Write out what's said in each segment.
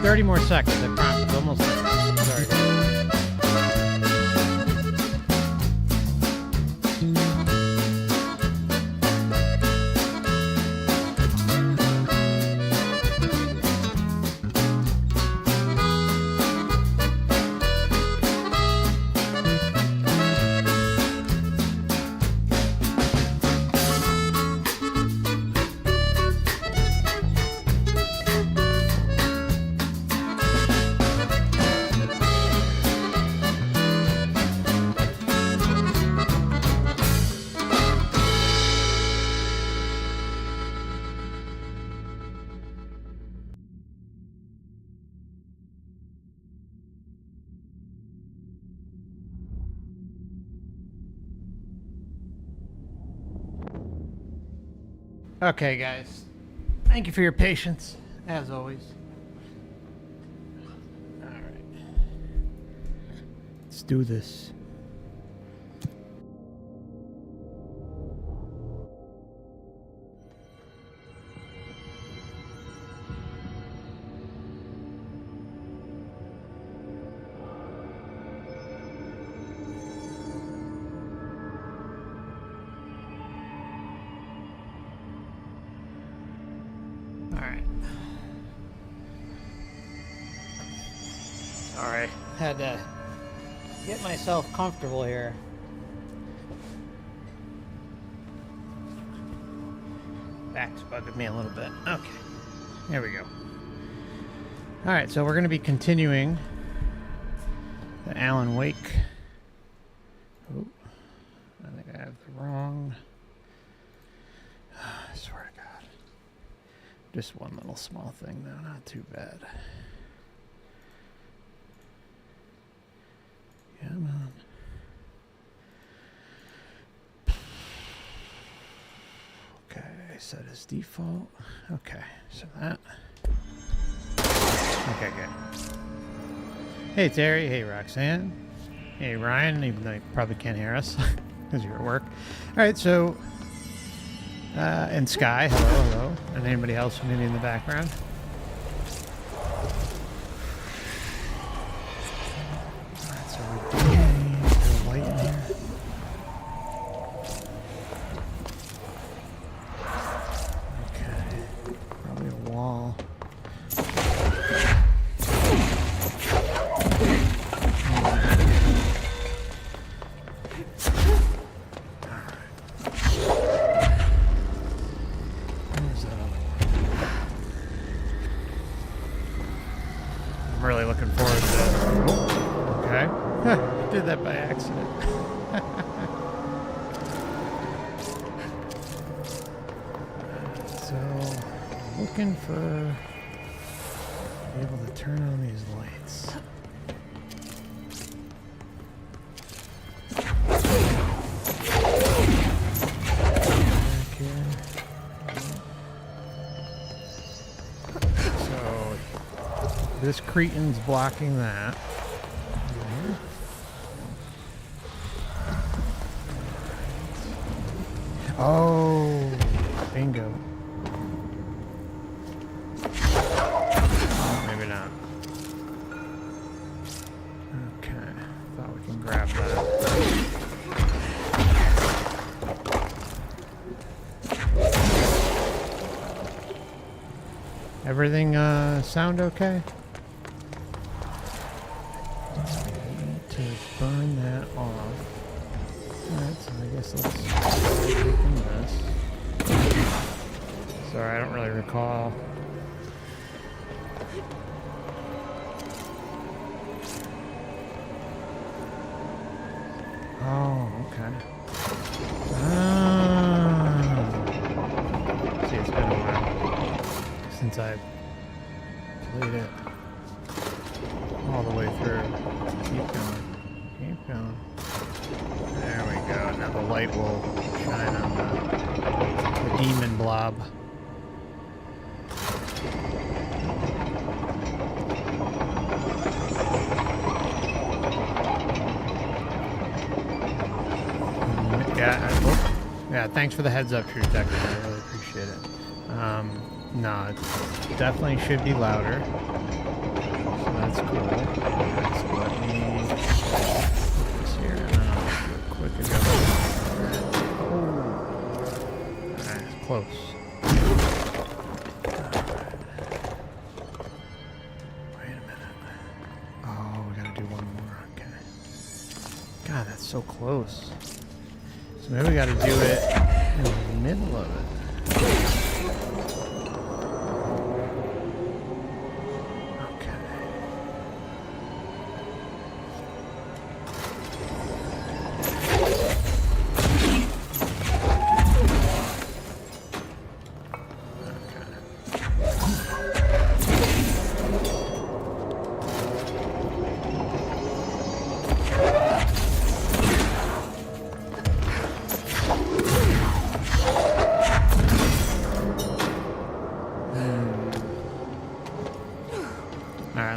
30 more seconds, I promise. It's almost there. Sorry, guys. Okay, guys. Thank you for your patience, as always. All right. Let's do this. Sorry, had to get myself comfortable here. Back's bugging me a little bit. Okay, there we go. All right, so we're going to be continuing the Alan Wake. Oh, I think I have the wrong. I swear to God. Just one little small thing, though, not too bad. Come on. Okay, set as default. Okay, so that. Okay, good. Hey, Terry. Hey, Roxanne. Hey, Ryan, even though you probably can't hear us because you're at work. All right, so. And Sky, hello, hello. And anybody else maybe in the background? This Cretan's blocking that. Oh, bingo. Oh, maybe not. Okay, thought we can grab that. Everything sound okay? Burn that off. Alright, so I guess let's open this. Sorry, I don't really recall. Oh, okay. See, it's been a while since I've played it all the way through. Keep going. Keep going. There we go. Now the light will shine on the demon blob. Yeah, thanks for the heads up, True Detective. I really appreciate it. No, it definitely should be louder. So that's cool. Alright, so let me this here. Do a quick adjustment. Alright, close. Wait a minute. Oh, we gotta do one more. Okay. God, that's so close. So maybe we gotta do it in the middle of it.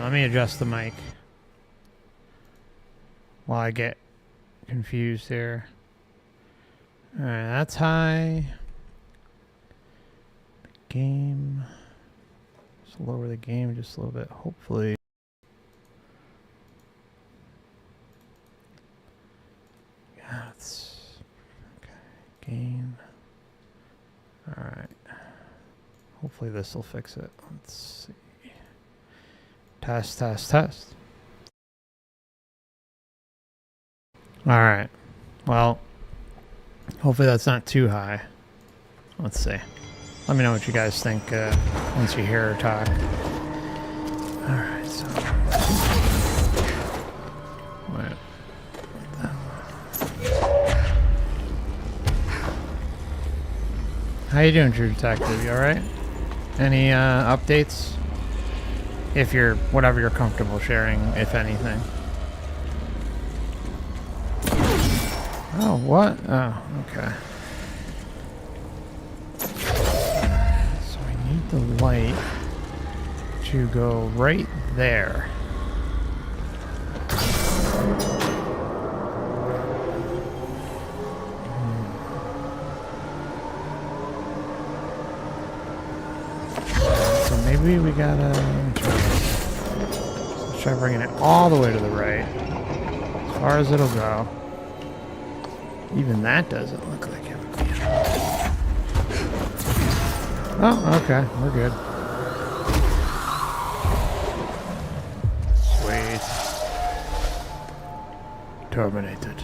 Let me adjust the mic while I get confused here. Alright, that's high. The game. Just lower the game just a little bit, hopefully. Yeah, it's okay. Gain. Alright. Hopefully this will fix it. Let's see. Test, test, test. Alright. Well, hopefully that's not too high. Let's see. Let me know what you guys think once you hear her talk. Alright, so... Wait. How you doing, True Detective? You alright? Any updates? If you're, whatever you're comfortable sharing, if anything. Oh, what? Oh, okay. So I need the light to go right there. So maybe we gotta... Let's try bringing it all the way to the right. As far as it'll go. Even that doesn't look like it would be enough. Oh, okay. We're good. Sweet. Terminated.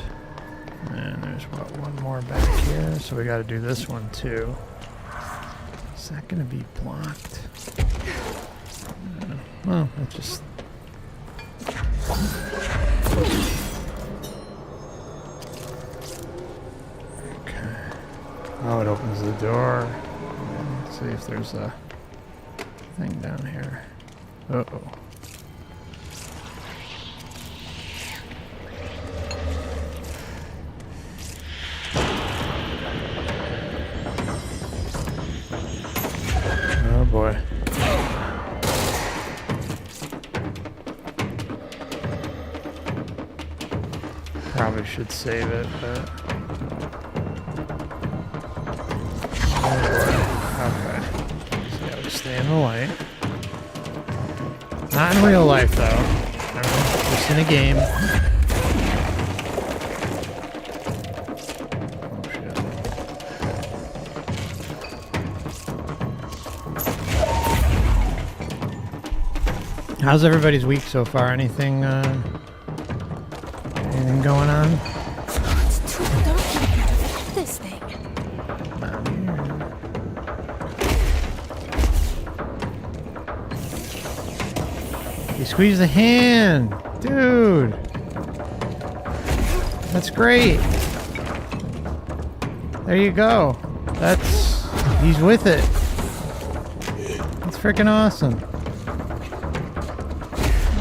And there's what, one more back here. So we got to do this one too. Is that going to be blocked? Well, it just... Okay. Oh, it opens the door. Let's see if there's a thing down here. Uh-oh. Oh boy. Probably should save it, but... Okay. So yeah, we stay in the light. Not in real life, though. Just in a game. Oh, shit. How's everybody's week so far? Anything going on? It's too dark here to fix this thing. Not here. You squeeze the hand! Dude! That's great! There you go. That's... he's with it. That's freaking awesome.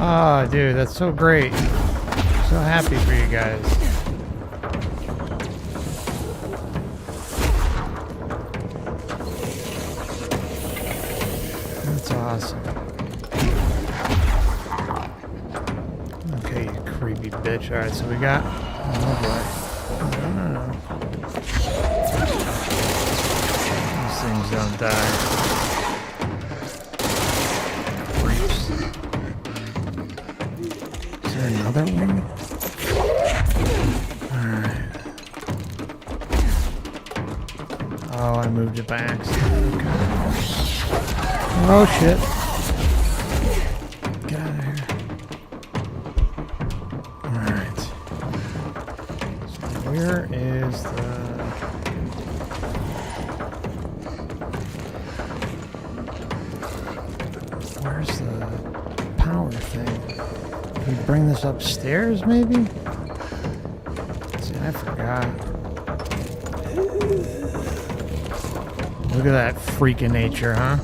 Oh, dude, that's so great. So happy for you guys. That's awesome. Okay, you creepy bitch. Alright, so we got... Oh boy. No. These things don't die. Creeps. Another one? Alright. Oh, I moved it by accident. Okay. Oh shit. Get out of here. Alright. So where is the... Where's the power thing? Can we bring this upstairs, maybe? See, I forgot. Look at that freak of nature, huh?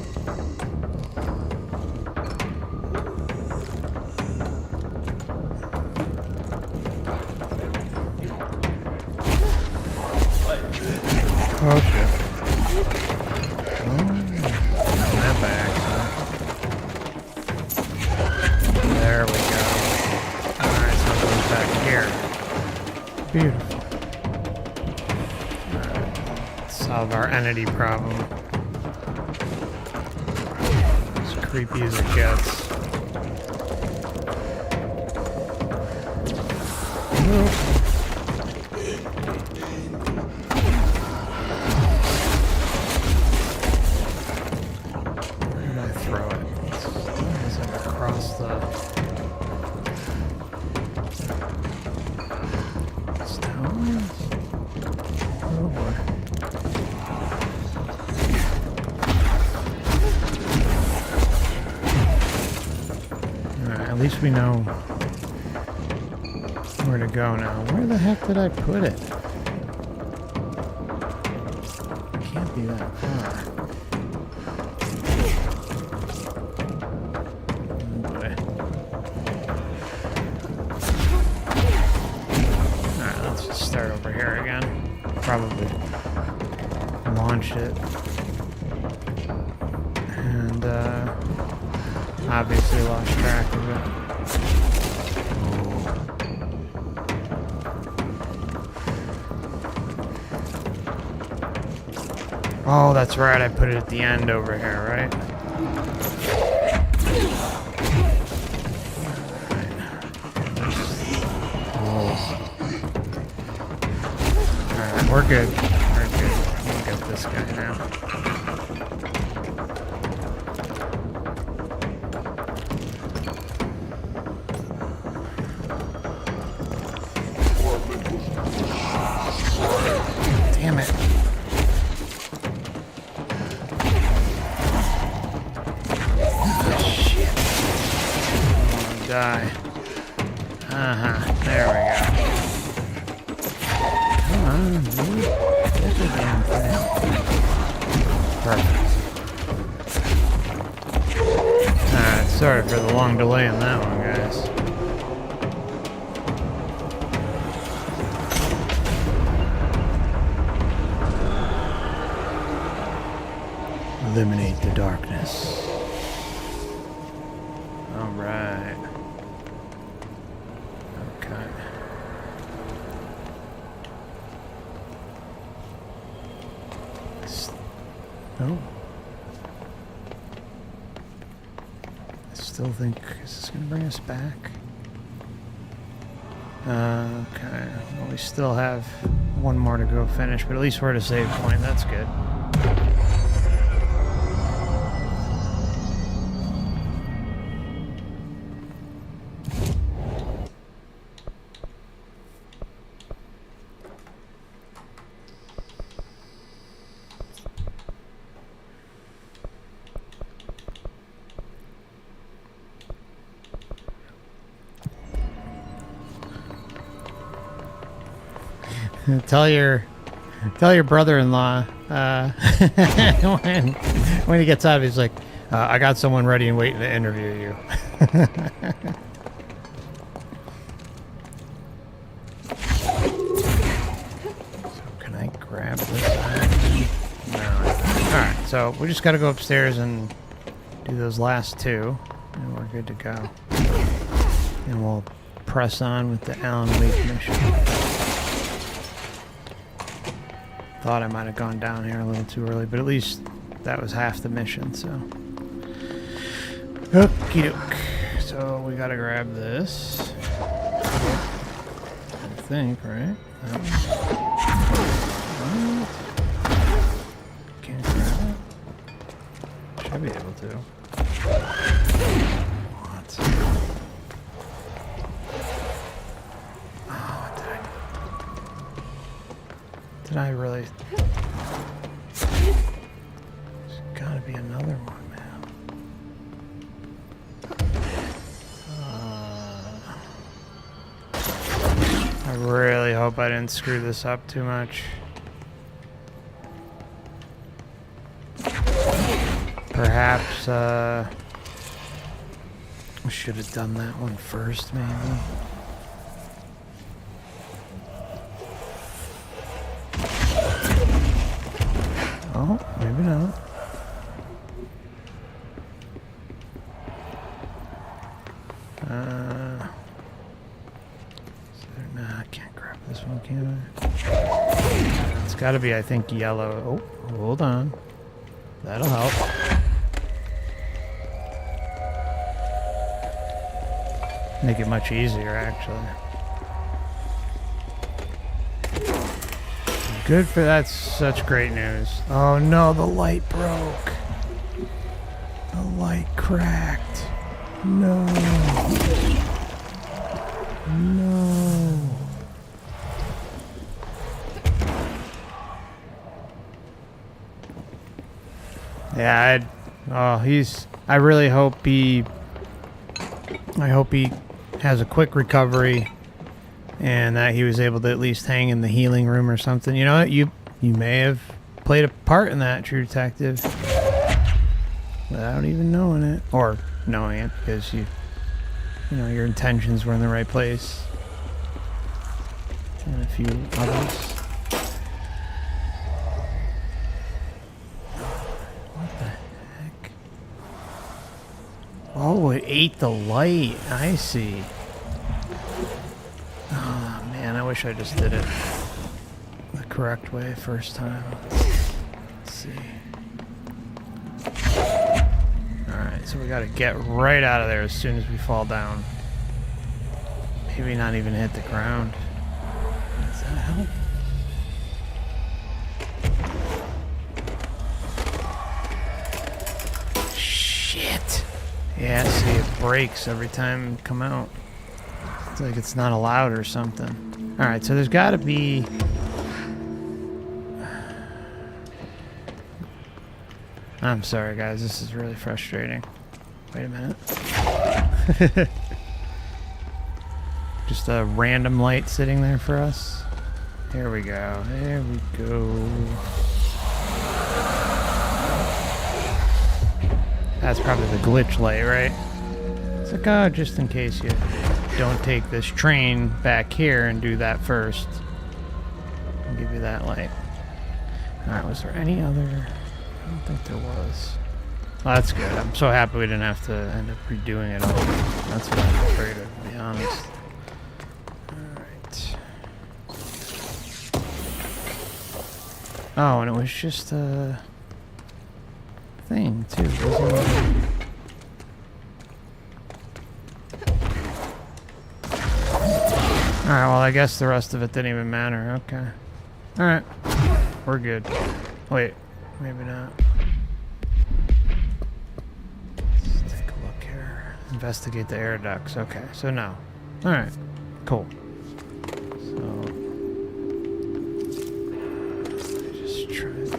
Oh shit. Oh, that by accident. There we go. Alright, so it goes back here. Beautiful. Alright. Solve our entity problem. As creepy as it gets. Nope. At least we know where to go now. Where the heck did I put it? It can't be that far. Oh boy. Alright, let's just start over here again. Probably launch it. And, obviously lost track of it. Oh, that's right. I put it at the end over here, right? Alright, we're good. We're good. We'll get this guy now. Damn it. Shit. I'm gonna die. Uh-huh. There we go. Come on, dude. Get the damn thing. Perfect. Alright, sorry for the long delay on that one, guys. Eliminate the darkness. All right. Okay. No. I still think, is this going to bring us back? Okay. Well, we still have one more to go finish, but at least we're at a save point. That's good. Tell your brother-in-law when he gets out, he's like, I got someone ready and waiting to interview you. So can I grab this? No. Alright, so we just got to go upstairs and do those last two, and we're good to go. And we'll press on with the Alan Wake mission. Thought I might have gone down here a little too early, but at least that was half the mission, so. Okie doke. So we gotta grab this. I think, right? Can't grab it? Should be able to. What? Oh, did I really? There's gotta be another one, man. I really hope I didn't screw this up too much. Perhaps, I should have done that one first, maybe. Oh, maybe not. Nah, I can't grab this one, can I? It's gotta be, I think, yellow. Oh, hold on. That'll help. Make it much easier, actually. Good for that. Such great news. Oh no, the light broke. The light cracked. No. No. Yeah, I really hope he has a quick recovery and that he was able to at least hang in the healing room or something. You know what? You may have played a part in that, True Detective, without even knowing it, or knowing it because you know your intentions were in the right place. And a few others. What the heck? Oh, it ate the light. I see. Oh man, I wish I just did it the correct way first time. Let's see. Alright, so we gotta get right out of there as soon as we fall down. Maybe not even hit the ground. Does that help? Shit! Yeah, see, it breaks every time it come out. It's like it's not allowed or something. Alright, so there's gotta be... I'm sorry guys, this is really frustrating. Wait a minute. Just a random light sitting there for us. Here we go. There we go. That's probably the glitch light, right? It's like, oh, just in case you don't take this train back here and do that first. I'll give you that light. Alright, was there any other... I don't think there was. Well, that's good. I'm so happy we didn't have to end up redoing it all. That's what I'm afraid of, to be honest. Alright. Oh, and it was just a thing, too, wasn't it? Alright, well, I guess the rest of it didn't even matter. Okay. Alright. We're good. Wait. Maybe not. Let's take a look here. Investigate the air ducts. Okay, so no. Alright, cool. So, let's just try this.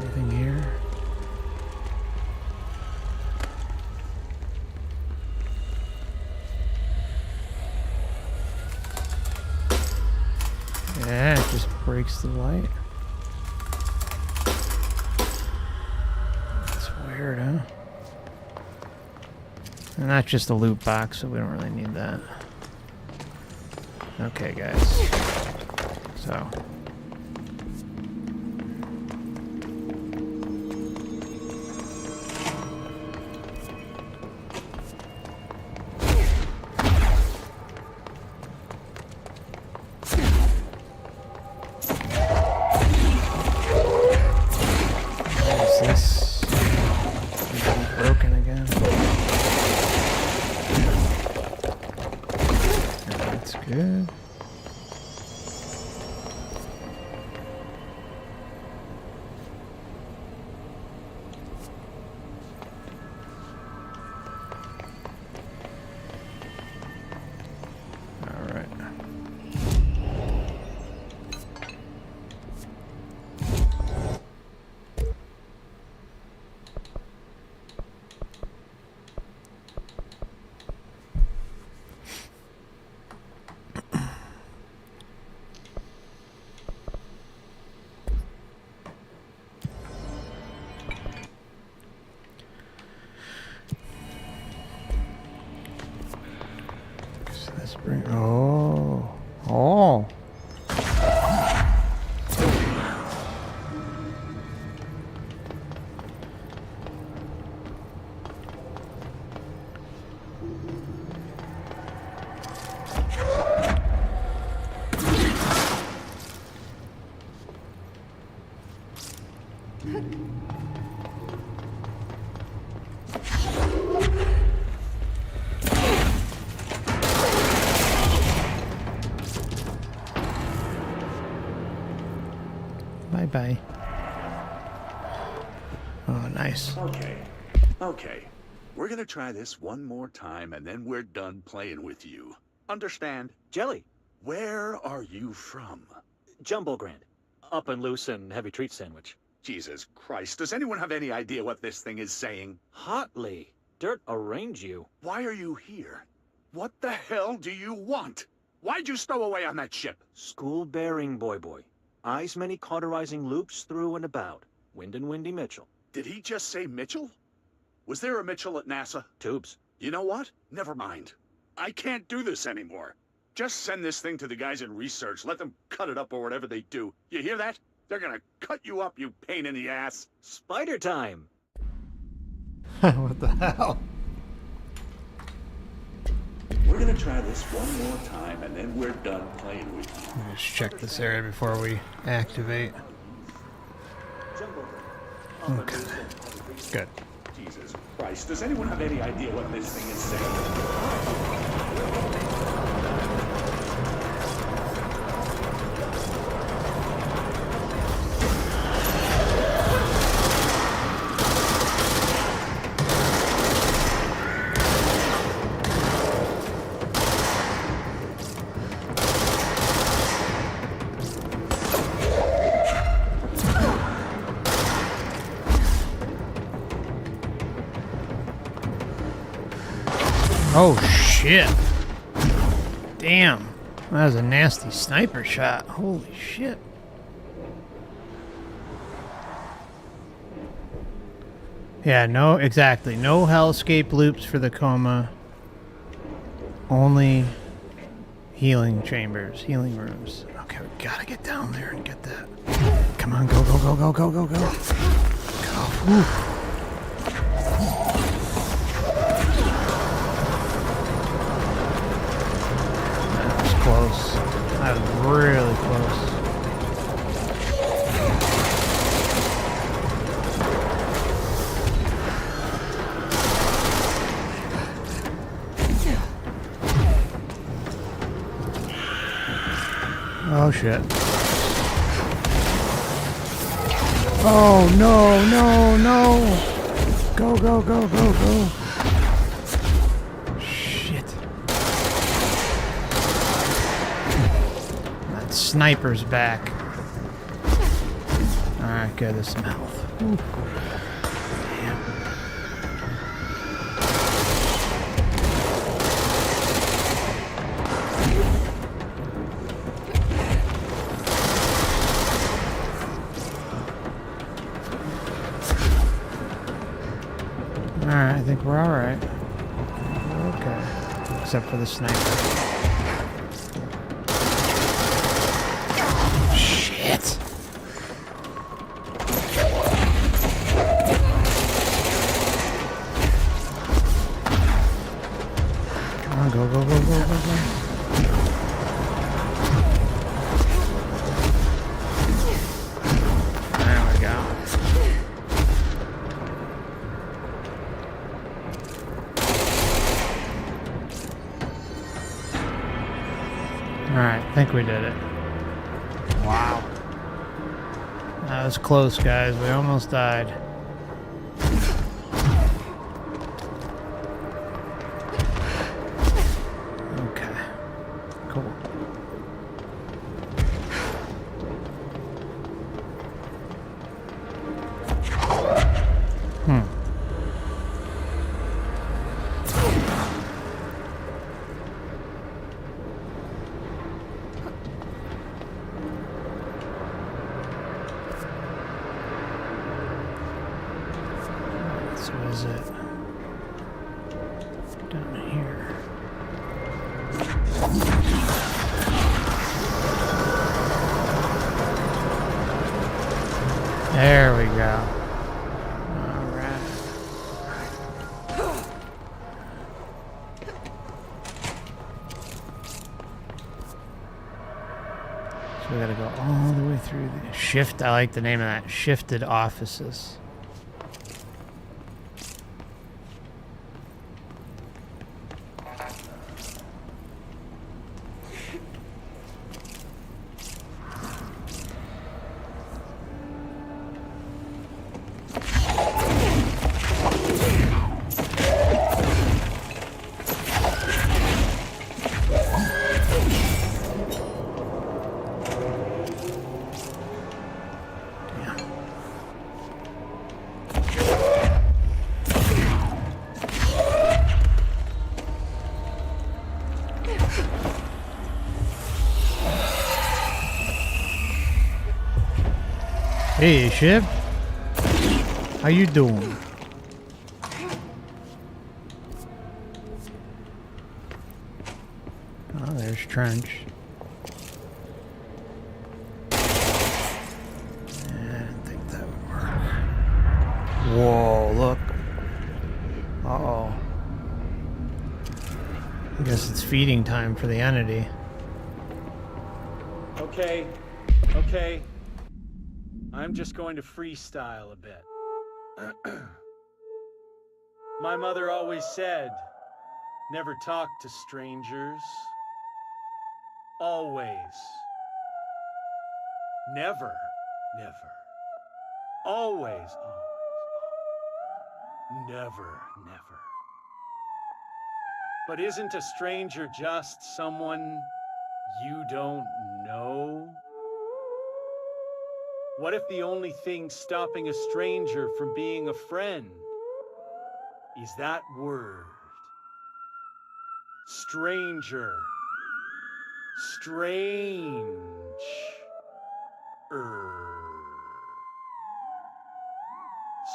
Anything here? Yeah, it just breaks the light. That's weird, huh? And that's just a loot box, so we don't really need that. Okay, guys. So. Broken again. Oh. Oh. Bye-bye. Oh, nice. Okay. We're gonna try this one more time and then we're done playing with you. Understand? Jelly. Where are you from? Jumbo Grand. Up and loose and heavy treat sandwich. Jesus Christ, does anyone have any idea what this thing is saying? Hotly. Dirt arrange you. Why are you here? What the hell do you want? Why'd you stow away on that ship? School bearing boy. Eyes many cauterizing loops through and about. Wind and Windy Mitchell. Did he just say Mitchell? Was there a Mitchell at NASA? Tubes. You know what? Never mind. I can't do this anymore. Just send this thing to the guys in research. Let them cut it up or whatever they do. You hear that? They're gonna cut you up, you pain in the ass. Spider time. What the hell? We're gonna try this one more time and then we're done playing with you. Let's check this area before we activate. Okay. Good. Jesus Christ, does anyone have any idea what this thing is saying? Oh shit. Damn. That was a nasty sniper shot. Holy shit. Yeah, no, exactly. No hellscape loops for the coma. Only healing chambers, healing rooms. Okay, we gotta get down there and get that. Come on, go, go, go, go, go, go, go. Go. Oof. Close. That was really close. Oh shit. Oh no, no, no! Go, go, go, go, go! Sniper's back. Alright, good, there's some health. Ooh. Damn. Alright, I think we're alright. Okay. Except for the sniper. Go, go, go, go, go, go. There we go. Alright, I think we did it. Wow. That was close, guys. We almost died. So is it down here? go. Alright. So we gotta go all the way through the shift. I like the name of that. Shifted offices. Hey, Ship. How you doing? Oh, there's Trench. I didn't think that would work. Whoa, look. Uh-oh. I guess it's feeding time for the entity. Okay, okay. I'm just going to freestyle a bit. My mother always said, never talk to strangers. Always. Never, never. Always, always. Never, never. But isn't a stranger just someone you don't know? What if the only thing stopping a stranger from being a friend is that word? Stranger. Strange.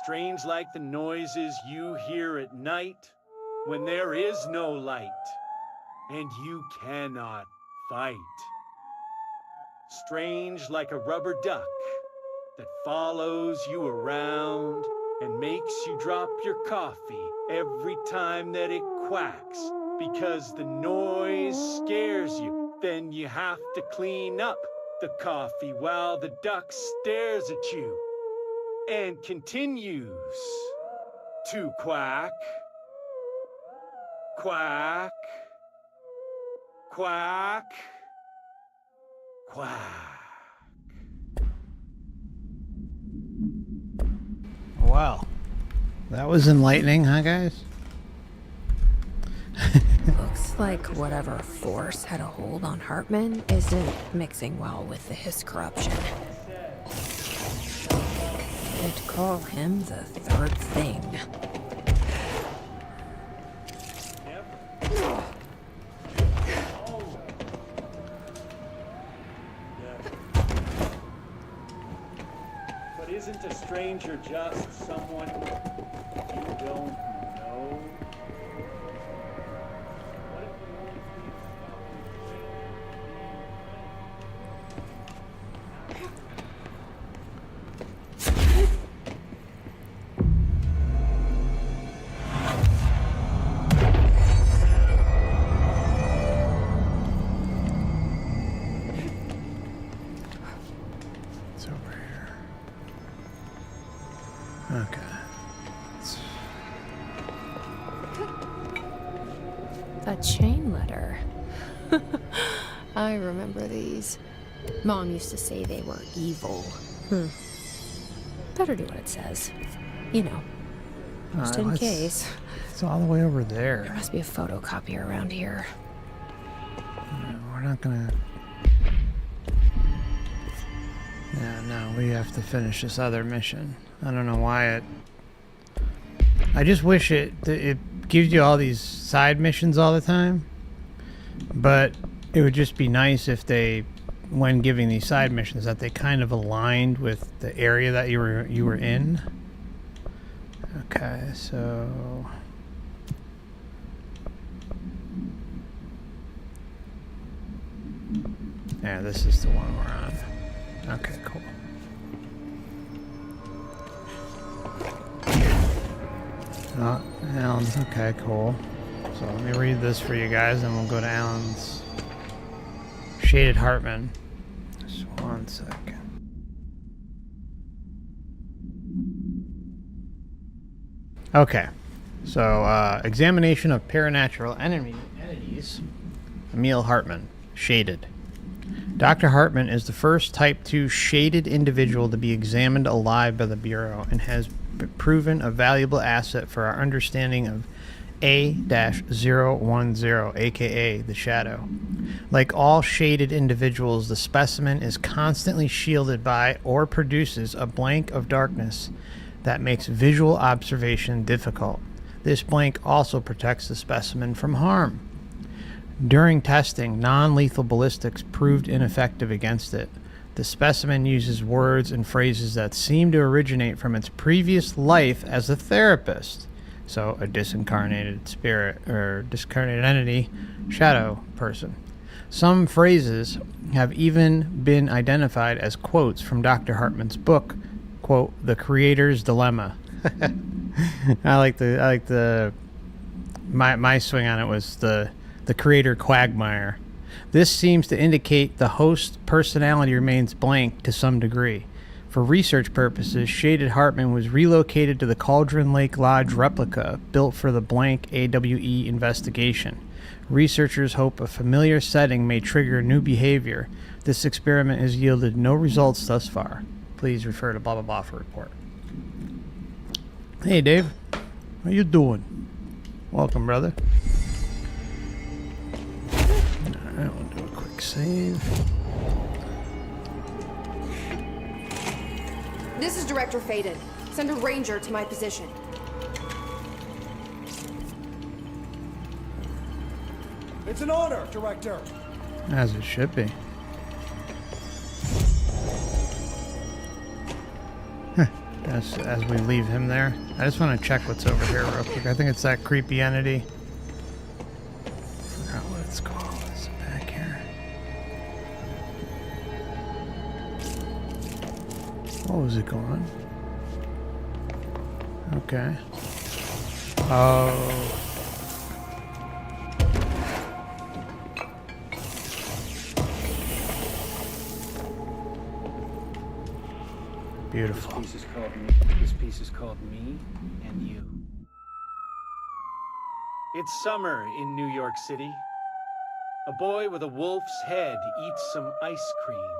Strange like the noises you hear at night when there is no light and you cannot fight. Strange like a rubber duck that follows you around and makes you drop your coffee every time that it quacks because the noise scares you. Then you have to clean up the coffee while the duck stares at you and continues to quack, quack, quack, quack. Wow. That was enlightening, huh, guys? Looks like whatever force had a hold on Hartman isn't mixing well with his corruption. I'd call him the third thing. But isn't a stranger just someone you don't know? What if the only thing It's over here. Okay. A chain letter. I remember these. Mom used to say they were evil. Better do what it says. You know, just in case. It's all the way over There there. must be a photocopier around here. No, we're not gonna... Yeah, no, we have to finish this other mission. I don't know why it... I just wish it gives you all these side missions all the time. But it would just be nice if they, when giving these side missions, that they kind of aligned with the area that you were in. Okay, so... Yeah, this is the one we're on. Okay, cool. Oh, Alan's. Okay, cool. So let me read this for you guys, and we'll go to Alan's. Shaded Hartman. Just 1 second. Okay. So, examination of paranatural entities. Emil Hartman. Shaded. Dr. Hartman is the first Type 2 shaded individual to be examined alive by the Bureau and has proven a valuable asset for our understanding of A-010, aka the Shadow. Like all shaded individuals, the specimen is constantly shielded by or produces a blank of darkness that makes visual observation difficult. This blank also protects the specimen from harm. During testing, non-lethal ballistics proved ineffective against it. The specimen uses words and phrases that seem to originate from its previous life as a therapist. So, a disincarnated spirit or discarnated entity, shadow person. Some phrases have even been identified as quotes from Dr. Hartman's book, quote, "The Creator's Dilemma." My swing on it was the creator quagmire. This seems to indicate the host personality remains blank to some degree. For research purposes, Shaded Hartman was relocated to the Cauldron Lake Lodge replica built for the blank AWE investigation. Researchers hope a familiar setting may trigger new behavior. This experiment has yielded no results thus far. Please refer to blah blah blah for report. Hey Dave, how you doing? Welcome, brother. Alright, we'll do a quick save. This is Director Faden. Send a ranger to my position. It's an honor, Director. As it should be. As we leave him there. I just want to check what's over here real quick. I think it's that creepy entity. Forgot what it's called. Is it back here? What was it going? Okay. Oh. Beautiful. This piece is called Me and You. It's summer in New York City. A boy with a wolf's head eats some ice cream.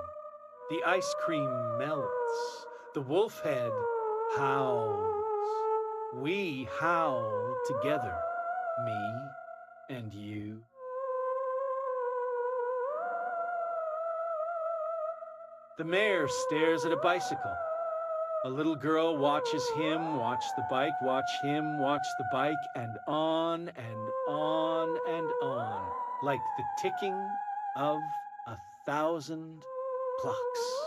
The ice cream melts. The wolf head howls. We howl together, me and you. The mayor stares at a bicycle. A little girl watches him watch the bike, watch him watch the bike, and on and on and on, like the ticking of 1,000 clocks.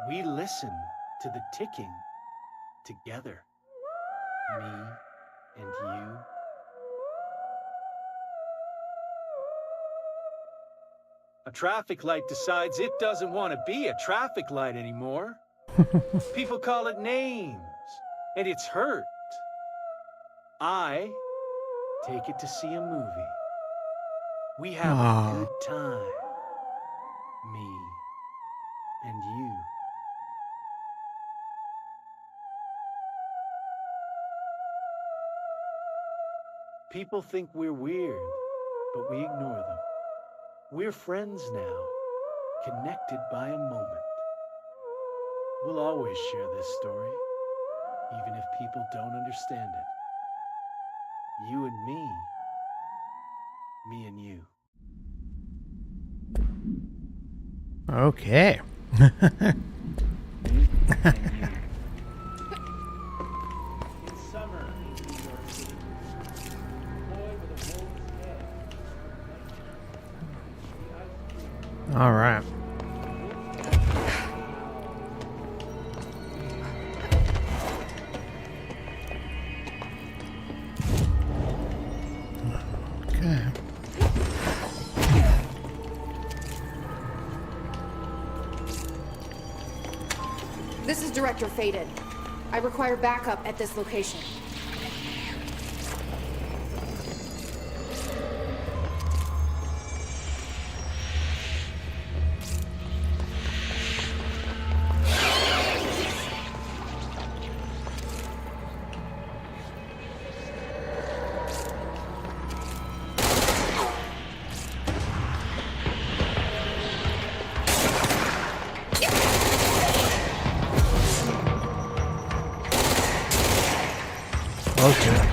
We listen to the ticking together, me and you. A traffic light decides it doesn't want to be a traffic light anymore. People call it names, and it's hurt. I take it to see a movie. We have a good time, me and you. People think we're weird, but we ignore them. We're friends now, connected by a moment. We'll always share this story, even if people don't understand it. You and me and you. Okay. Me and you. It's summer in New York City. A boy with a wolf's head. All right. Okay. This is Director Faden. I require backup at this location. close to it.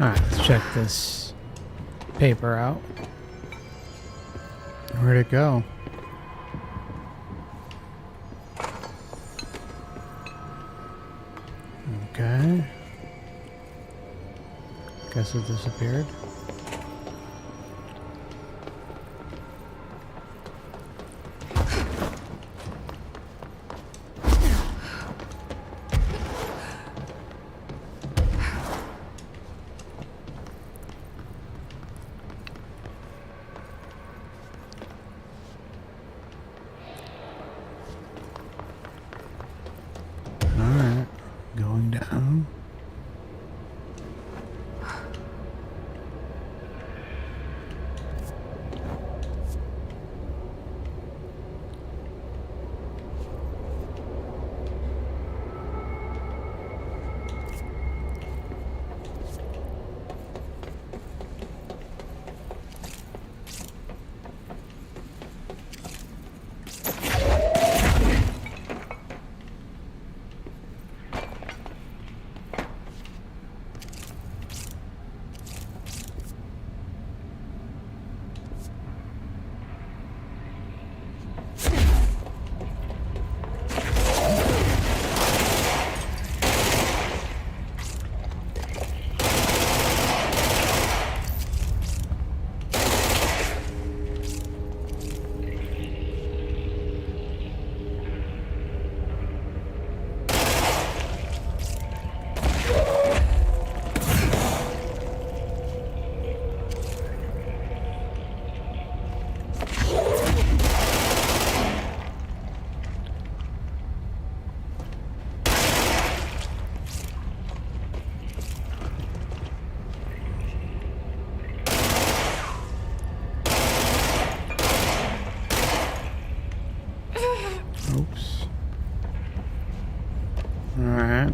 Alright, let's check this paper out. Where'd it go? Okay. Guess it disappeared. Alright, going down. Oops. Alright.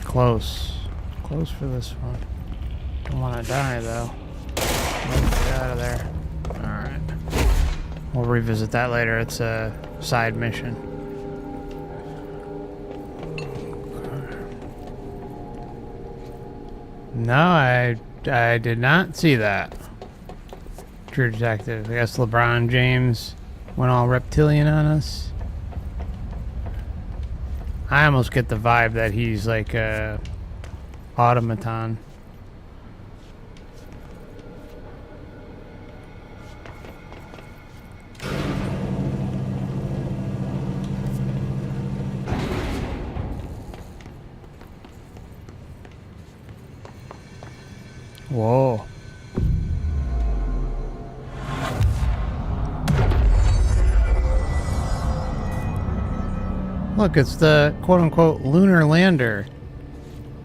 Close. Close for this one. Don't want to die though. Get out of there. Alright. We'll revisit that later. It's a side mission. No, I did not see that. True Detective. I guess LeBron James went all reptilian on us. I almost get the vibe that he's like a automaton. Whoa. Look, it's the quote-unquote lunar lander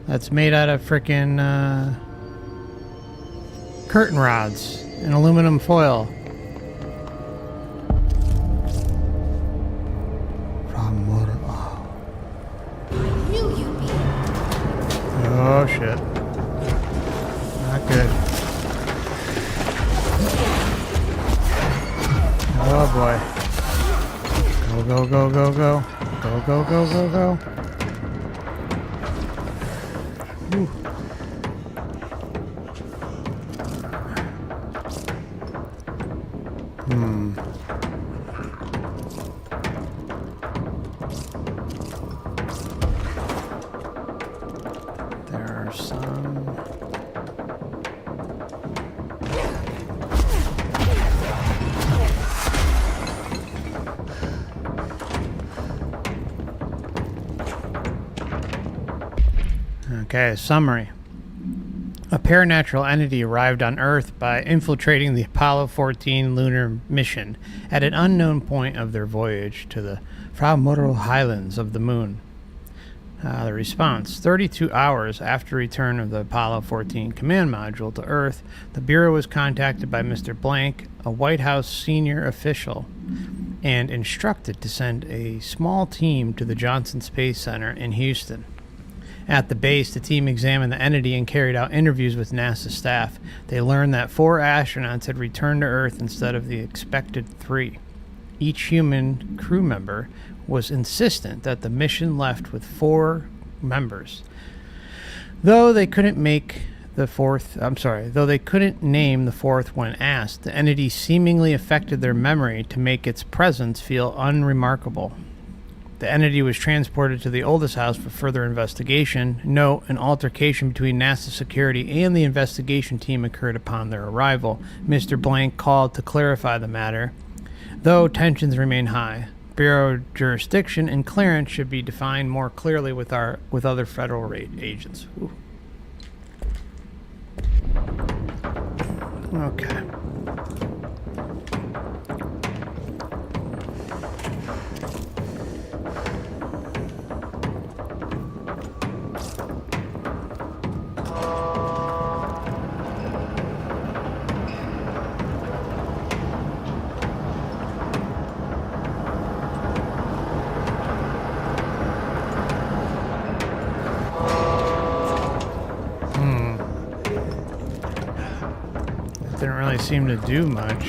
that's made out of frickin' curtain rods and aluminum foil. From water. Oh. Knew you'd be. Oh shit. Not good. Oh boy. Go, go, go, go, go. Go, go, go, go, go. Ooh. There are some Okay, summary. A paranatural entity arrived on Earth by infiltrating the Apollo 14 lunar mission at an unknown point of their voyage to the Paranormal Highlands of the Moon. The response: 32 hours after return of the Apollo 14 command module to Earth, the Bureau was contacted by Mr. Blank, a White House senior official, and instructed to send a small team to the Johnson Space Center in Houston. At the base, the team examined the entity and carried out interviews with NASA staff. They learned that 4 astronauts had returned to Earth instead of the expected 3. Each human crew member was insistent that the mission left with 4 members. Though they couldn't name the fourth when asked, the entity seemingly affected their memory to make its presence feel unremarkable. The entity was transported to the oldest house for further investigation. Note, an altercation between NASA security and the investigation team occurred upon their arrival. Mr. Blank called to clarify the matter. Though tensions remain high, Bureau jurisdiction and clearance should be defined more clearly with other federal agents. Ooh. Okay. Didn't really seem to do much.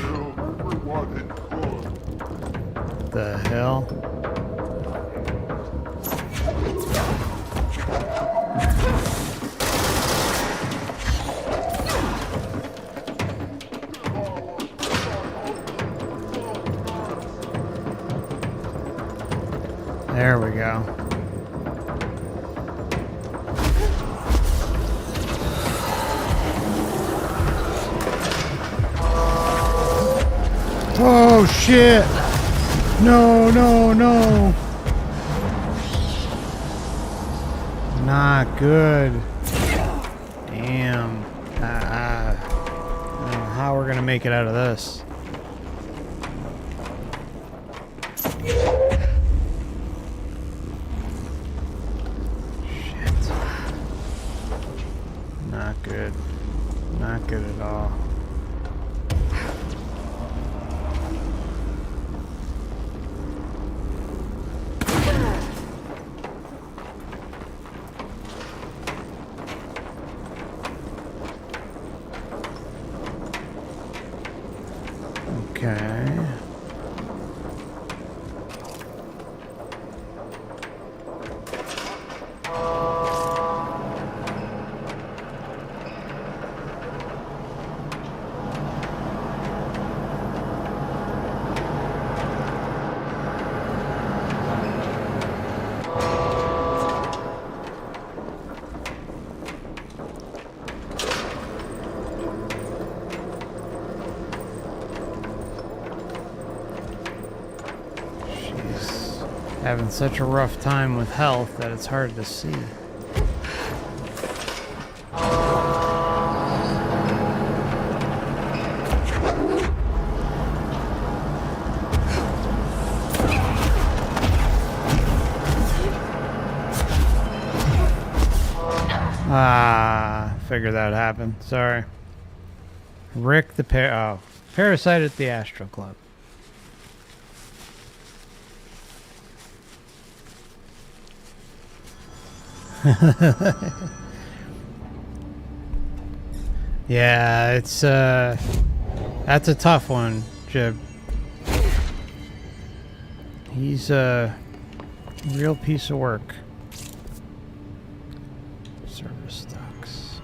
The hell? There we go. Oh shit! No, no, no! Not good. Damn. I don't know how we're gonna make it out of this. Shit. Not good. Not good at all. Okay. Having such a rough time with health that it's hard to see. Figured that would happen. Sorry. Rick the Parasite at the Astral Club. Yeah, it's that's a tough one, Jib. He's a real piece of work. Service stocks.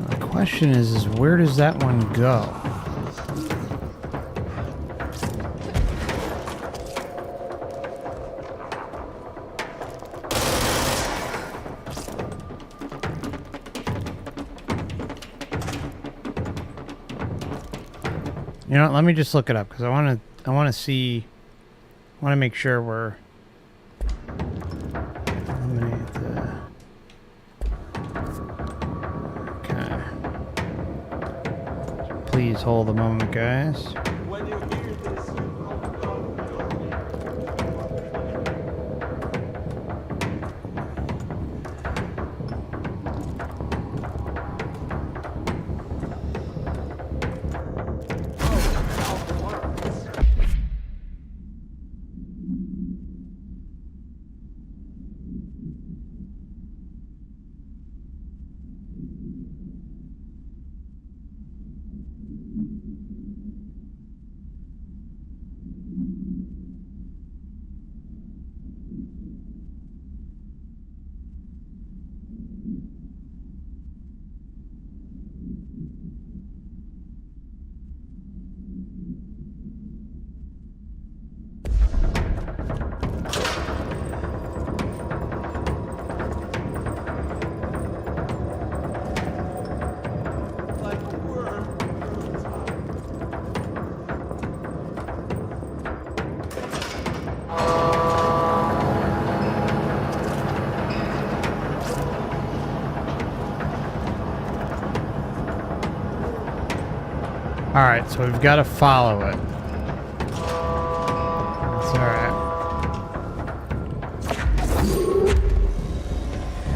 The question is where does that one go? You know, let me just look it up because I want to see. I want to make sure we're. Eliminate the. Okay. Please hold a moment, guys. When you hear this, like a worm. All right, so we've got to follow it. That's all right.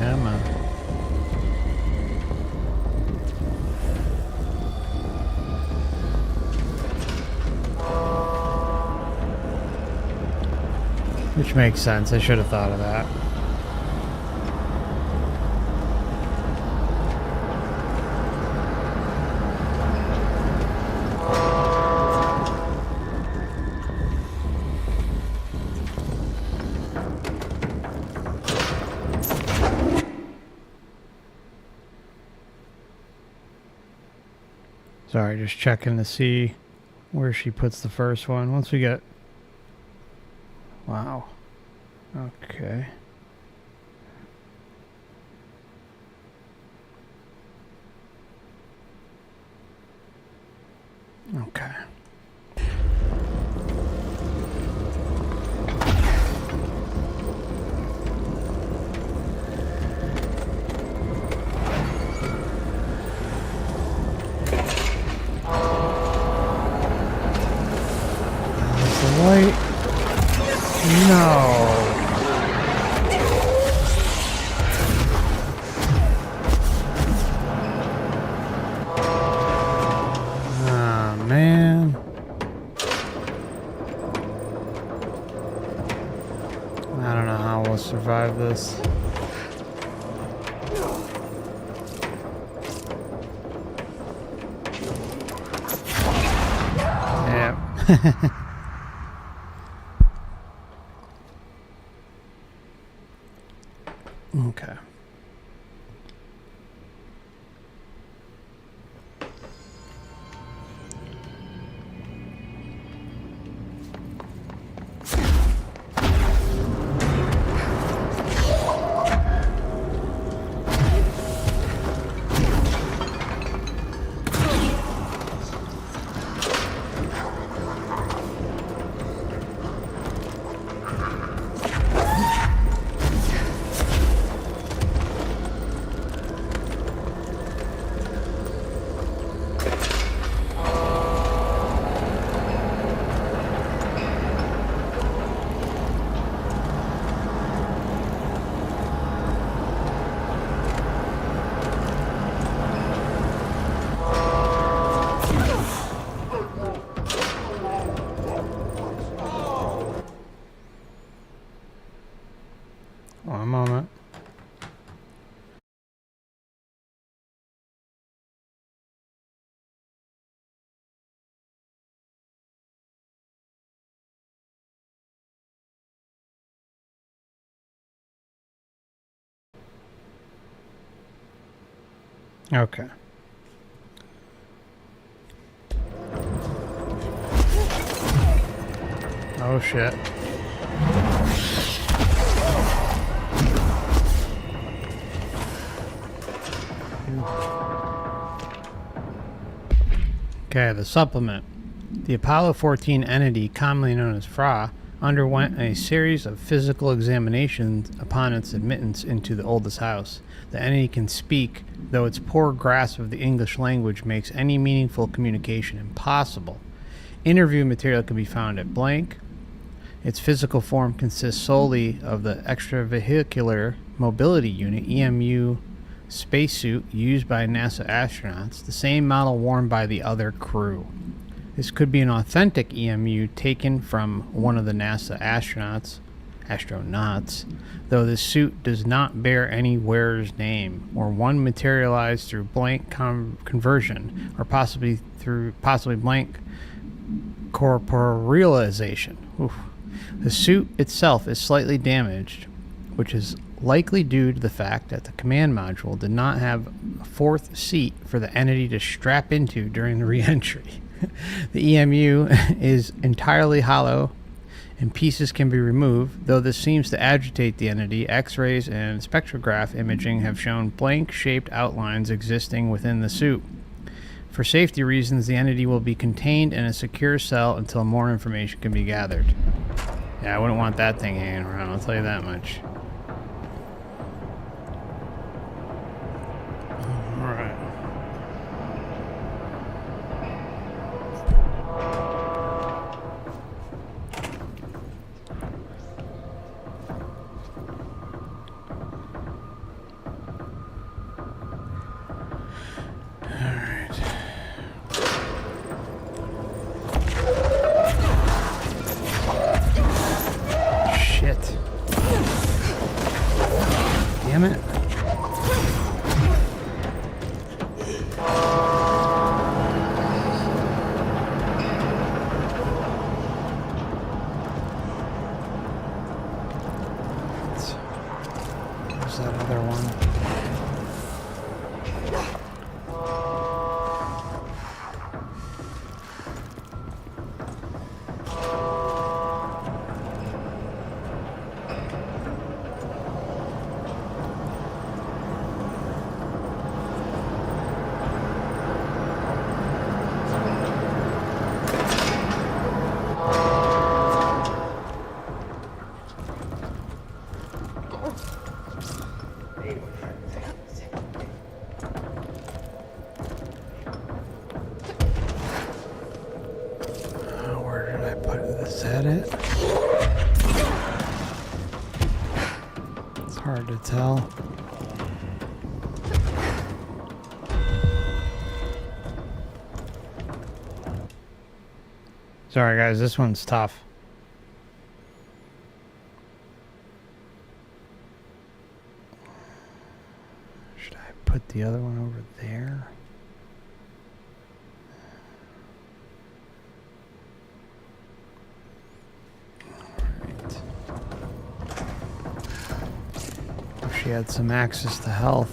Come on. Which makes sense. I should have thought of that. Sorry, just checking to see where she puts the first one. Once we get... Wow. Okay. Okay. Light. No. Ah, man. I don't know how we'll survive this. Yeah. Okay. One moment. Okay. Oh shit. Okay, the supplement. The Apollo 14 entity, commonly known as Fra, underwent a series of physical examinations upon its admittance into the oldest house. The entity can speak, though its poor grasp of the English language makes any meaningful communication impossible. Interview material can be found at blank. Its physical form consists solely of the extravehicular mobility unit, EMU, spacesuit used by NASA astronauts, the same model worn by the other crew. This could be an authentic EMU taken from one of the NASA astronauts, though the suit does not bear any wearer's name, or one materialized through blank conversion, or possibly blank corporealization. Oof. The suit itself is slightly damaged, which is likely due to the fact that the command module did not have a fourth seat for the entity to strap into during the re-entry. The EMU is entirely hollow and pieces can be removed, though this seems to agitate the entity. X-rays and spectrograph imaging have shown blank-shaped outlines existing within the suit. For safety reasons, the entity will be contained in a secure cell until more information can be gathered. Yeah, I wouldn't want that thing hanging around, I'll tell you that much. Alright. Damn it. Where's that other one? Is that it? It's hard to tell. Sorry guys, this one's tough. Should I put the other one over there? She had some access to health.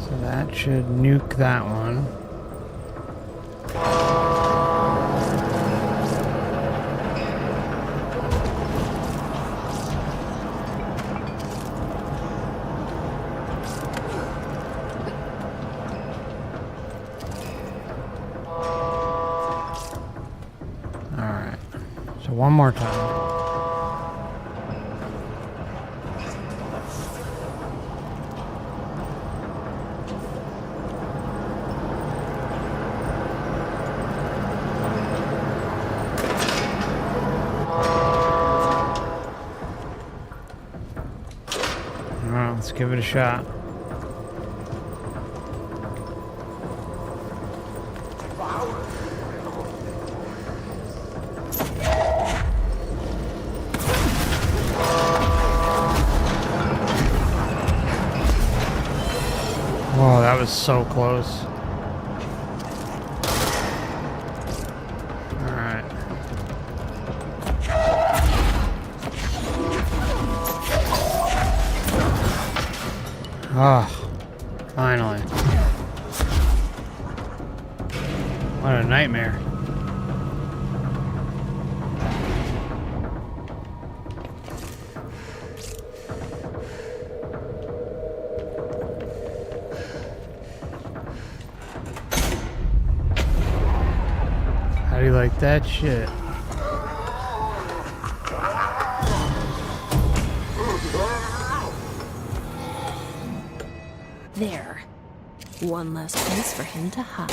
So that should nuke that one. One more time. All right, let's give it a shot. Whoa, that was so close. Alright. Oh, finally. What a nightmare. like that shit. There. One less place for him to hide.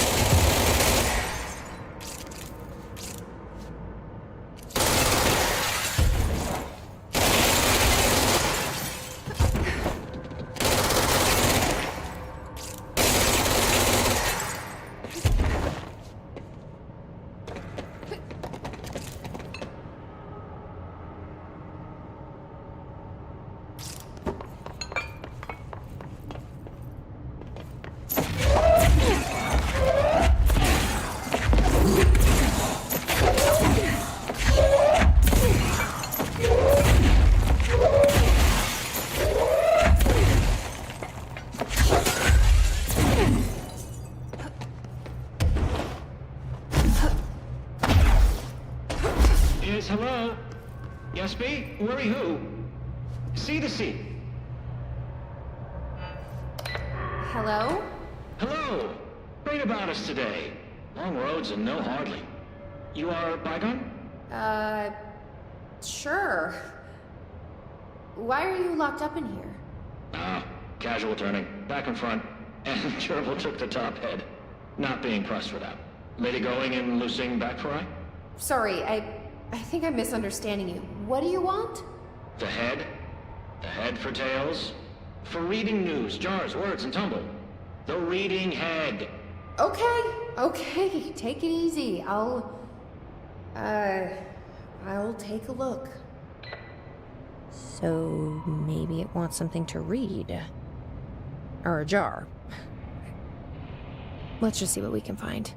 Yes, hello? Yes, me? Worry who? C to C. Hello? Hello! Great about us today. Long roads and no hardly. You are Bygone? Sure. Why are you locked up in here? Ah, casual turning. Back and front. And Gerbil took the top head. Not being pressed for that. Lady going and loosing back for eye? Sorry, I think I'm misunderstanding you. What do you want? The head? The head for tales? For reading news, jars, words, and tumble. The reading head. Okay, take it easy. I'll take a look. So maybe it wants something to read. Or a jar. Let's just see what we can find.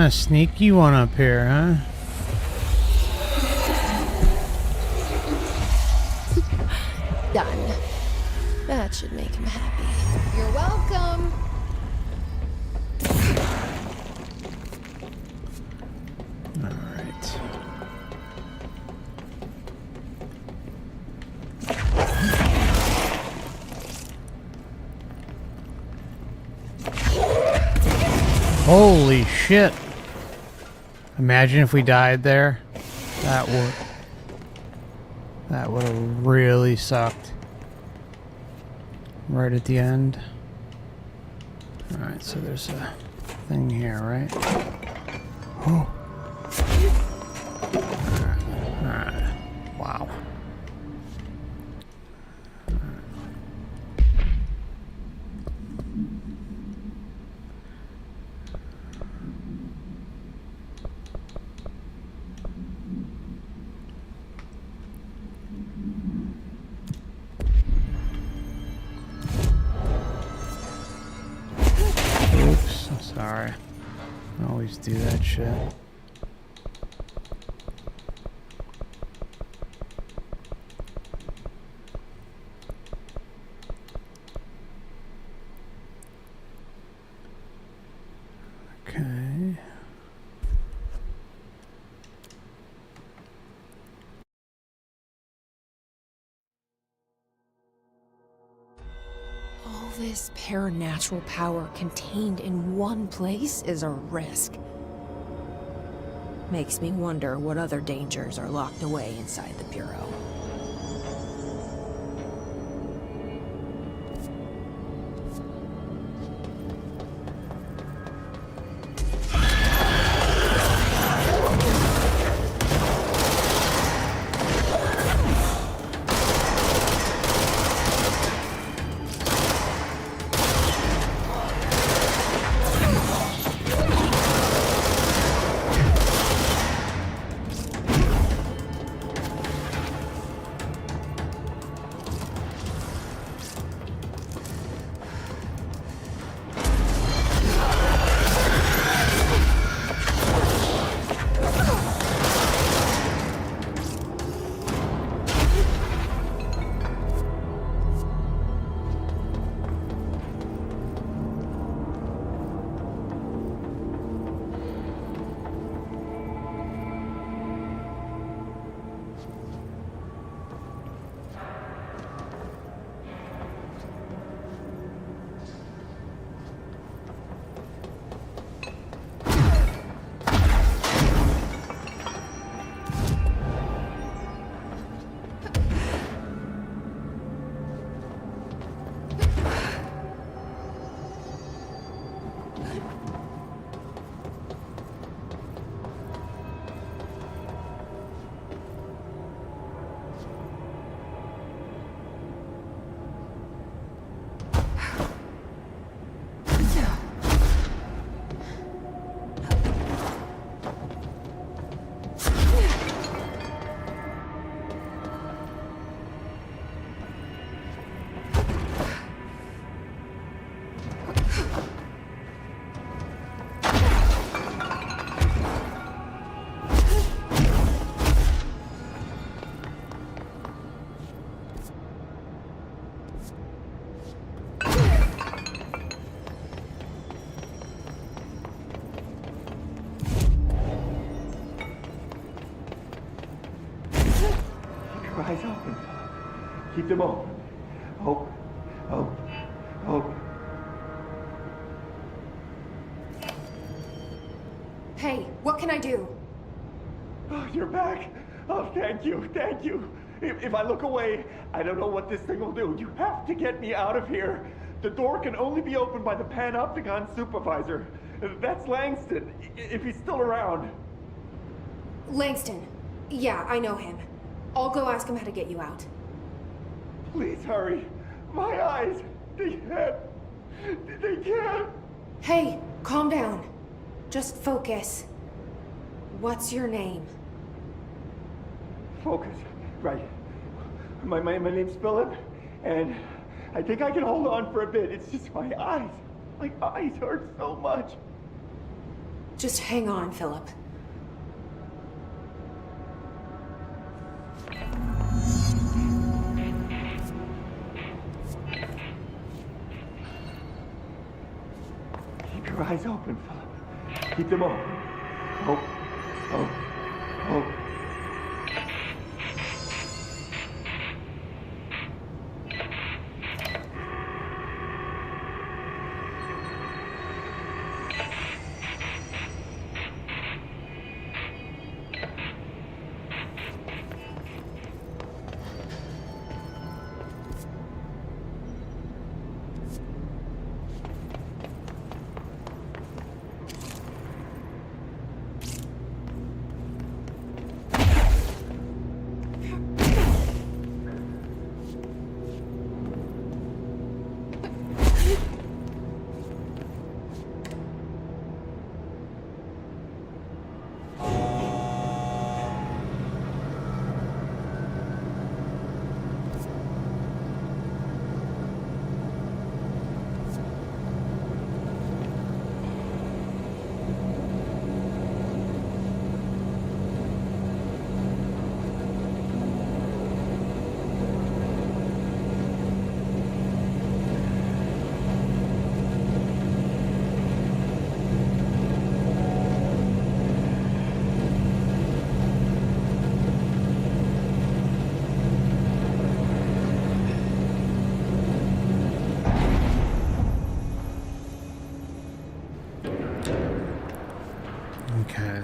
Sneaky one up here, huh? Done. That should make him happy. You're welcome. Alright. Holy shit. Imagine if we died there. That would have really sucked. Right at the end. Alright, so there's a thing here, right? Oh. always do that shit. Okay. All this paranatural power contained in one place is a risk. Makes me wonder what other dangers are locked away inside the Bureau. Eyes open. Keep them open. Hope. Hope. Hope. Hey, what can I do? Oh, you're back. Oh, thank you. Thank you. If I look away, I don't know what this thing will do. You have to get me out of here. The door can only be opened by the Panopticon supervisor. That's Langston, if he's still around. Langston. Yeah, I know him. I'll go ask him how to get you out. Please hurry. My eyes, they can't. They can't. Hey, calm down. Just focus. What's your name? Focus. Right. My name's Philip, and I think I can hold on for a bit. It's just my eyes. My eyes hurt so much. Just hang on, Philip. Keep your eyes open, Philip. Keep them open. Hope. Hope. Hope.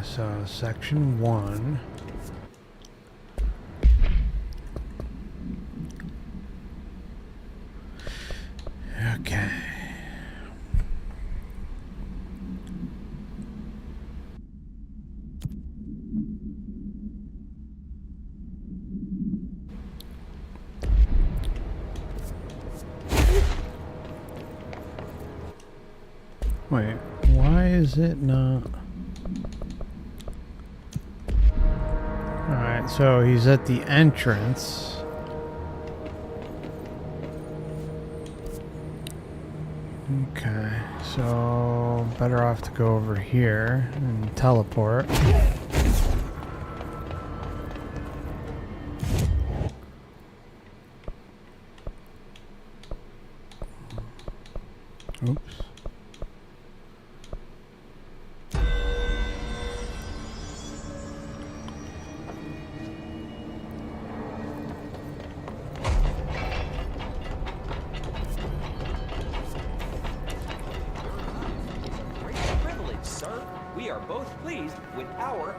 so section 1. Okay. Wait, why is it not? Alright, so he's at the entrance. Okay, so better off to go over here and teleport. Oops.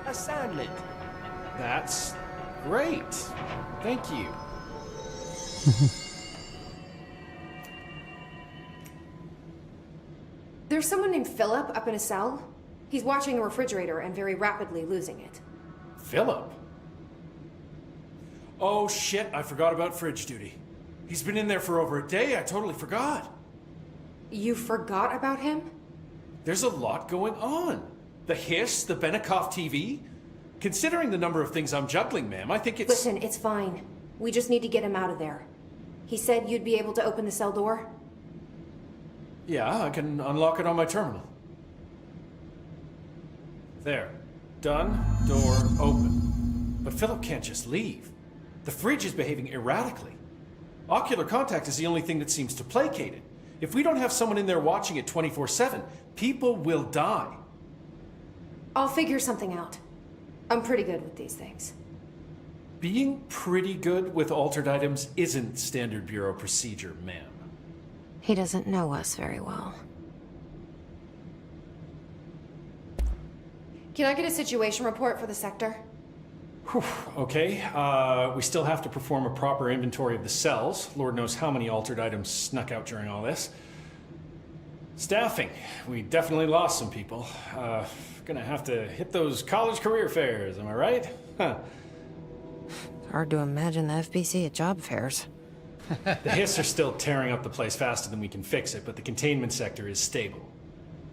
Assignment. That's great. Thank you. There's someone named Philip up in a cell. He's watching a refrigerator and very rapidly losing it. Philip? Oh shit, I forgot about fridge duty. He's been in there for over a day. I totally forgot. You forgot about him? There's a lot going on. The hiss, the Benikoff TV. Considering the number of things I'm juggling, ma'am, I think it's... Listen, it's fine. We just need to get him out of there. He said you'd be able to open the cell door? Yeah, I can unlock it on my terminal. There. Done. Door open. But Philip can't just leave. The fridge is behaving erratically. Ocular contact is the only thing that seems to placate it. If we don't have someone in there watching it 24/7, people will die. I'll figure something out. I'm pretty good with these things. Being pretty good with altered items isn't standard bureau procedure, ma'am. He doesn't know us very well. Can I get a situation report for the sector? Whew, okay, we still have to perform a proper inventory of the cells. Lord knows how many altered items snuck out during all this. Staffing. We definitely lost some people. Gonna have to hit those college career fairs, am I right? Huh. Hard to imagine the FBC at job fairs. The hiss are still tearing up the place faster than we can fix it, but the containment sector is stable.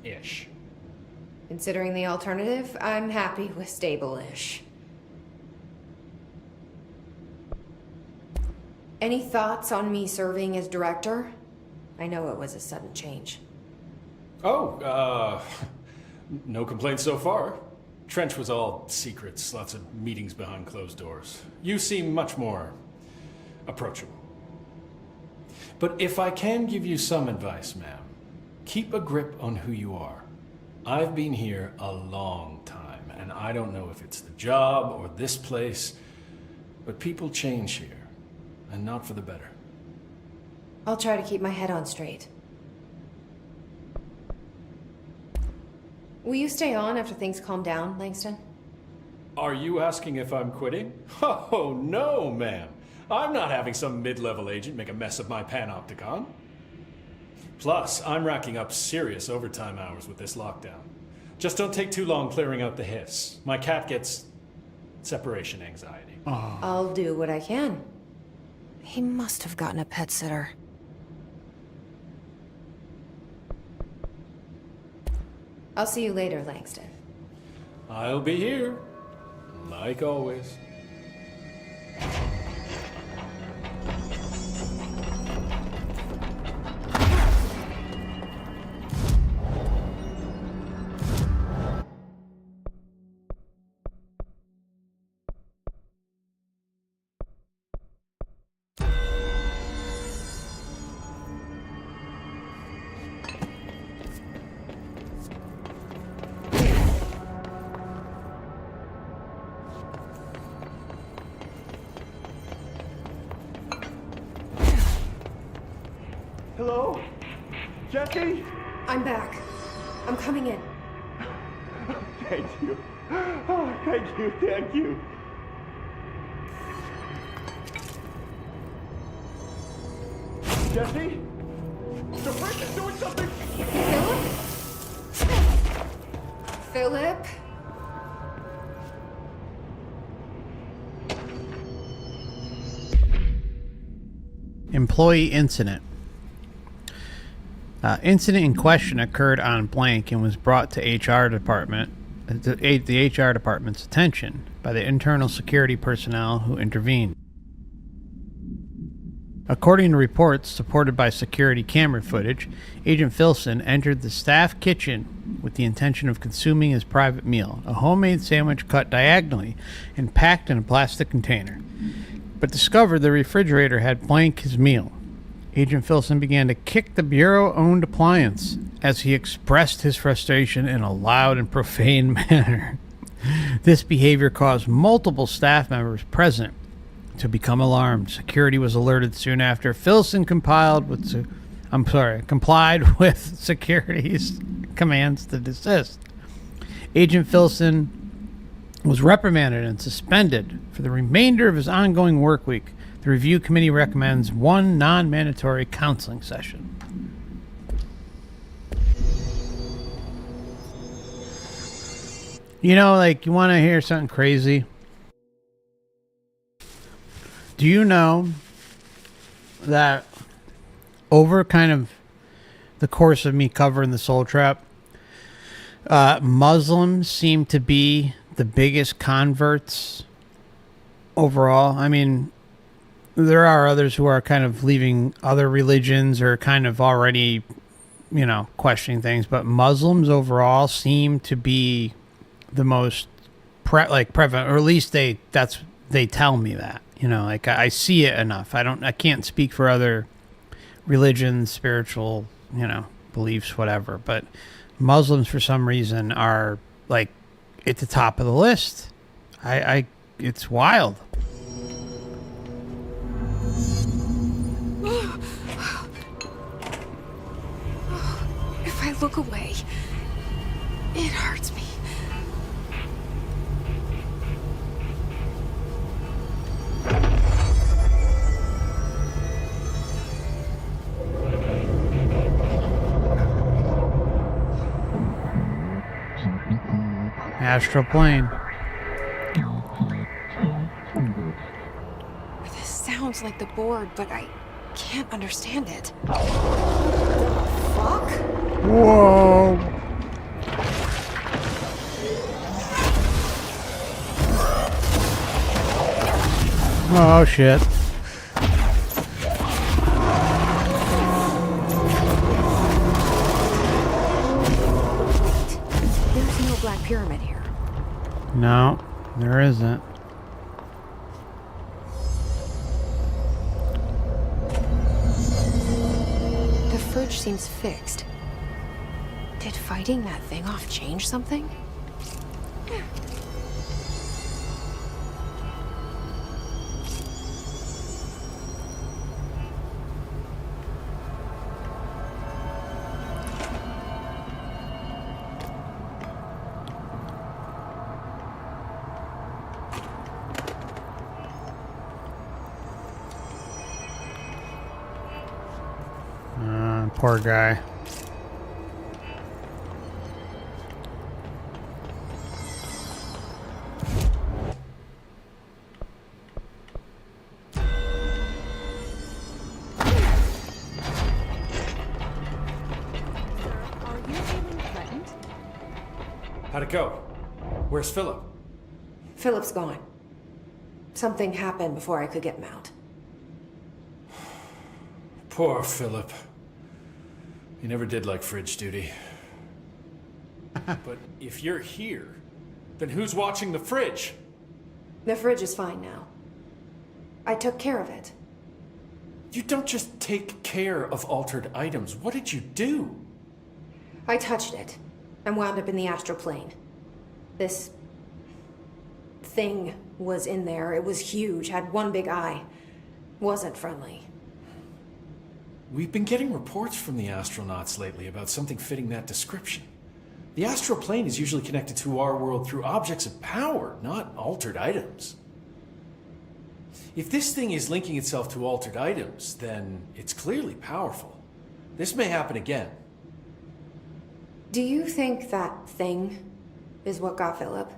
Ish. Considering the alternative, I'm happy with stable-ish. Any thoughts on me serving as director? I know it was a sudden change. Oh, no complaints so far. Trench was all secrets, lots of meetings behind closed doors. You seem much more approachable. But if I can give you some advice, ma'am, keep a grip on who you are. I've been here a long time, and I don't know if it's the job or this place, but people change here, and not for the better. I'll try to keep my head on straight. Will you stay on after things calm down, Langston? Are you asking if I'm quitting? Oh, no, ma'am. I'm not having some mid-level agent make a mess of my panopticon. Plus, I'm racking up serious overtime hours with this lockdown. Just don't take too long clearing out the hiss. My cat gets separation anxiety. Oh. I'll do what I can. He must have gotten a pet sitter. I'll see you later, Langston. I'll be here, like always. Hello? Jesse? I'm back. I'm coming in. Thank you. Oh, thank you, thank you. Jesse? The fridge is doing something! Philip? Employee incident. Incident in question occurred on blank and was brought to HR department, the HR department's attention by the internal security personnel who intervened. According to reports supported by security camera footage, Agent Filson entered the staff kitchen with the intention of consuming his private meal, a homemade sandwich cut diagonally and packed in a plastic container, but discovered the refrigerator had blank his meal. Agent Filson began to kick the Bureau-owned appliance as he expressed his frustration in a loud and profane manner. This behavior caused multiple staff members present to become alarmed. Security was alerted soon after. Filson complied with security's commands to desist. Agent Filson was reprimanded and suspended for the remainder of his ongoing work week. The review committee recommends one non-mandatory counseling session. You know, like, you want to hear something crazy? Do you know that over kind of the course of me covering the Soul Trap, Muslims seem to be the biggest converts overall? I mean, there are others who are kind of leaving other religions or kind of already, you know, questioning things, but Muslims overall seem to be the most prevalent, or at least they tell me that, you know, like I see it enough. I can't speak for other religions, spiritual, you know, beliefs, whatever, but Muslims for some reason are like at the top of the list. It's wild. If I look away, it hurts me. Astral plane. This sounds like the board, but I can't understand it. Fuck? Whoa. Oh shit. There's no black pyramid here. No, there isn't. The fridge seems fixed. Did fighting that thing off change something? Poor guy. How'd it go? Where's Philip? Philip's gone. Something happened before I could get him out. Poor Philip. He never did like fridge duty. But if you're here, then who's watching the fridge? The fridge is fine now. I took care of it. You don't just take care of altered items. What did you do? I touched it and wound up in the astral plane. This thing was in there. It was huge, had one big eye. Wasn't friendly. We've been getting reports from the astronauts lately about something fitting that description. The astral plane is usually connected to our world through objects of power, not altered items. If this thing is linking itself to altered items, then it's clearly powerful. This may happen again. Do you think that thing is what got Philip?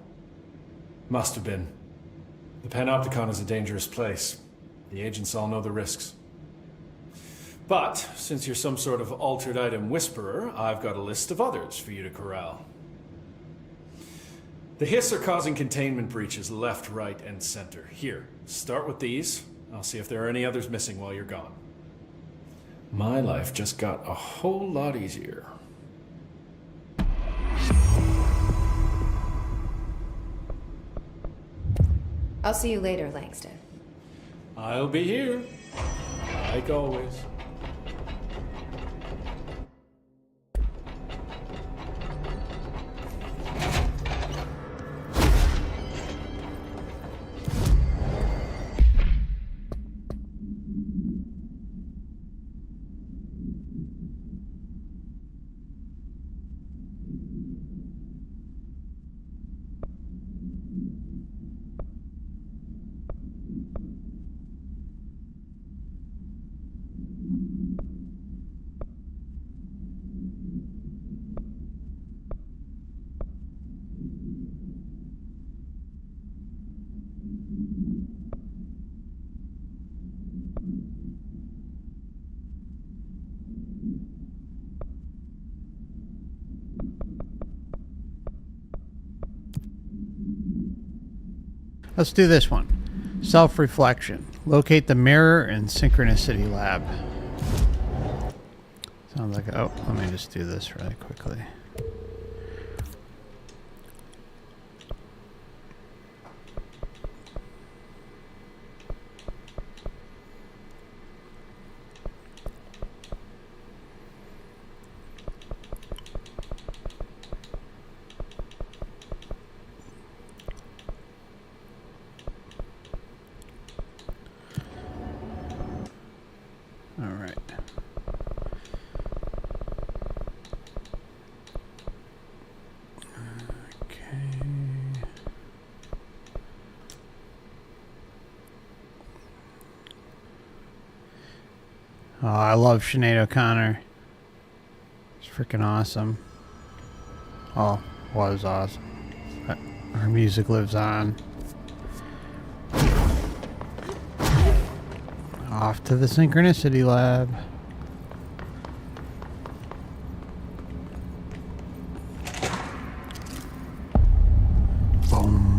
Must have been. The Panopticon is a dangerous place. The agents all know the risks. But, since you're some sort of altered item whisperer, I've got a list of others for you to corral. The Hiss are causing containment breaches left, right, and center. Here, start with these. I'll see if there are any others missing while you're gone. My life just got a whole lot easier. I'll see you later, Langston. I'll be here, like always. Let's do this one. Self-reflection. Locate the mirror in Synchronicity Lab. Sounds like... Oh, let me just do this really quickly. All right. Okay. Oh, I love Sinead O'Connor. It's freaking awesome. Oh, was awesome. Her music lives on. Off to the Synchronicity Lab. Boom.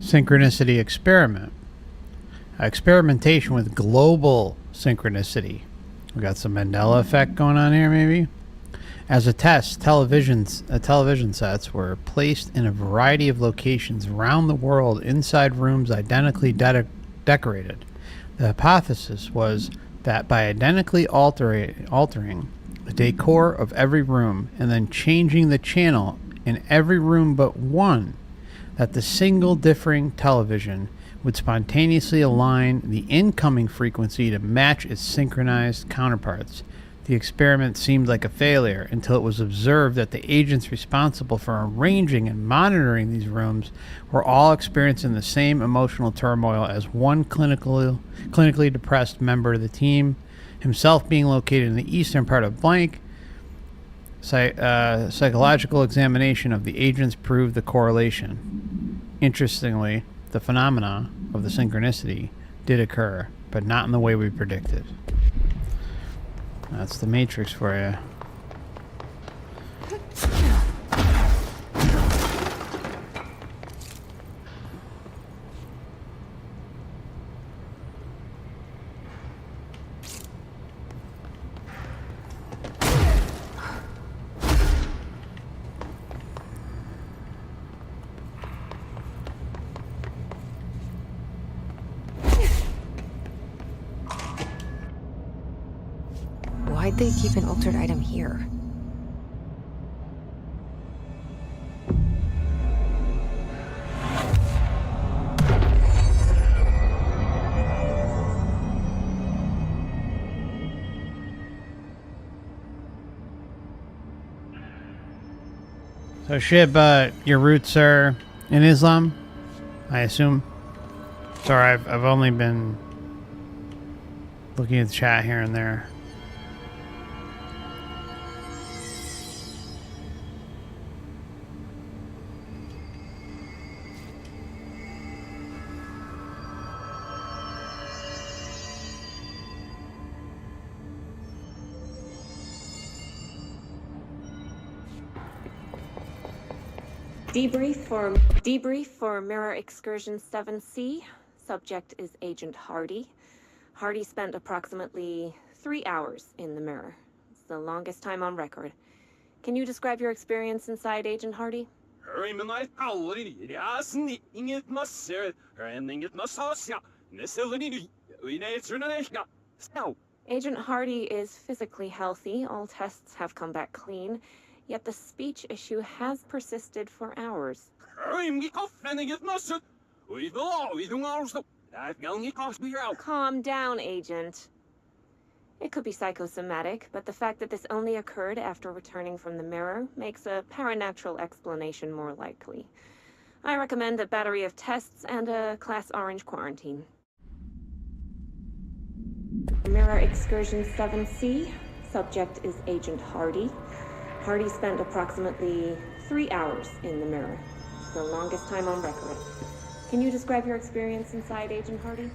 Synchronicity experiment. Experimentation with global synchronicity. We got some Mandela effect going on here, maybe. As a test, television sets were placed in a variety of locations around the world inside rooms identically decorated. The hypothesis was that by identically altering the decor of every room and then changing the channel in every room but one, that the single differing television would spontaneously align the incoming frequency to match its synchronized counterparts. The experiment seemed like a failure until it was observed that the agents responsible for arranging and monitoring these rooms were all experiencing the same emotional turmoil as one clinically depressed member of the team, himself being located in the eastern part of blank. Psychological examination of the agents proved the correlation. Interestingly, the phenomena of the synchronicity did occur, but not in the way we predicted. That's the Matrix for you. Why'd they keep an altered item here? So Shib, your roots are in Islam, I assume? Sorry, I've only been looking at the chat here and there. Debrief for Mirror Excursion 7C. Subject is Agent Hardy. Hardy spent approximately 3 hours in the mirror. It's the longest time on record. Can you describe your experience inside, Agent Hardy? Agent Hardy is physically healthy. All tests have come back clean. Yet the speech issue has persisted for hours. Calm down, Agent. It could be psychosomatic, but the fact that this only occurred after returning from the mirror makes a paranatural explanation more likely. I recommend a battery of tests and a Class Orange quarantine. Mirror Excursion 7C. Subject is Agent Hardy. Hardy spent approximately 3 hours in the mirror. It's the longest time on record. Can you describe your experience inside, Agent Hardy?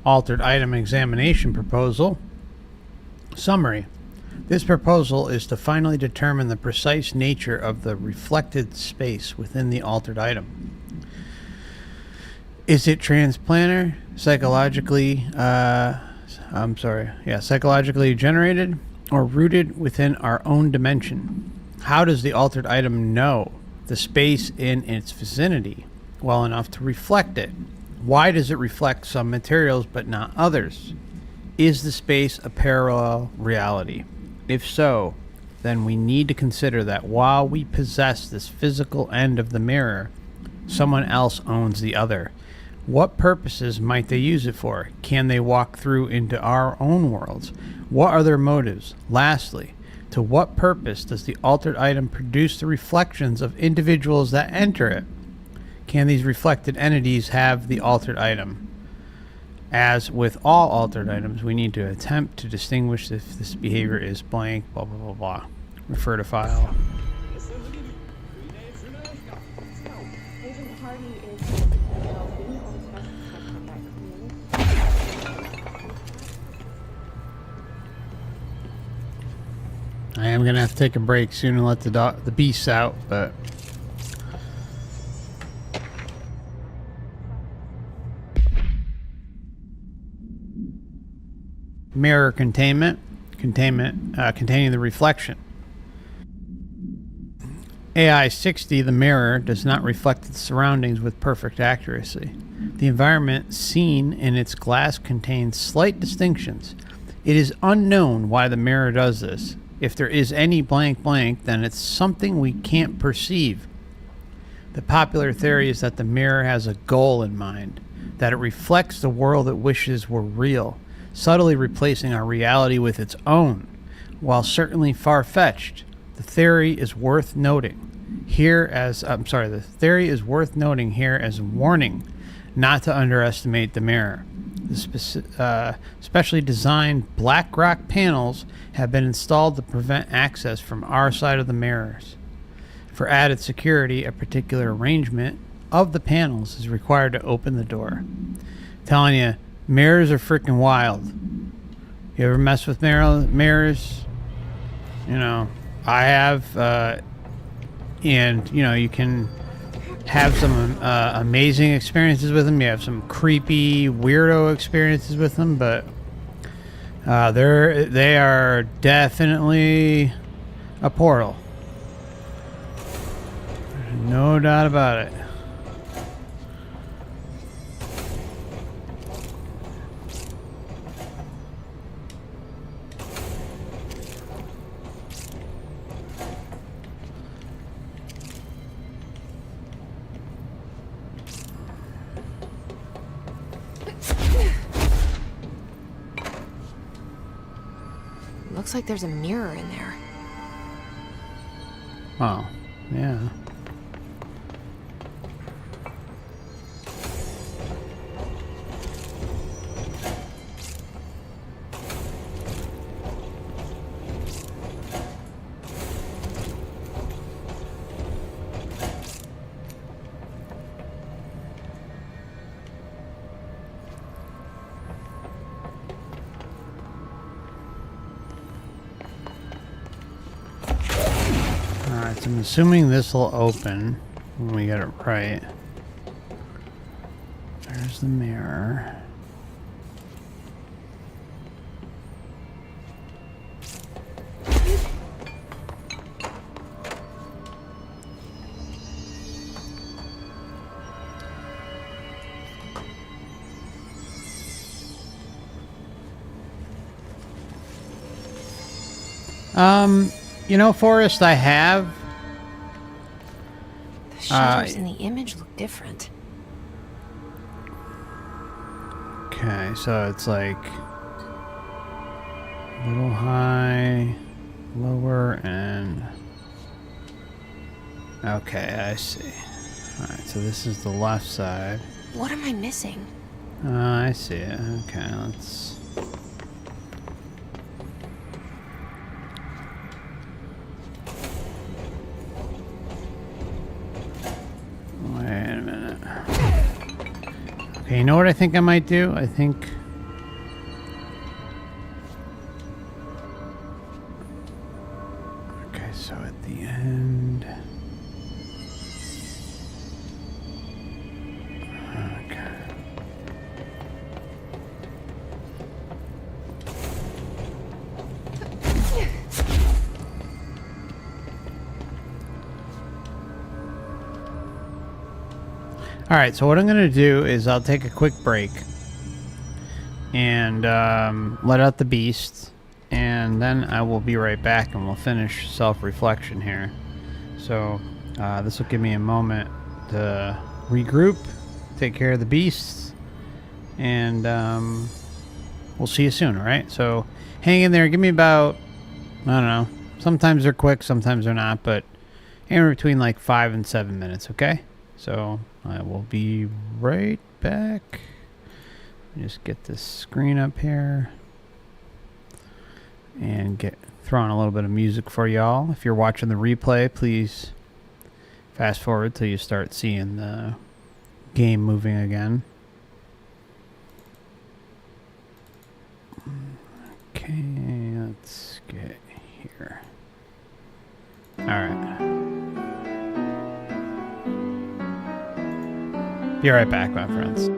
Altered item examination proposal. Summary. This proposal is to finally determine the precise nature of the reflected space within the altered item. Is it transplantar, psychologically generated, or rooted within our own dimension? How does the altered item know the space in its vicinity well enough to reflect it? Why does it reflect some materials but not others? Is the space a parallel reality? If so, then we need to consider that while we possess this physical end of the mirror, someone else owns the other. What purposes might they use it for? Can they walk through into our own worlds? What are their motives? Lastly, to what purpose does the altered item produce the reflections of individuals that enter it? Can these reflected entities have the altered item? As with all altered items, we need to attempt to distinguish if this behavior is blank, blah, blah, blah, blah. Refer to file. Agent Hardy is healthy. All tests have come back clean. I am going to have to take a break soon and let the beasts out, but... Mirror containment, containing the reflection. AI 60, the mirror, does not reflect its surroundings with perfect accuracy. The environment seen in its glass contains slight distinctions. It is unknown why the mirror does this. If there is any blank blank, then it's something we can't perceive. The popular theory is that the mirror has a goal in mind, that it reflects the world it wishes were real, subtly replacing our reality with its own. While certainly far-fetched, the theory is worth noting here as a warning not to underestimate the mirror. The specially designed black rock panels have been installed to prevent access from our side of the mirrors. For added security, a particular arrangement of the panels is required to open the door. I'm telling you, mirrors are freaking wild. You ever mess with mirrors? You know, I have, and, you know, you can have some amazing experiences with them. You have some creepy, weirdo experiences with them, but they are definitely a portal. No doubt about it. Looks like there's a mirror in there. Oh, yeah. So I'm assuming this will open when we get it right. There's the mirror. You know, Forrest, I have. The shadows in the image look different. Okay, so it's like a little high, lower, and okay, I see. Alright, so this is the left side. What am I missing? I see it. Okay, let's... Wait a minute. Okay, you know what I think I might do? I think... Okay, so at the end... Okay. Alright, so what I'm going to do is I'll take a quick break and let out the beast, and then I will be right back and we'll finish self-reflection here. So this will give me a moment to regroup, take care of the beasts, and we'll see you soon, alright? So hang in there, give me about, I don't know, sometimes they're quick, sometimes they're not, but anywhere between like 5 and 7 minutes, okay? So I will be right back. Just get this screen up here and get throwing a little bit of music for y'all. If you're watching the replay, please fast forward till you start seeing the game moving again. Okay, let's get here. All right. Be right back, my friends.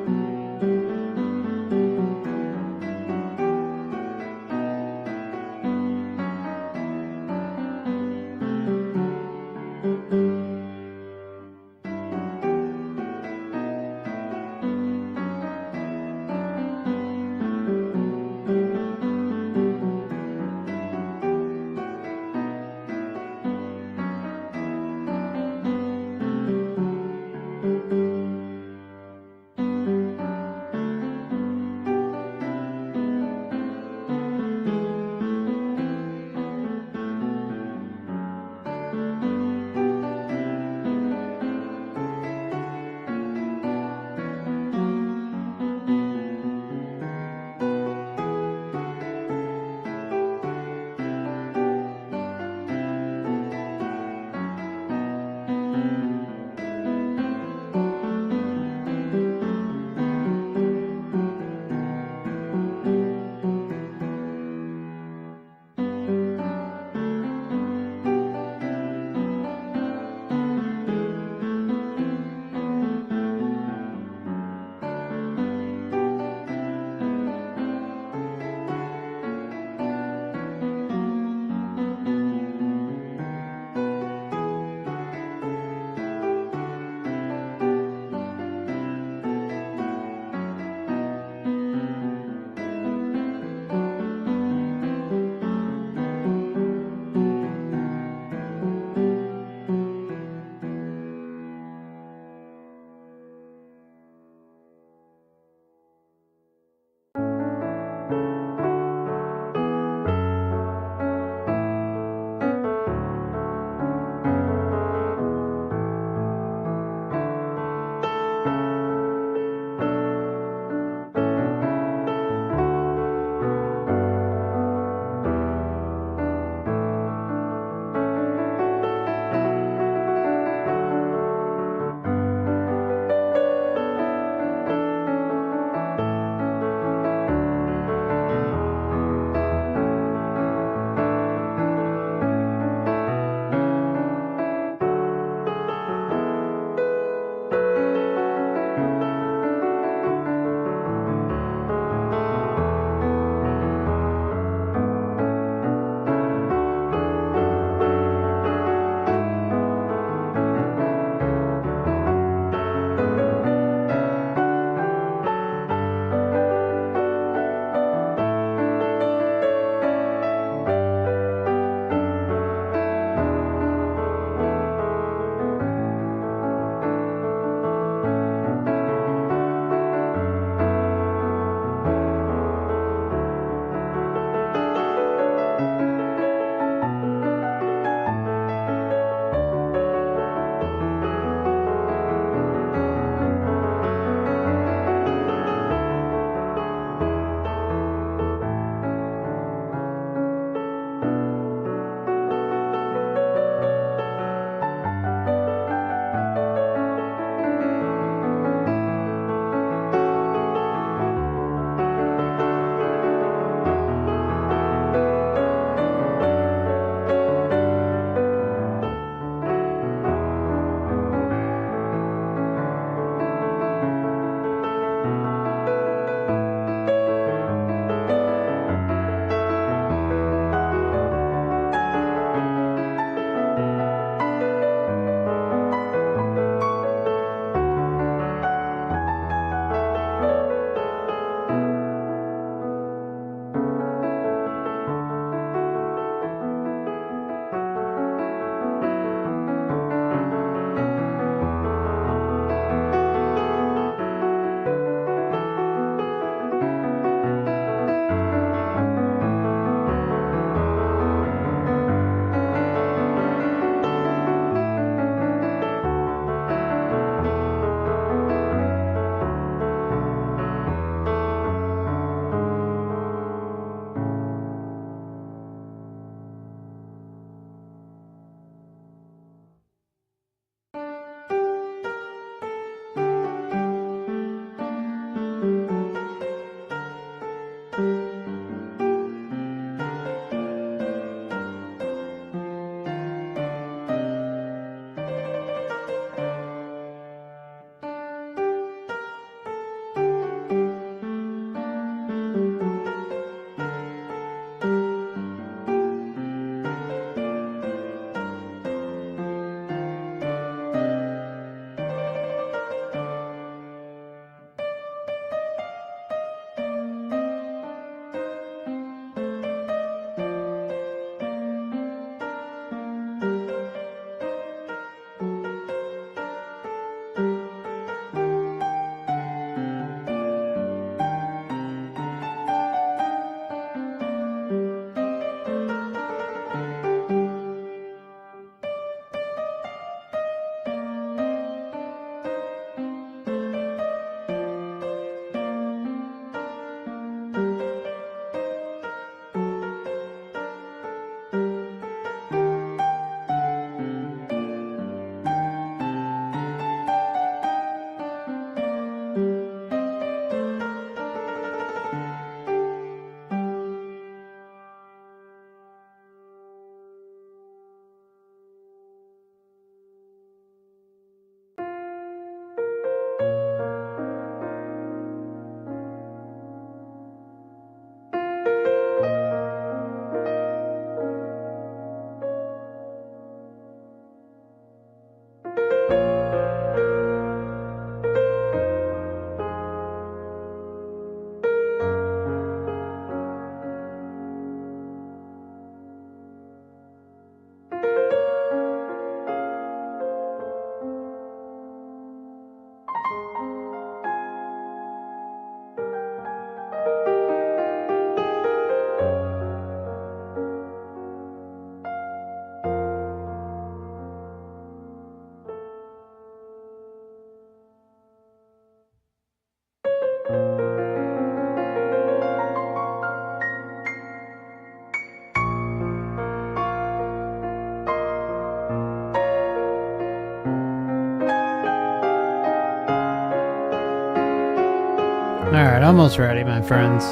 Almost ready, my friends.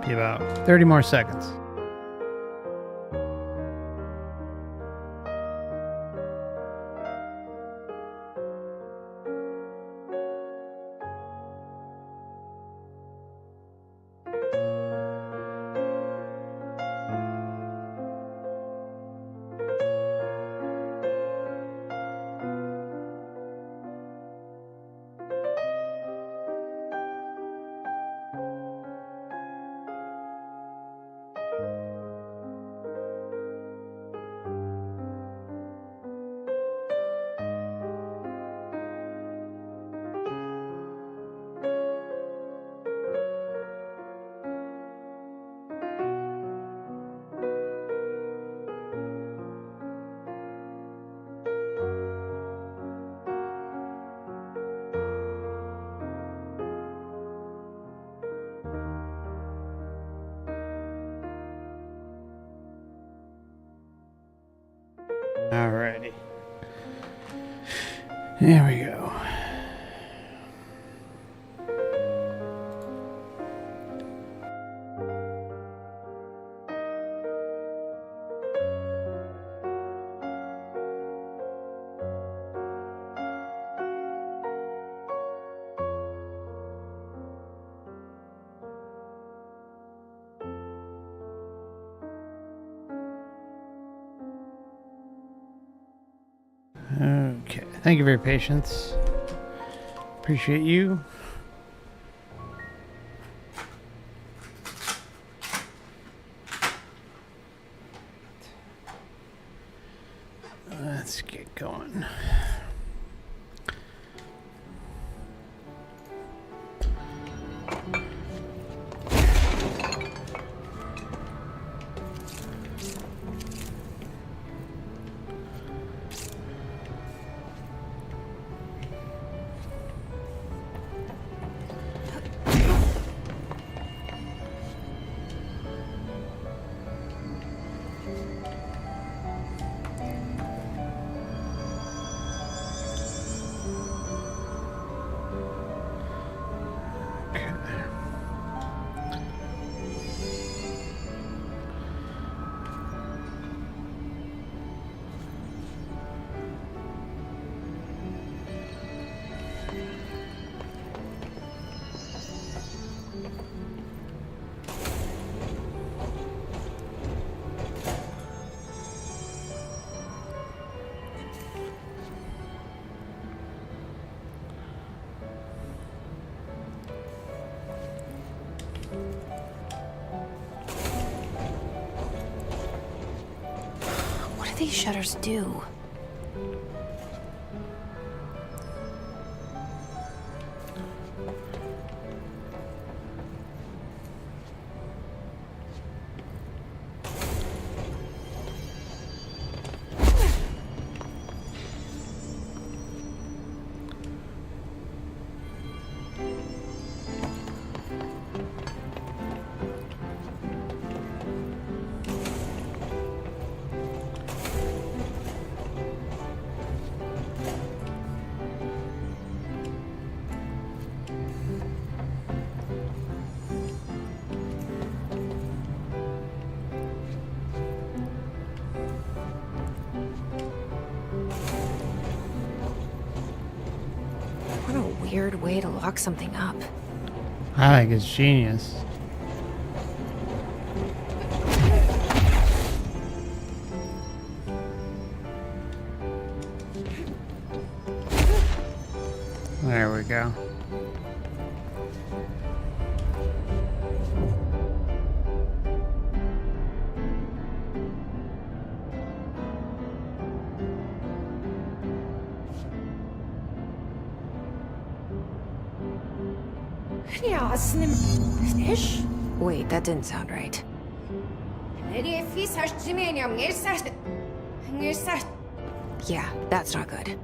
Be about 30 more seconds. Alrighty. There we go. Okay, thank you for your patience. Appreciate you. Let's get going. What do these shutters do? Weird way to lock something up. I think it's genius. There we go. Wait, that didn't sound right. Yeah, that's not good.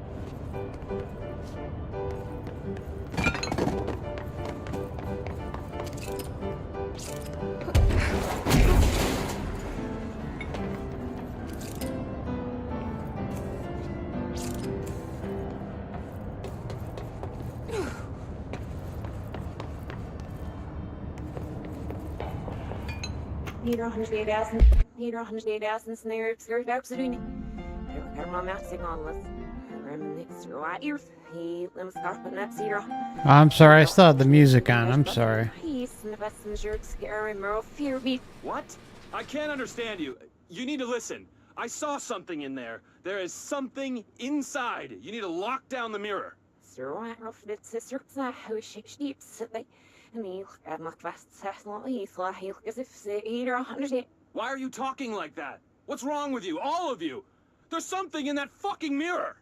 Neither 108,000 snare obscured absolutely. I'm sorry, I still have the music on. I'm sorry. What? I can't understand you. You need to listen. I saw something in there. There is something inside. You need to lock down the mirror. Why are you talking like that? What's wrong with you? All of you? There's something in that fucking mirror.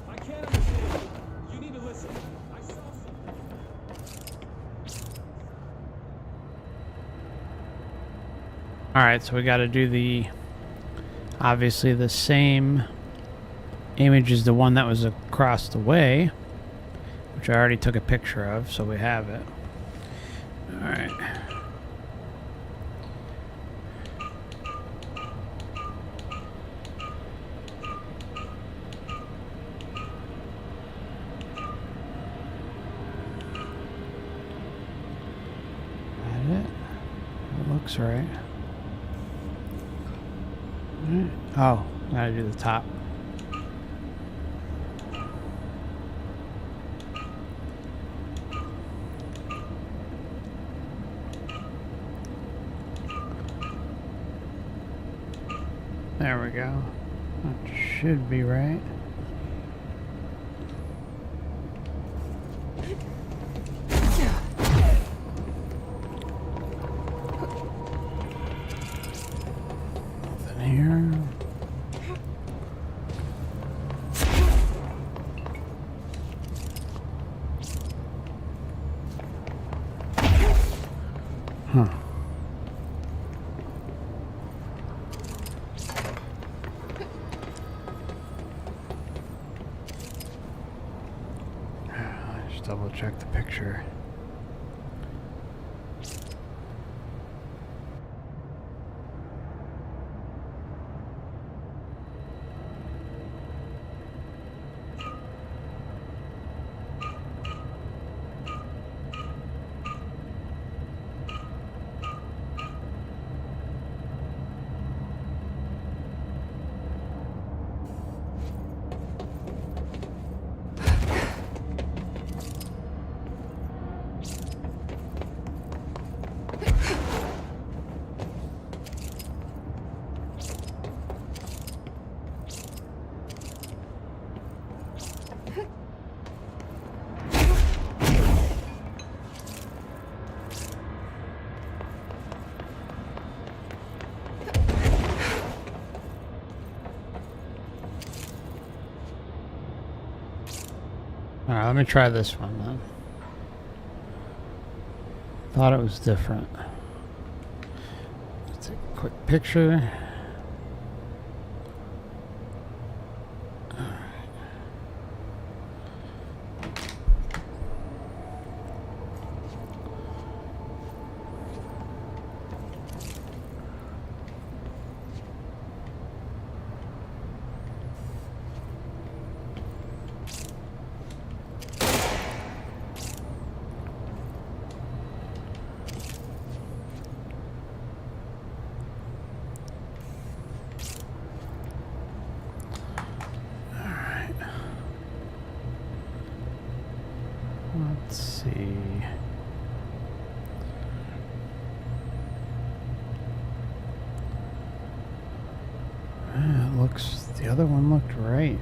I can't understand you. You need to listen. I saw something. Alright, so we gotta do the... obviously the same image as the one that was across the way, which I already took a picture of, so we have it. Alright. Looks right. Oh, gotta do the top. There we go. That should be right. Double check the picture. Alright, let me try this one then. Thought it was different. Let's take a quick picture. Let's see. It looks, the other one looked right.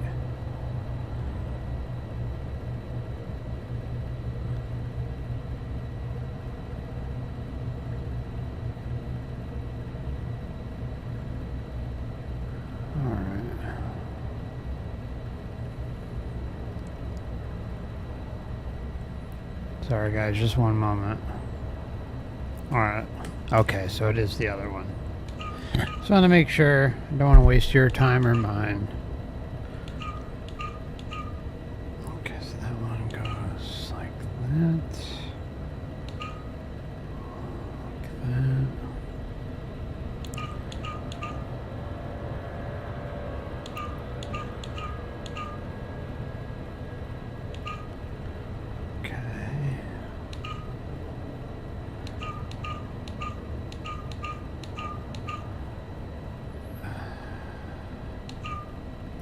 Sorry guys, just one moment. Alright. Okay, so it is the other one. Just want to make sure. I don't want to waste your time or mine. Okay, so that one goes like that. Like that.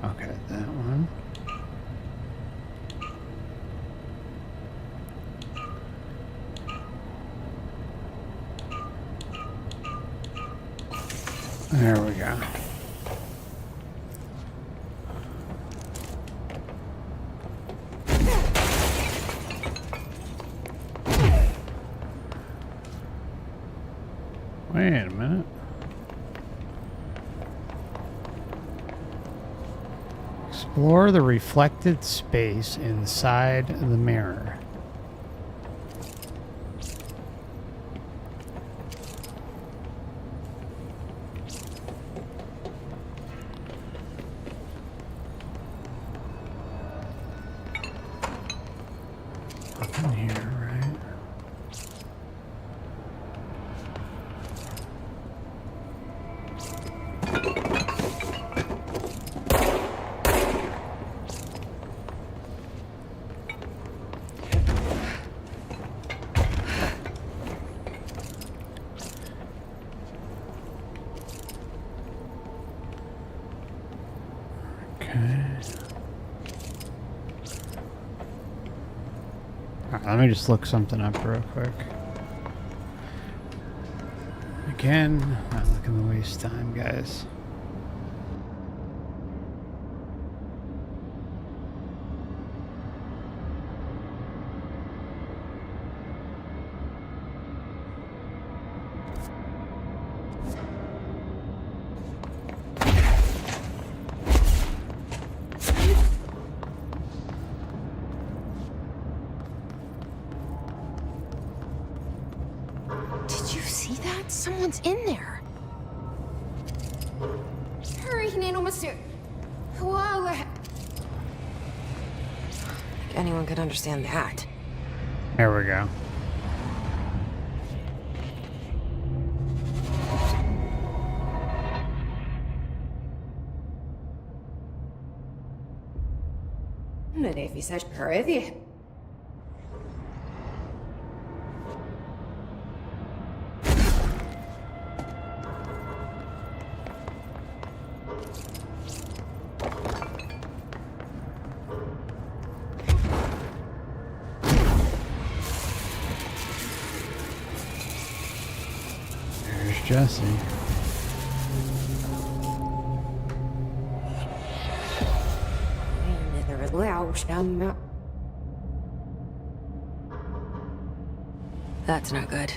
Okay, that one. There we go. Wait a minute. Explore the reflected space inside the mirror. Nothing here, right? Let me just look something up real quick. Again, not looking to waste time, guys. Someone's in there. Hurry, Nanomasu. Whoa. Like anyone could understand that. There we go. Jesse. That's not good.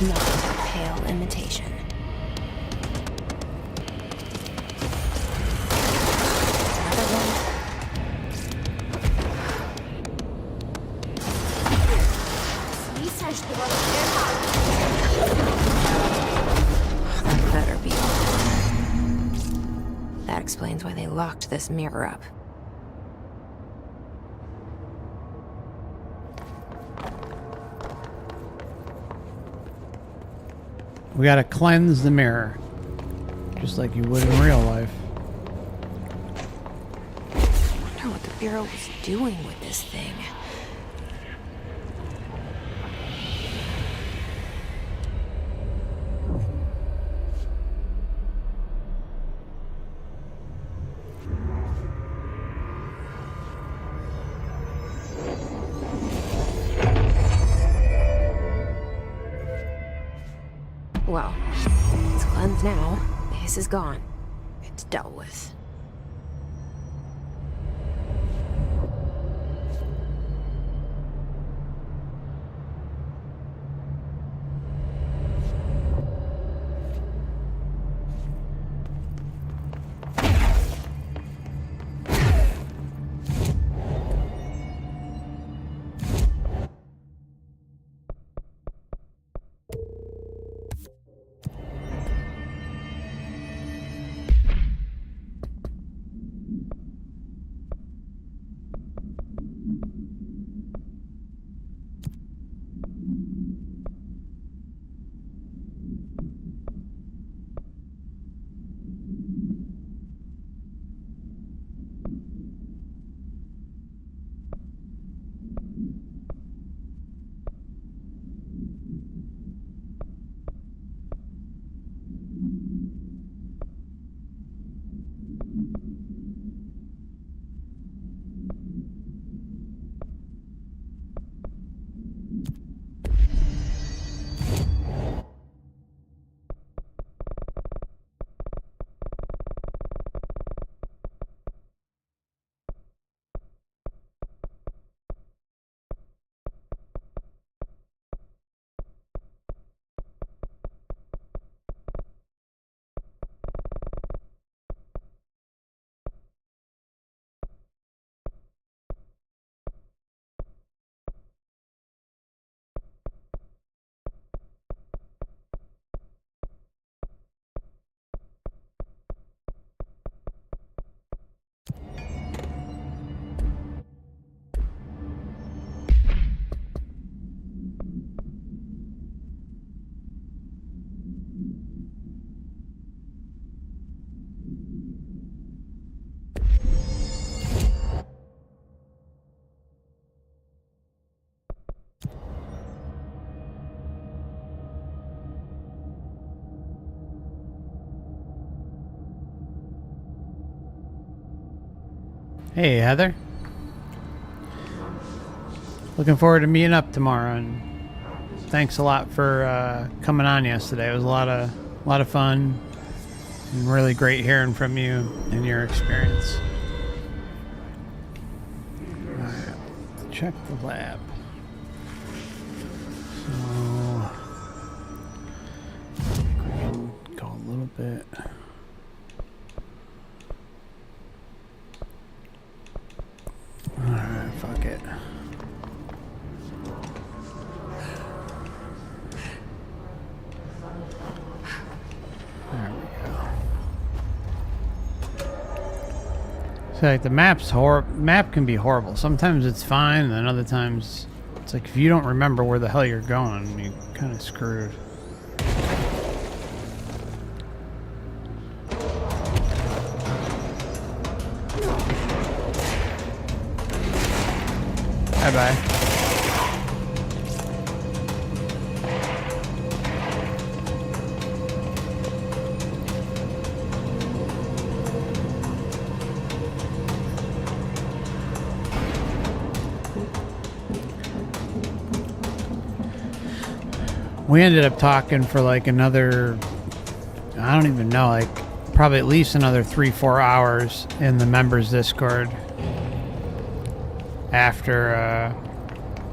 Not a pale imitation. Another one. That better be all. That explains why they locked this mirror up. We gotta cleanse the mirror, just like you would in real life. I wonder what the Bureau was doing with this thing. Well, it's cleansed now. The hiss is gone. It's dealt with. Hey, Heather. Looking forward to meeting up tomorrow, and thanks a lot for coming on yesterday. It was a lot of fun, and really great hearing from you and your experience. All right, check the lab. So, I think we can go a little bit. Alright, fuck it. There we go. So like the map can be horrible. Sometimes it's fine, and then other times it's like if you don't remember where the hell you're going, you're kind of screwed. Bye-bye. We ended up talking for like another, I don't even know, like probably at least another 3-4 hours in the members Discord. After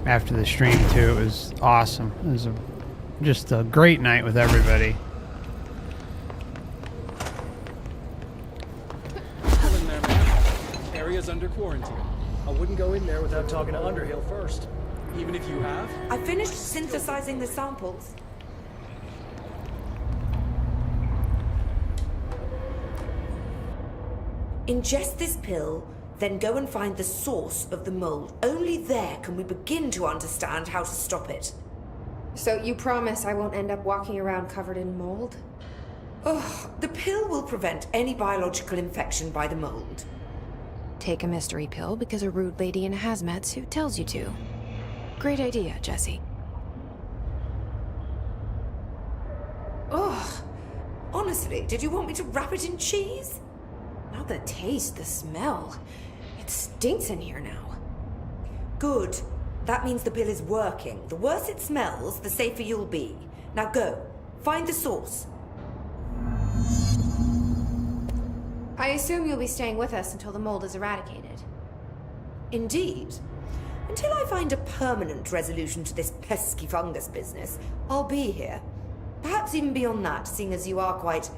the stream too. It was awesome. It was just a great night with everybody. Still in there, man. Area's under quarantine. I wouldn't go in there without talking to Underhill first. Even if you have? I finished synthesizing the samples. Ingest this pill, then go and find the source of the mold. Only there can we begin to understand how to stop it. So you promise I won't end up walking around covered in mold? Oh, the pill will prevent any biological infection by the mold. Take a mystery pill because a rude lady in a hazmat suit tells you to. Great idea, Jesse. Oh, honestly, did you want me to wrap it in cheese? Not the taste, the smell. It stinks in here now. Good. That means the pill is working. The worse it smells, the safer you'll be. Now go. Find the source. I assume you'll be staying with us until the mold is eradicated. Indeed. Until I find a permanent resolution to this pesky fungus business, I'll be here. Perhaps even beyond that, seeing as you are quite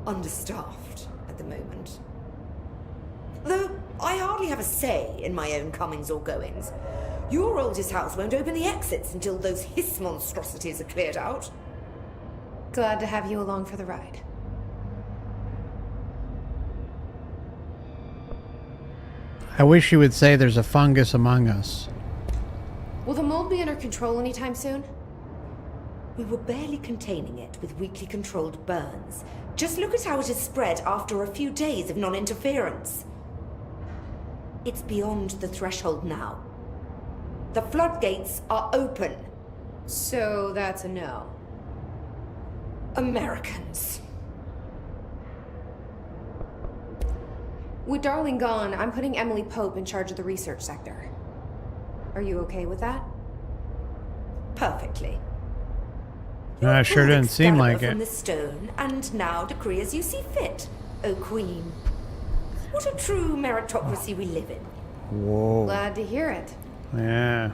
understaffed at the moment. Though I hardly have a say in my own comings or goings. Your oldest house won't open the exits until those hiss monstrosities are cleared out. Glad to have you along for the ride. I wish you would say there's a fungus among us. Will the mold be under control anytime soon? We were barely containing it with weakly controlled burns. Just look at how it has spread after a few days of non-interference. It's beyond the threshold now. The floodgates are open. So that's a no. Americans. With Darling gone, I'm putting Emily Pope in charge of the research sector. Are you okay with that? Perfectly. I sure didn't seem like From it. the stone, and now decree as you see fit, O Queen. What a true meritocracy we live in. Whoa. Glad to hear it. Yeah.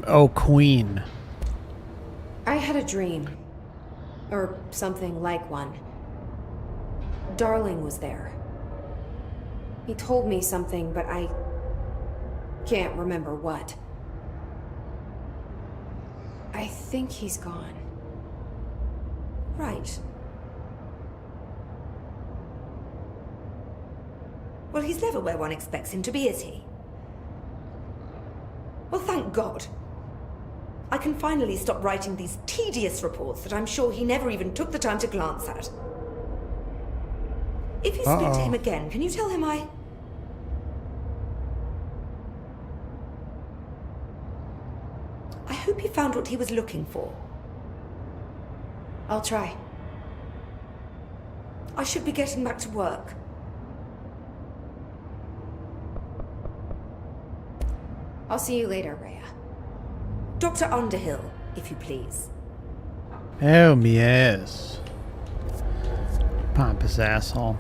Oh, Queen. I had a dream. Or something like one. Darling was there. He told me something, but I can't remember what. I think he's gone. Right. Well, he's never where one expects him to be, is he? Well, thank God. I can finally stop writing these tedious reports that I'm sure he never even took the time to glance at. If you speak to him again, can you tell him I hope he found what he was looking for. I'll try. I should be getting back to work. I'll see you later, Rhea. Dr. Underhill, if you please. Oh, yes. Pompous asshole.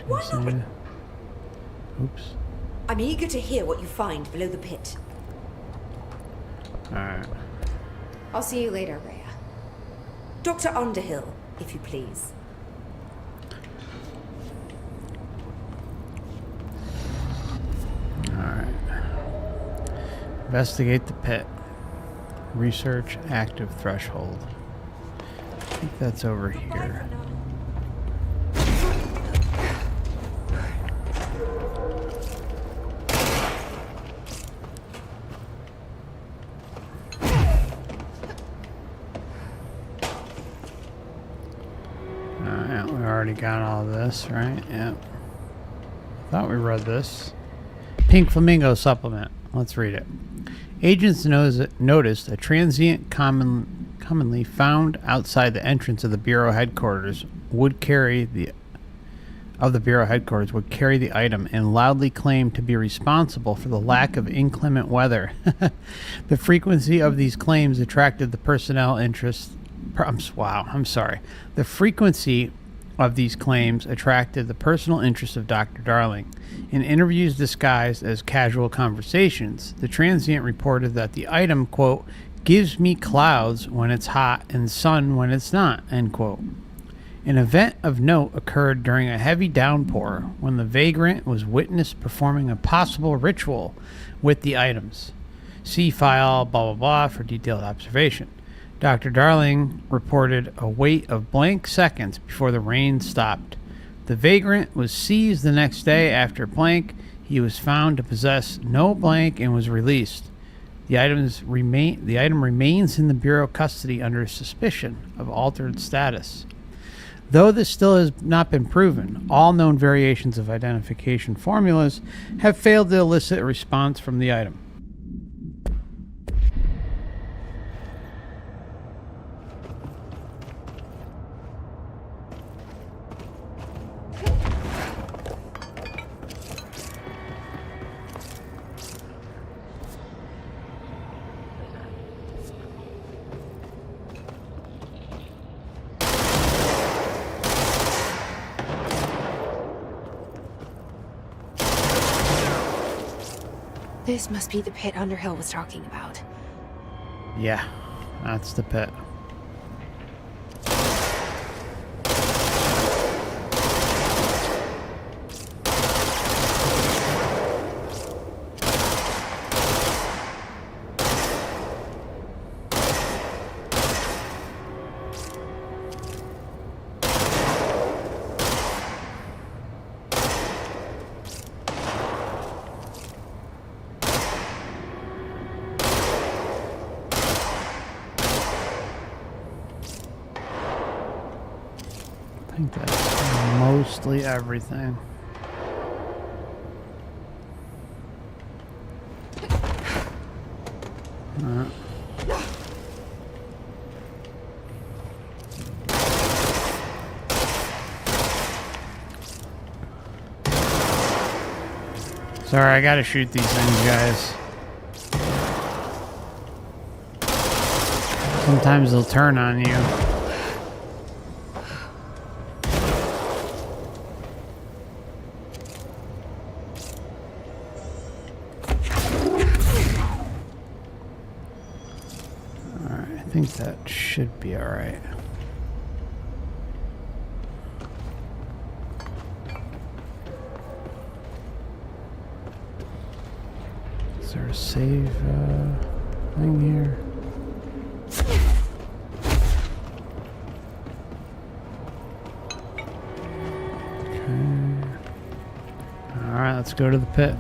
Why not? Oops. I'm eager to hear what you find below the pit. Alright. I'll see you later, Rhea. Dr. Underhill, if you please. Alright. Investigate the pit. Research active threshold. I think that's over here. Alright, we already got all this, right? Yep. Thought we read this. Pink Flamingo supplement. Let's read it. Agents noticed a transient commonly found outside the entrance of the Bureau headquarters would carry the item and loudly claimed to be responsible for the lack of inclement weather. The frequency of these claims attracted the personnel interest. The frequency of these claims attracted the personal interest of Dr. Darling. In interviews disguised as casual conversations, the transient reported that the item, quote, gives me clouds when it's hot and sun when it's not, end quote. An event of note occurred during a heavy downpour when the vagrant was witnessed performing a possible ritual with the items. See file blah blah blah for detailed observation. Dr. Darling reported a wait of blank seconds before the rain stopped. The vagrant was seized the next day after blank. He was found to possess no blank and was released. The item remains in the Bureau custody under suspicion of altered status. Though this still has not been proven, all known variations of identification formulas have failed to elicit a response from the item. This must be the pit Underhill was talking about. Yeah, that's the pit. I think that's mostly everything. Sorry, I gotta shoot these things, guys. Sometimes they'll turn on you. I think that should be all right. Is there a save thing here? Okay. All right, let's go to the pit.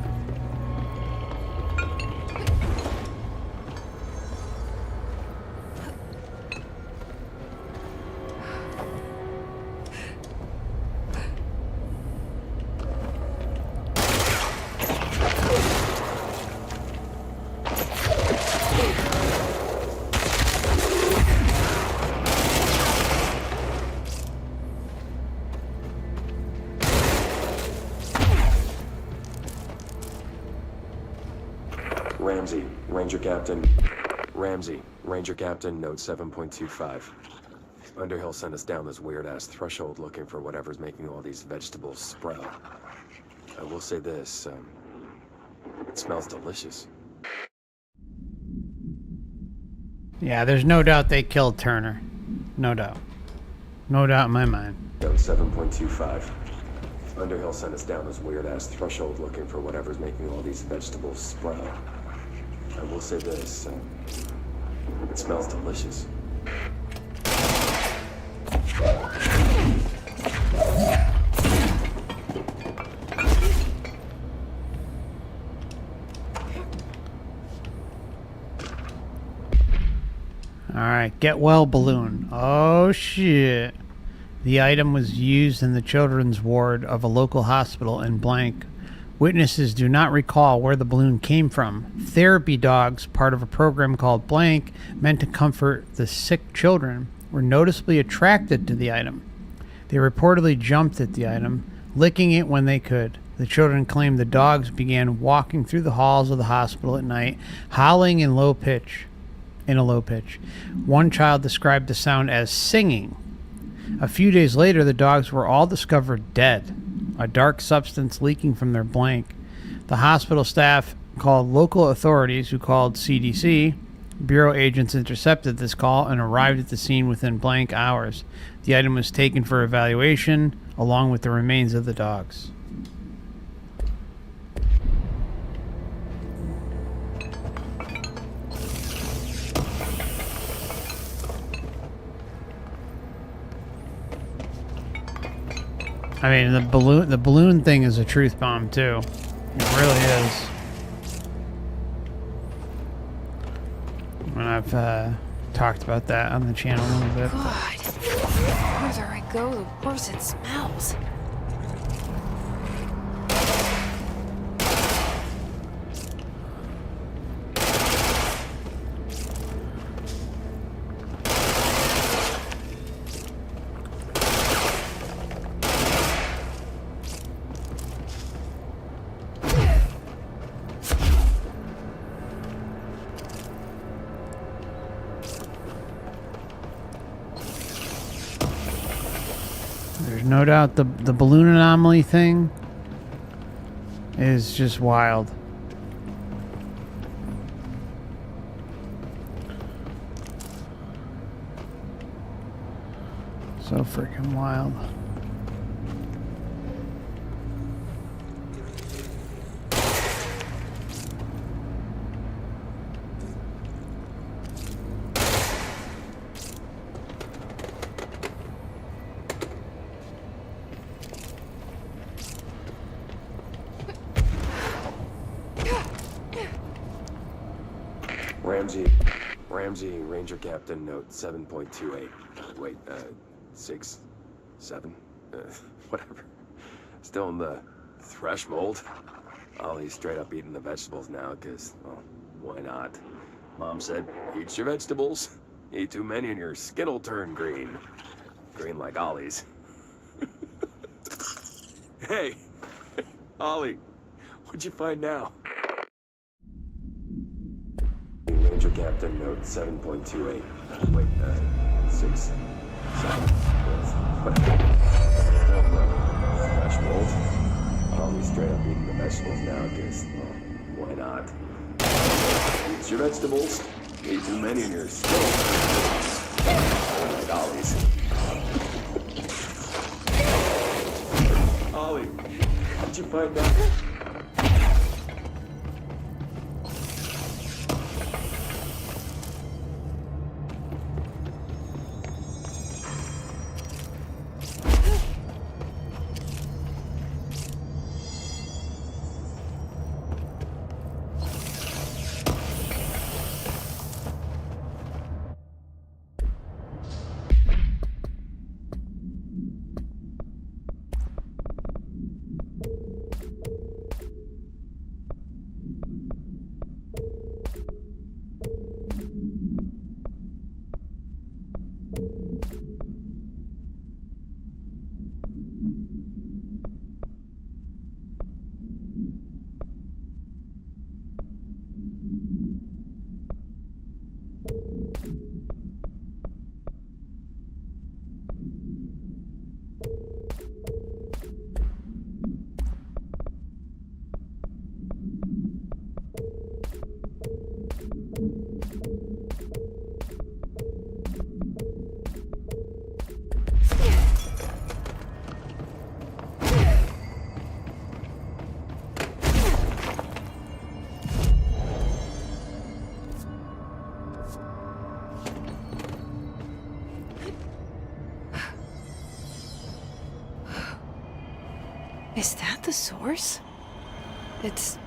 Ramsey, Ranger Captain, note 7.25. Underhill sent us down this weird-ass threshold looking for whatever's making all these vegetables sprout. I will say this, it smells delicious. Yeah, there's no doubt they killed Turner. No doubt. No doubt in my mind. Note 7.25. Underhill sent us down this weird-ass threshold looking for whatever's making all these vegetables sprout. I will say this, it smells delicious. Alright, get well balloon. Oh shit. The item was used in the children's ward of a local hospital in blank. Witnesses do not recall where the balloon came from. Therapy dogs, part of a program called Blank, meant to comfort the sick children, were noticeably attracted to the item. They reportedly jumped at the item, licking it when they could. The children claimed the dogs began walking through the halls of the hospital at night, howling in a low pitch. One child described the sound as singing. A few days later, the dogs were all discovered dead. A dark substance leaking from their blank. The hospital staff called local authorities, who called CDC. Bureau agents intercepted this call and arrived at the scene within blank hours. The item was taken for evaluation, along with the remains of the dogs. I mean, the balloon thing is a truth bomb too. It really is. And I've talked about that on the channel a little bit. God, the further I go, the worse it smells. No doubt the balloon anomaly thing is just wild. So freaking wild. Ramsey, Ranger Captain, note 7.28. Wait, 6, 7, whatever. Still in the threshold. Ollie's straight up eating the vegetables now, because, well, why not? Mom said, eat your vegetables. Eat too many and your skin will turn green. Green like Ollie's. Hey, Ollie, what'd you find now? Ranger Captain, note 7.28. Wait, 6, 7, whatever. Still in the threshold. Ollie's straight up eating the vegetables now, because, well, why not? Eat your vegetables. Eat too many and you're still like Ollie's. Ollie, did you find that? Is that the source? It's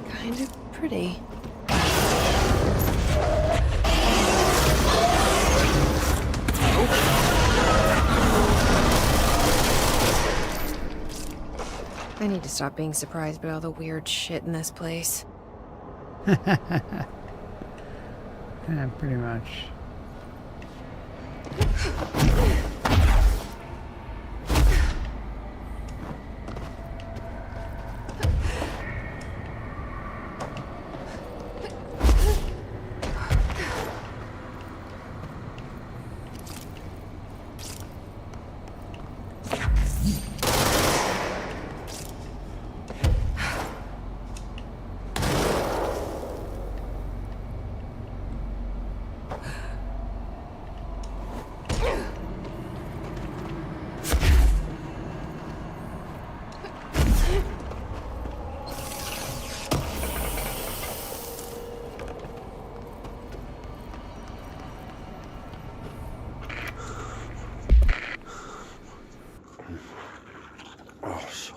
kind of pretty. I need to stop being surprised by all the weird shit in this place. Yeah, pretty much.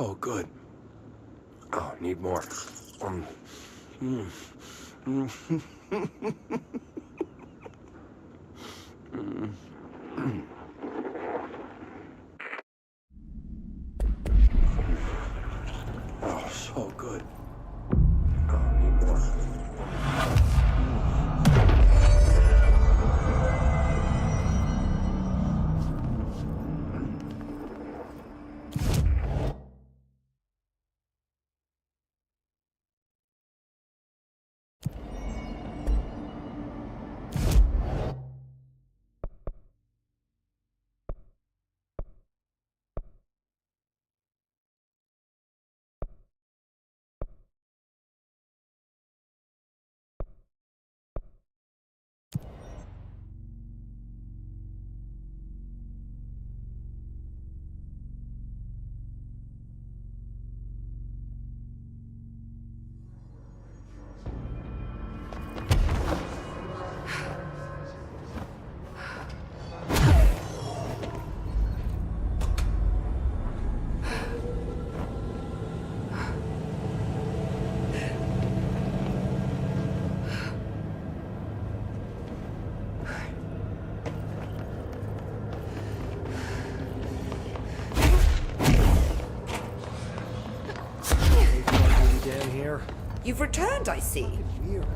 Oh, good. Oh, need more. Oh, so good. Oh, need more. what I see. Weird.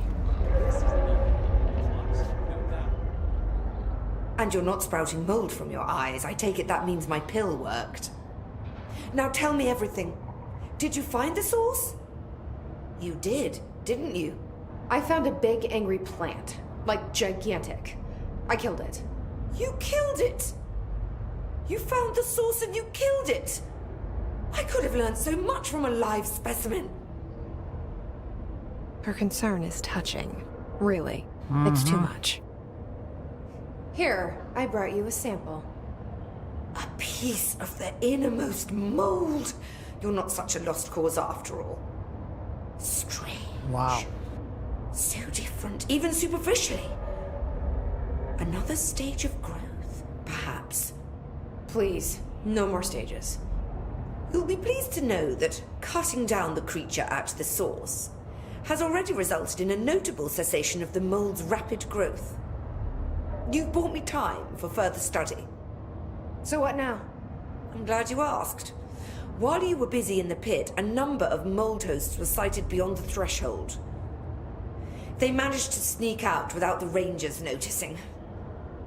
This is nothing. Know that. And you're not sprouting mold from your eyes. I take it that means my pill worked. Now tell me everything. Did you find the source? You did, didn't you? I found a big angry plant. Like gigantic. I killed it. You killed it! You found the source and you killed it! I could have learned so much from a live specimen. Her concern is touching. Really. It's too much. Here, I brought you a sample. A piece of the innermost mold. You're not such a lost cause after all. Strange. Wow. So different, even superficially. Another stage of growth, perhaps. Please, no more stages. You'll be pleased to know that cutting down the creature at the source has already resulted in a notable cessation of the mold's rapid growth. You've bought me time for further study. So what now? I'm glad you asked. While you were busy in the pit, a number of mold hosts were sighted beyond the threshold. They managed to sneak out without the Rangers noticing.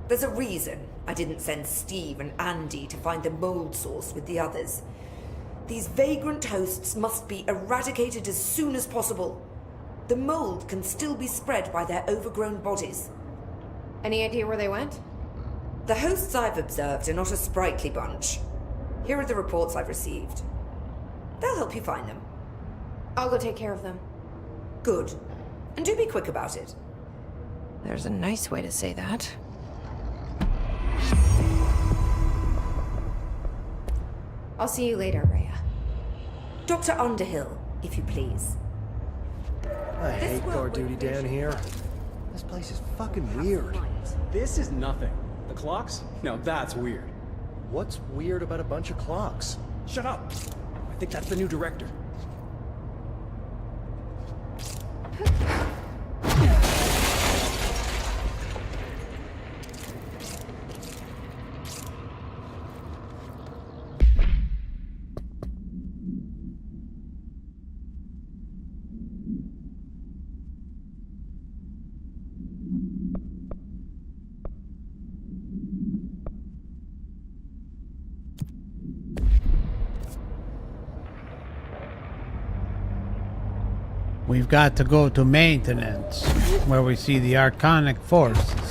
There's a reason I didn't send Steve and Andy to find the mold source with the others. These vagrant hosts must be eradicated as soon as possible. The mold can still be spread by their overgrown bodies. Any idea where they went? The hosts I've observed are not a sprightly bunch. Here are the reports I've received. They'll help you find them. I'll go take care of them. Good. And do be quick about it. There's a nice way to say that. I'll see you later, Rhea. Dr. Underhill, if you please. I hate guard duty down here. This place is fucking weird. This is nothing. The clocks? Now that's weird. What's weird about a bunch of clocks? Shut up! I think that's the new director. We've got to go to maintenance, where we see the Arcanic forces.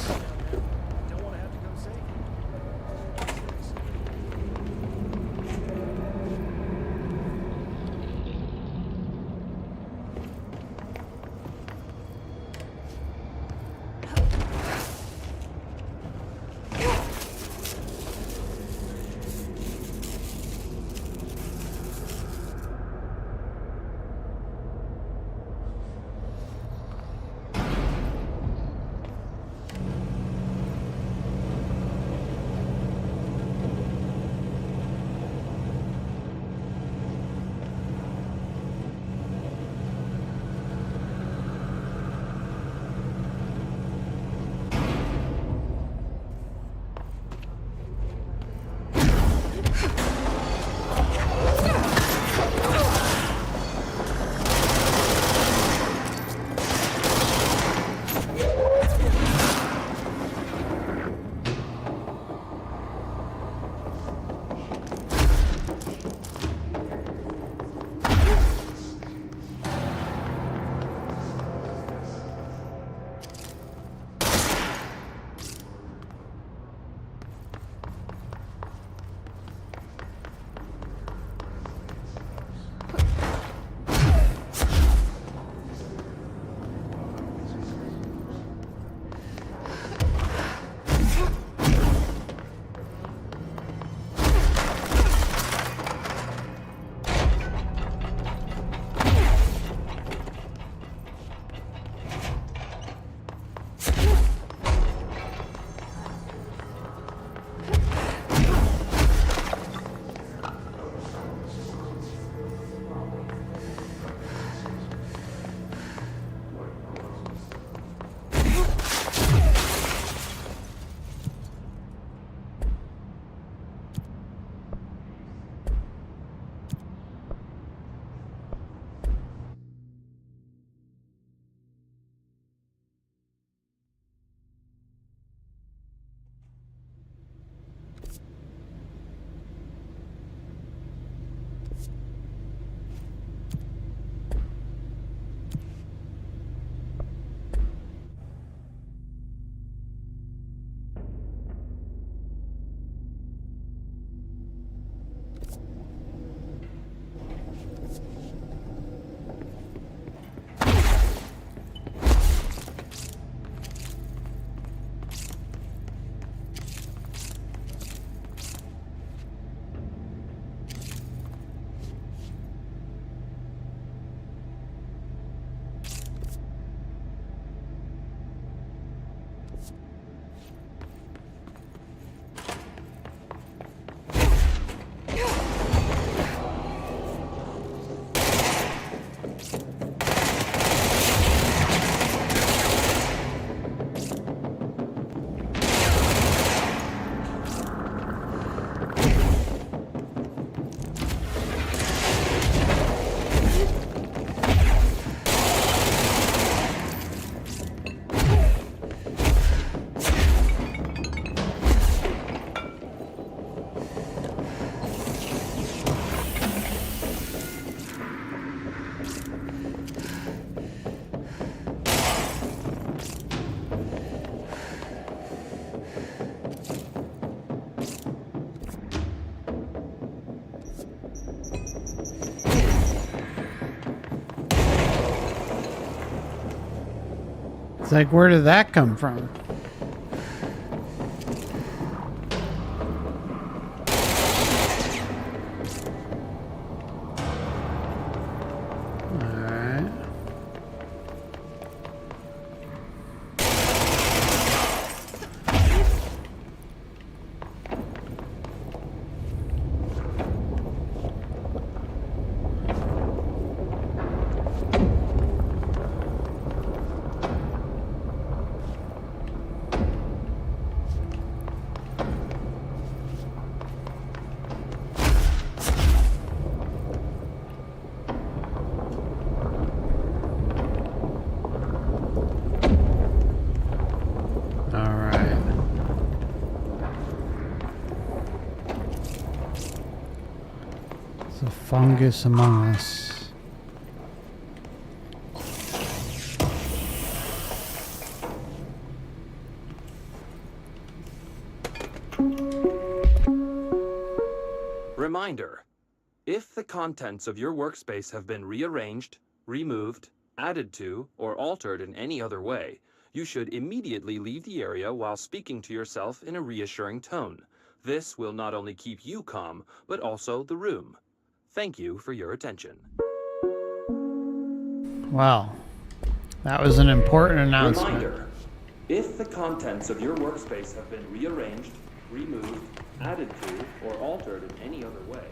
It's like, where did that come from? Fungus among us. Reminder: if the contents of your workspace have been rearranged, removed, added to, or altered in any other way, you should immediately leave the area while speaking to yourself in a reassuring tone. This will not only keep you calm, but also the room. Thank you for your attention. Wow. That was an important announcement. Reminder: if the contents of your workspace have been rearranged, removed, added to, or altered in any other way,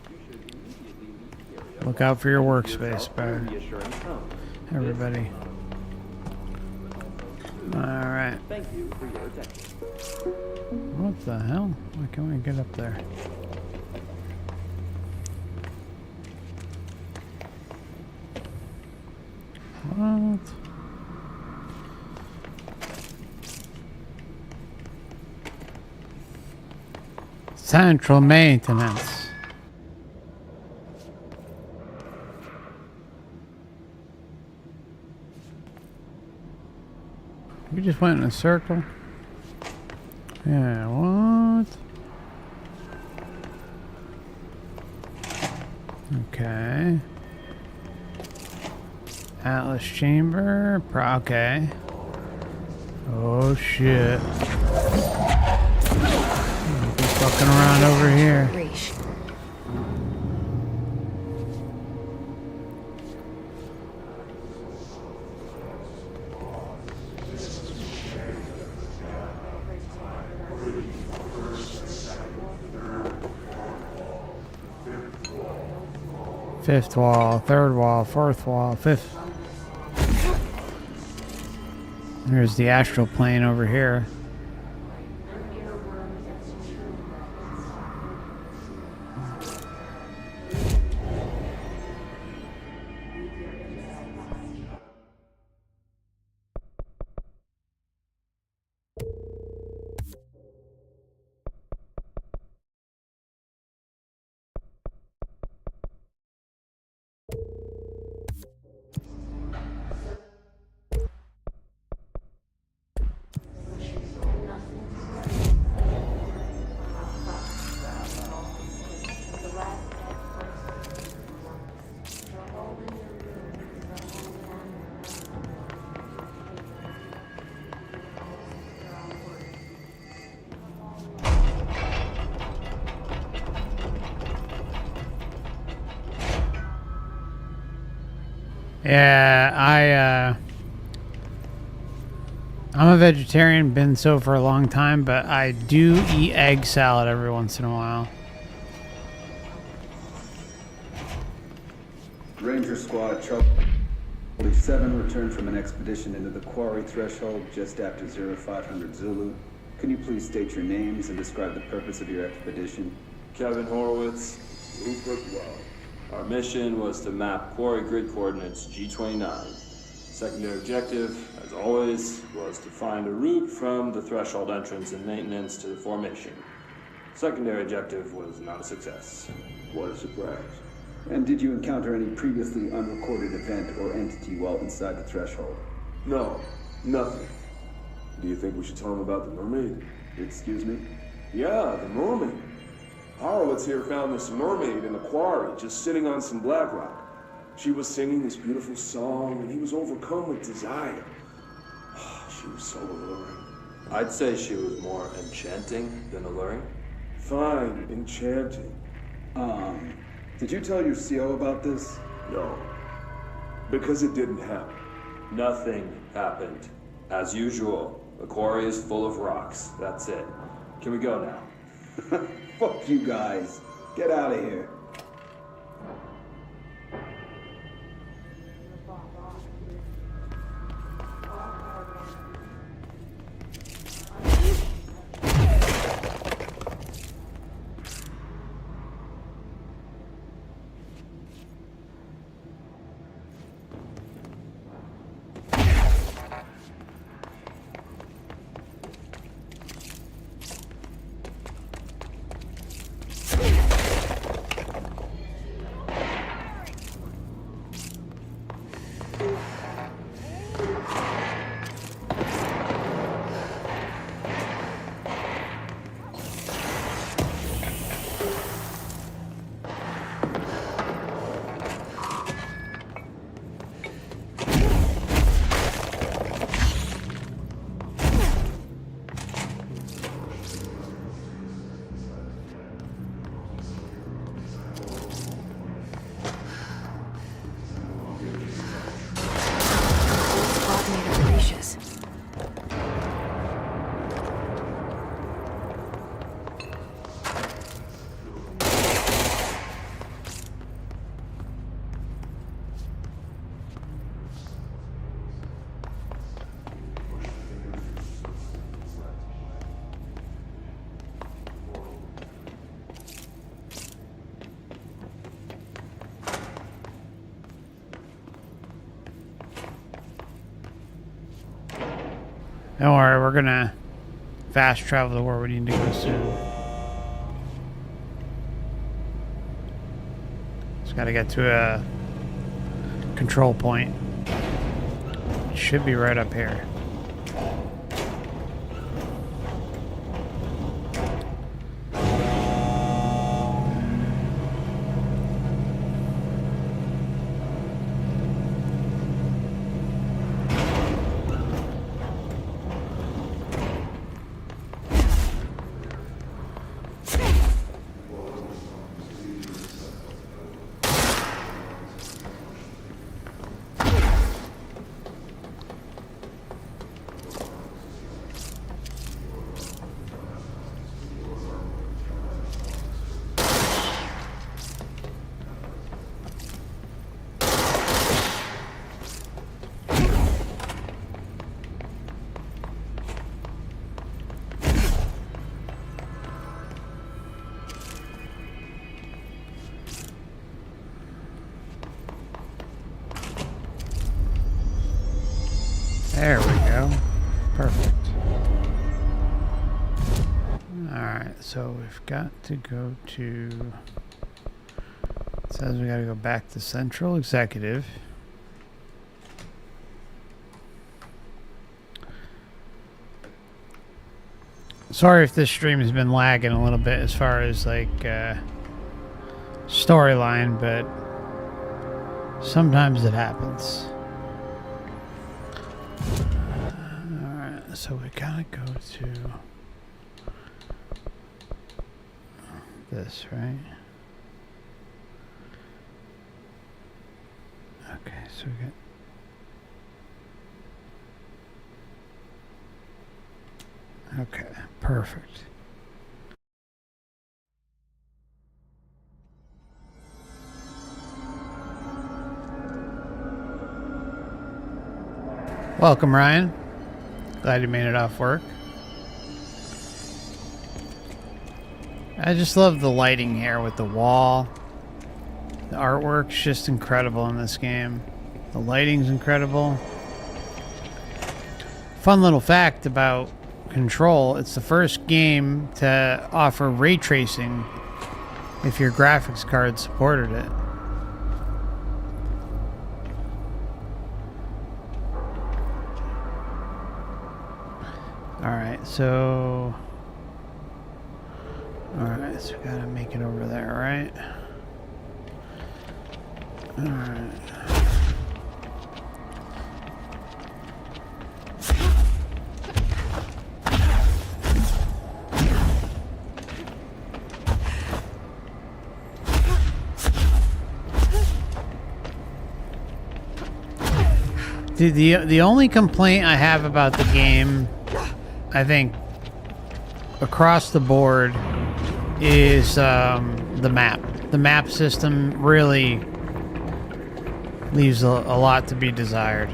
you should immediately leave the area. Look out for your workspace, bro. Everybody. Alright. Thank you for your attention. What the hell? Why can't we get up there? What? Central maintenance. We just went in a circle. Yeah, what? Okay. Atlas chamber. Okay. Oh shit. Be fucking around over here. Fifth wall, third wall, fourth wall, fifth. There's the astral plane over here. Yeah, I'm a vegetarian, been so for a long time, but I do eat egg salad every once in a while. Ranger Squad, Charlie 7 returned from an expedition into the quarry threshold just after 0500 Zulu. Can you please state your names and describe the purpose of your expedition? Kevin Horowitz, Rupert Well. Our mission was to map quarry grid coordinates G29. Secondary objective, as always, was to find a route from the threshold entrance and maintenance to the formation. Secondary objective was not a success. What a surprise. And did you encounter any previously unrecorded event or entity while inside the threshold? No, nothing. Do you think we should tell him about the mermaid? Excuse me? Yeah, the mermaid. Horowitz here found this mermaid in the quarry, just sitting on some black rock. She was singing this beautiful song, and he was overcome with desire. she was so alluring. I'd say she was more enchanting than alluring. Fine, enchanting. Did you tell your CO about this? No. Because it didn't happen. Nothing happened. As usual, the quarry is full of rocks. That's it. Can we go now? Fuck you guys. Get out of here. Don't worry, we're gonna fast travel to where we need to go soon. Just gotta get to a control point. It should be right up here. There we go. Perfect. Alright, so we've got to go to... It says we gotta go back to Central Executive. Sorry if this stream has been lagging a little bit as far as like storyline, but sometimes it happens. Alright, so we gotta go to this, right? Okay, so we got... Okay, perfect. Welcome, Ryan. Glad you made it off work. I just love the lighting here with the wall. The artwork's just incredible in this game. The lighting's incredible. Fun little fact about Control, it's the first game to offer ray tracing if your graphics card supported it. Alright, so we gotta make it over there, right? Alright. See, the only complaint I have about the game, I think, across the board, is the map. The map system really leaves a lot to be desired.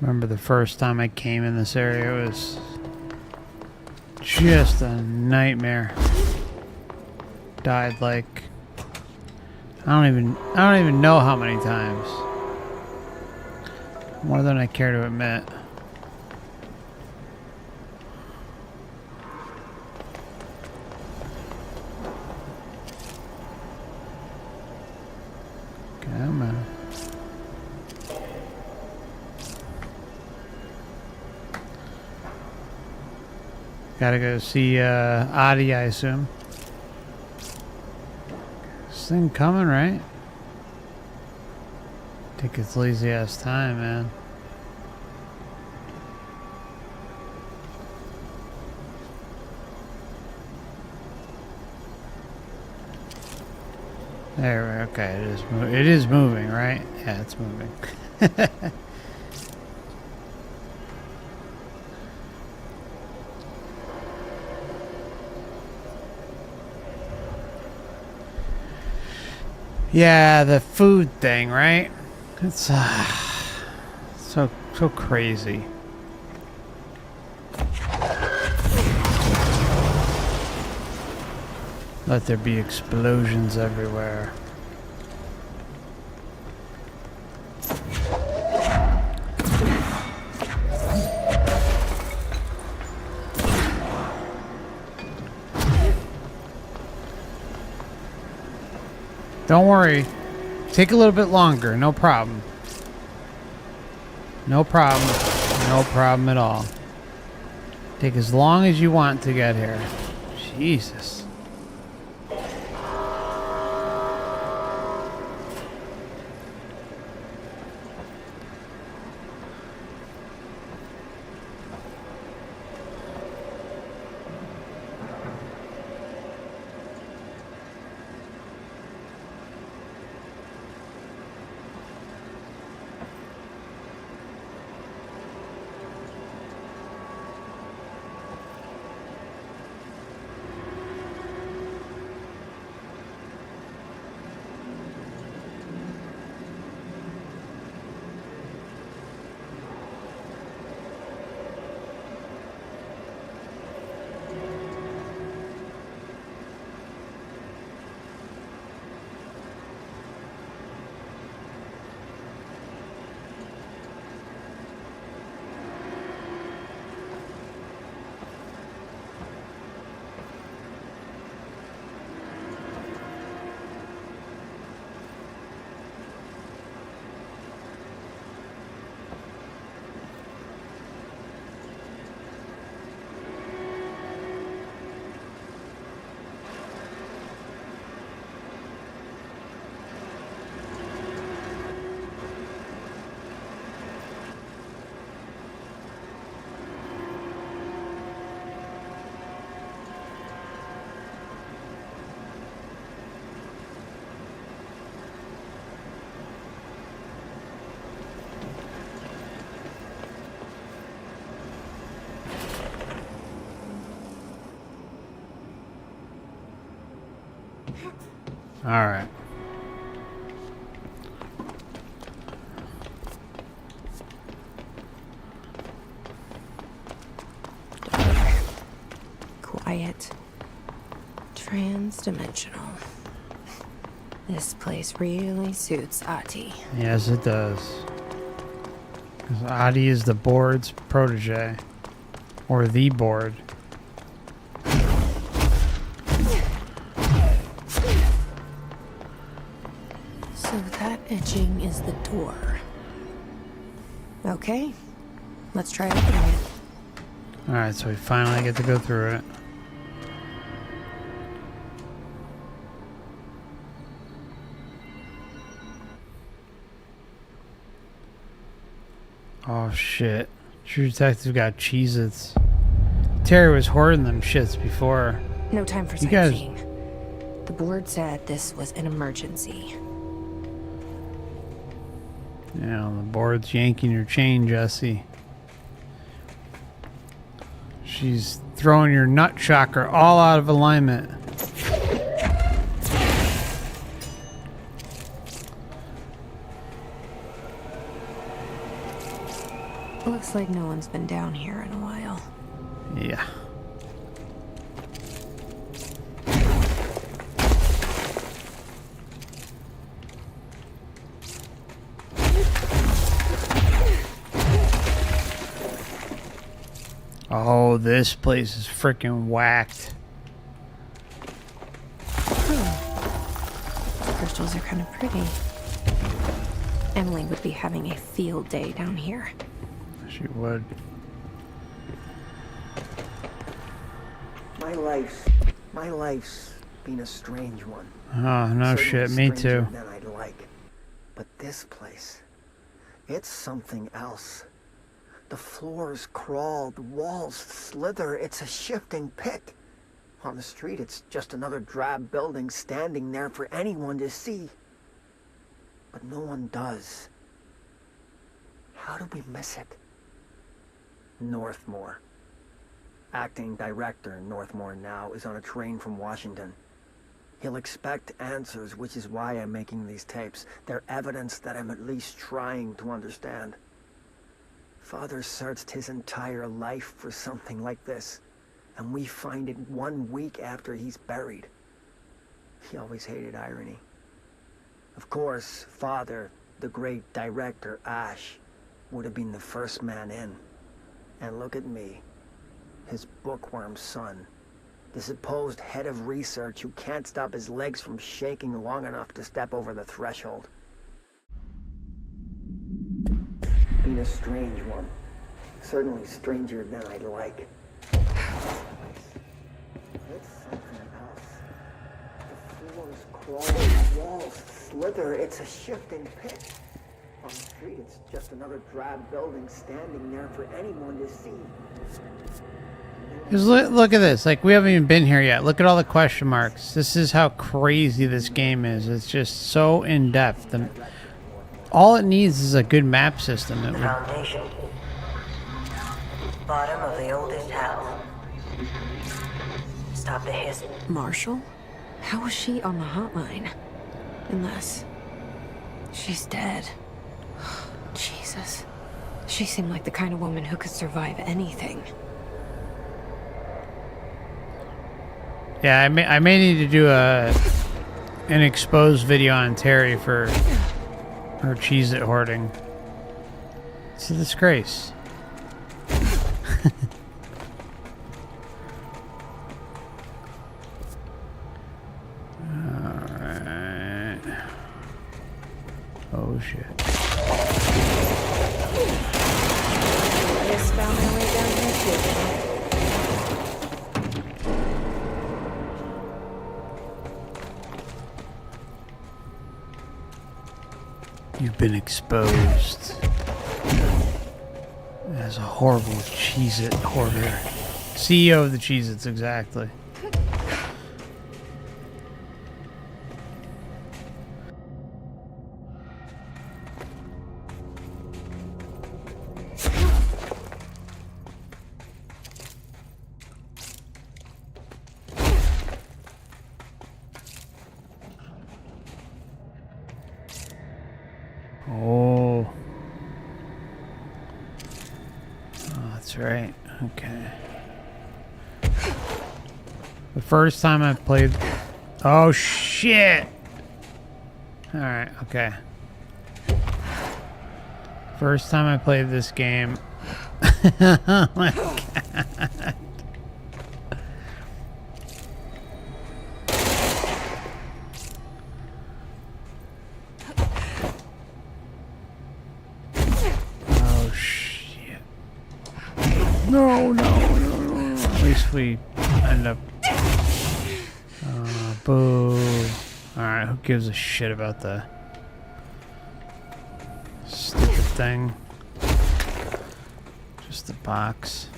Remember the first time I came in this area, it was just a nightmare. Died like I don't even know how many times. More than I care to admit. Come on. Gotta go see Adi, I assume. This thing coming, right? Take its lazy ass time, man. There, okay, it is moving, right? Yeah, it's moving. Yeah, the food thing, right? It's so crazy. Let there be explosions everywhere. Don't worry. Take a little bit longer. No problem. No problem. No problem at all. Take as long as you want to get here. Jesus. All right. Quiet. Trans-dimensional. This place really suits Ati. Yes, it does. Because Adi is the board's protege. Or the board. So that etching is the door. Okay, let's try opening it. Alright, so we finally get to go through it. Oh shit. True Detective got Cheez-Its. Terry was hoarding them shits before. No time for You guys- sightseeing. The board said this was an emergency. Yeah, the board's yanking your chain, Jesse. She's throwing your nut chakra all out of alignment. Looks like no one's been down here in a while. Yeah. Oh, this place is freaking whacked. Crystals are kind of pretty. Emily would be having a field day down here. She would. My life's been a strange one. Oh, no shit, me too. Than I'd like. But this place, it's something else. The floors crawl, the walls slither, it's a shifting pit. On the street, it's just another drab building standing there for anyone to see. But no one does. How do we miss it? Northmore. Acting director Northmore now is on a train from Washington. He'll expect answers, which is why I'm making these tapes. They're evidence that I'm at least trying to understand. Father searched his entire life for something like this, and we find it 1 week after he's buried. He always hated irony. Of course, Father, the great director Ash, would have been the first man in. And look at me, his bookworm son, the supposed head of research who can't stop his legs from shaking long enough to step over the threshold. Been a strange one. Certainly stranger than I'd like. It's something else. The floors crawl, the walls slither, it's a shifting pit. On the street, it's just another drab building standing there for anyone to see. Just look at this. Like, we haven't even been here yet. Look at all the question marks. This is how crazy this game is. It's just so in-depth. And all it needs is a good map system. That Foundation. Bottom of the oldest house. Stop the hiss. Marshall? How was she on the hotline? Unless she's dead. Jesus. She seemed like the kind of woman who could survive anything. Yeah, I may need to do an exposed video on Terry for her Cheez-It hoarding. It's a disgrace. Alright. Oh shit. Just found my way down here too. You've been exposed as a horrible Cheez-It hoarder. CEO of the Cheez-Its, exactly. Oh. Oh, that's right. Okay. The first time I played... Oh, shit! Alright, okay. First time I played this game. Oh my god. Oh shit. No, no, no, no. At least we end up. Boo. Alright, who gives a shit about the stupid thing? Just the box.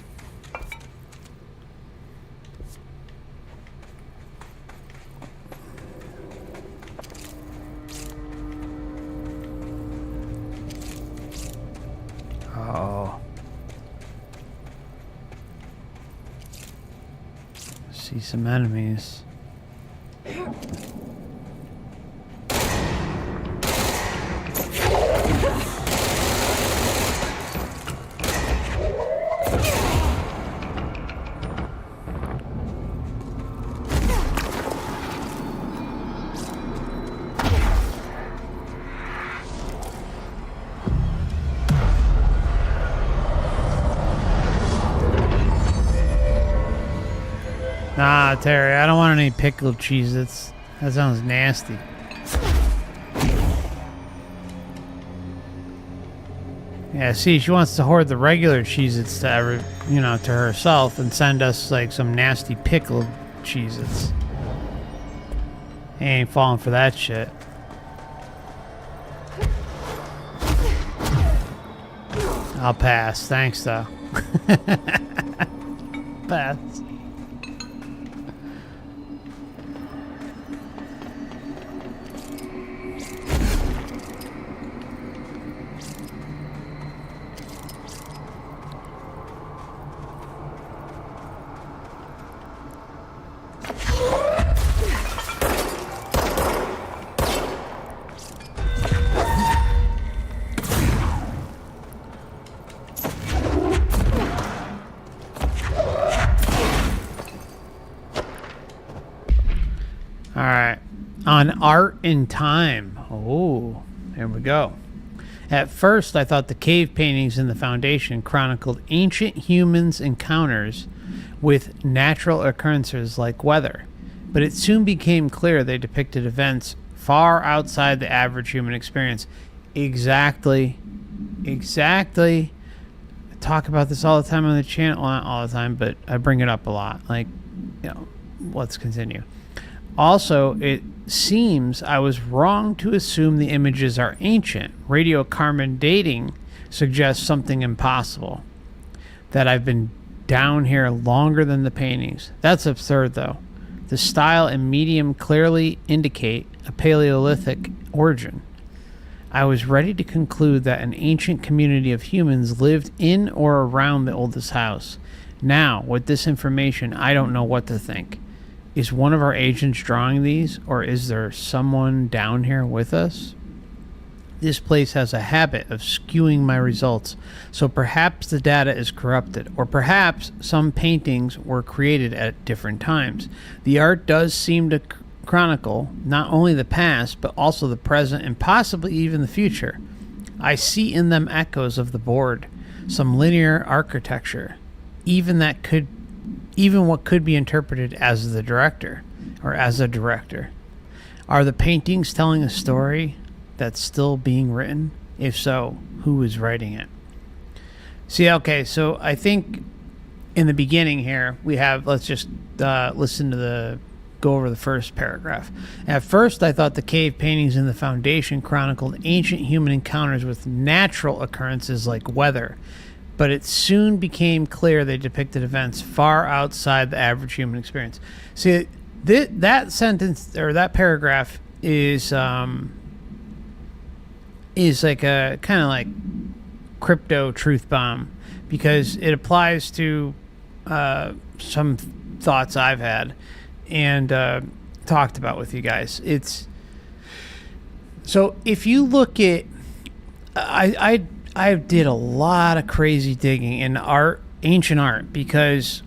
Oh. See some enemies. Nah, Terry, I don't want any pickled Cheez-Its. That sounds nasty. Yeah, see, she wants to hoard the regular Cheez-Its to to herself and send us like some nasty pickled Cheez-Its. Ain't falling for that shit. I'll pass. Thanks, though. Pass. On art and time. Oh, there we go. At first, I thought the cave paintings in the foundation chronicled ancient humans' encounters with natural occurrences like weather, but it soon became clear they depicted events far outside the average human experience. Exactly. I talk about this all the time on the channel. Well, not all the time, but I bring it up a lot. Like, let's continue. Also, it seems I was wrong to assume the images are ancient. Radiocarbon dating suggests something impossible. That I've been down here longer than the paintings. That's absurd, though. The style and medium clearly indicate a Paleolithic origin. I was ready to conclude that an ancient community of humans lived in or around the oldest house. Now, with this information, I don't know what to think. Is one of our agents drawing these, or is there someone down here with us? This place has a habit of skewing my results, so perhaps the data is corrupted, or perhaps some paintings were created at different times. The art does seem to chronicle not only the past, but also the present and possibly even the future. I see in them echoes of the board, some linear architecture, even what could be interpreted as the director, or as a director. Are the paintings telling a story that's still being written? If so, who is writing it? See, okay, so I think in the beginning here, we have, let's just listen to go over the first paragraph. At first, I thought the cave paintings in the foundation chronicled ancient human encounters with natural occurrences like weather, but it soon became clear they depicted events far outside the average human experience. See, that sentence, or that paragraph, is like a kind of like crypto truth bomb, because it applies to some thoughts I've had and talked about with you guys. It's so if you look at, I did a lot of crazy digging in art, ancient art, because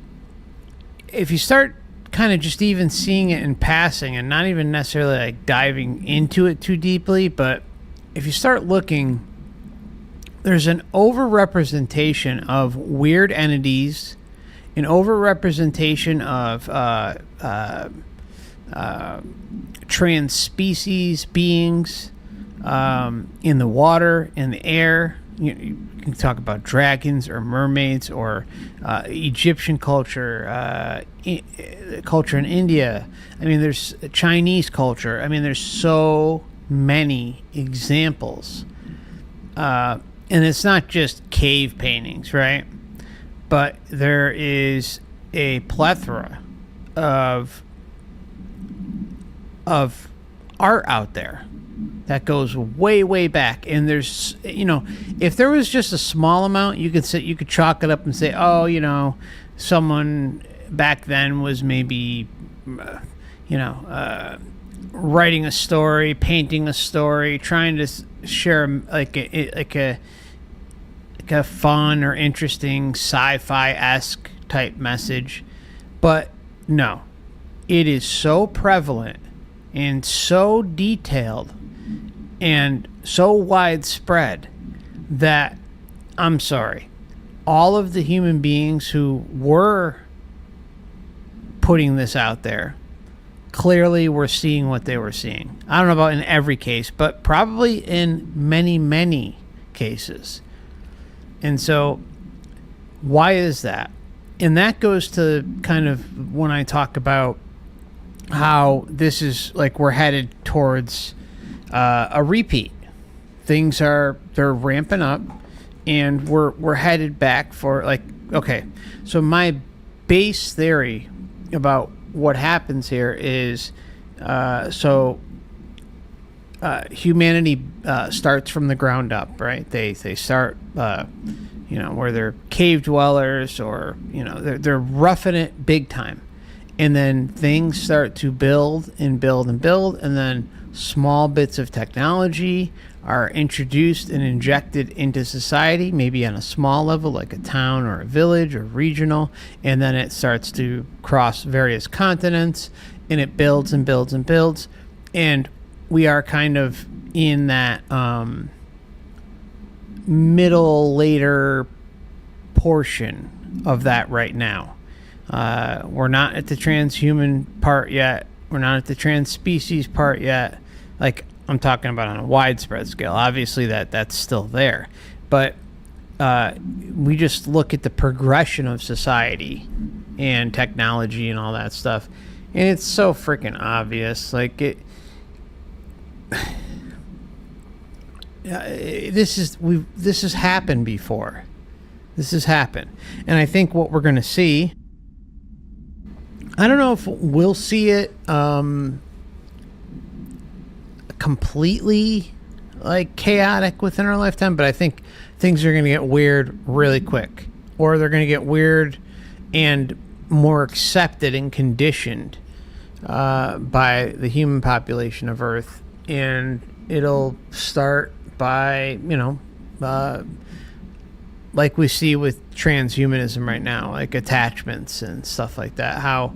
if you start kind of just even seeing it in passing and not even necessarily like diving into it too deeply, but if you start looking there's an overrepresentation of weird entities, an overrepresentation of trans-species beings in the water, in the air. You can talk about dragons or mermaids or Egyptian culture, culture in India. I mean, there's Chinese culture. I mean, there's so many examples. And it's not just cave paintings, right? But there is a plethora of art out there that goes way, way back. And there's, you know, if there was just a small amount, you could chalk it up and say, oh, you know, someone back then was maybe, writing a story, painting a story, trying to share like a fun or interesting sci-fi-esque type message. But no, it is so prevalent and so detailed and so widespread that, I'm sorry, all of the human beings who were putting this out there clearly were seeing what they were seeing. I don't know about in every case, but probably in many, many cases. And so why is that? And that goes to kind of when I talk about how this is like we're headed towards a repeat. They're ramping up, and we're headed back for like, okay. So my base theory about what happens here is humanity starts from the ground up, right? They start, where they're cave dwellers, or they're roughing it big time, and then things start to build and build and build, and then small bits of technology are introduced and injected into society, maybe on a small level like a town or a village or regional, and then it starts to cross various continents, and it builds and builds and builds, and we are kind of in that later portion of that right now. We're not at the transhuman part yet. We're not at the trans-species part yet. Like, I'm talking about on a widespread scale. Obviously, that's still there. But we just look at the progression of society and technology and all that stuff, and it's so freaking obvious. Like, this has happened before. This has happened. And I think what we're going to see, I don't know if we'll see it completely like chaotic within our lifetime, but I think things are going to get weird really quick, or they're going to get weird and more accepted and conditioned by the human population of Earth. And it'll start by, like we see with transhumanism right now, like attachments and stuff like that, how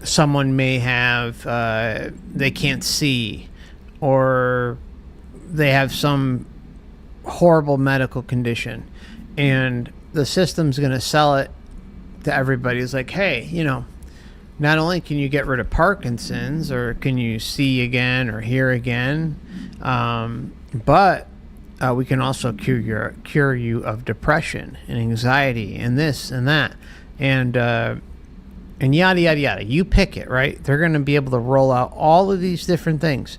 someone may have, they can't see, or they have some horrible medical condition, and the system's going to sell it to everybody. It's like, hey, not only can you get rid of Parkinson's, or can you see again or hear again, but we can also cure you of depression and anxiety and this and that, and yada yada yada. You pick it, right? They're going to be able to roll out all of these different things,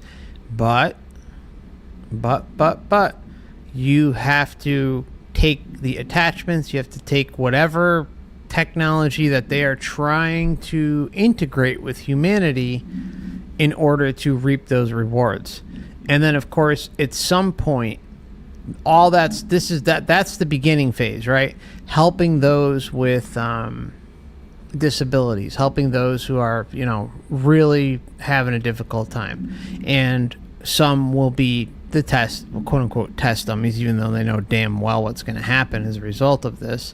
but you have to take the attachments. You have to take whatever technology that they are trying to integrate with humanity in order to reap those rewards. And then, of course, at some point, that's the beginning phase, right? Helping those with disabilities, helping those who are, really having a difficult time. And some will be the quote unquote test dummies, even though they know damn well what's going to happen as a result of this,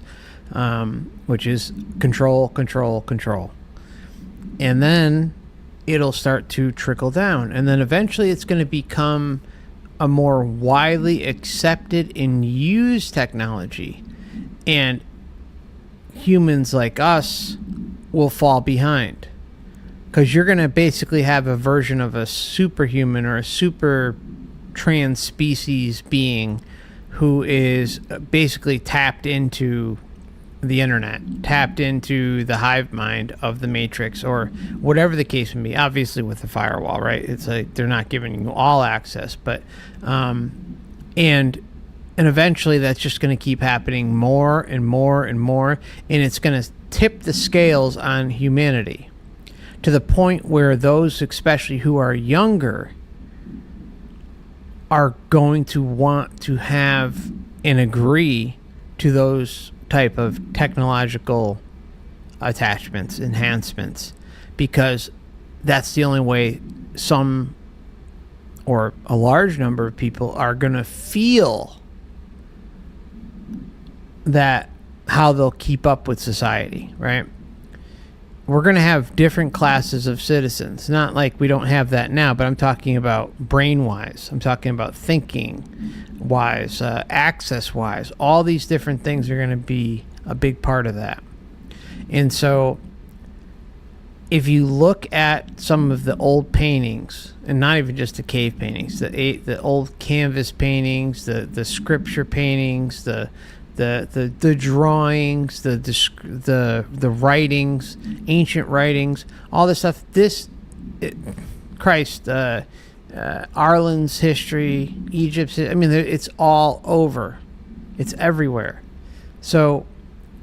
which is control. And then it'll start to trickle down. And then eventually it's going to become a more widely accepted and used technology, and humans like us will fall behind, because you're going to basically have a version of a superhuman or a super trans species being who is basically tapped into the internet, tapped into the hive mind of the Matrix, or whatever the case may be. Obviously with the firewall, right? It's like they're not giving you all access, but and eventually that's just going to keep happening more and more and more, and it's going to tip the scales on humanity to the point where those, especially who are younger, are going to want to have and agree to those type of technological attachments, enhancements, because that's the only way some or a large number of people are going to feel that how they'll keep up with society, right? We're going to have different classes of citizens. Not like we don't have that now, but I'm talking about brain-wise. I'm talking about thinking-wise, access-wise. All these different things are going to be a big part of that. And so if you look at some of the old paintings, and not even just the cave paintings, the old canvas paintings, the scripture paintings, the drawings, the writings, ancient writings, all this stuff. Ireland's history, Egypt's. I mean, it's all over. It's everywhere. So,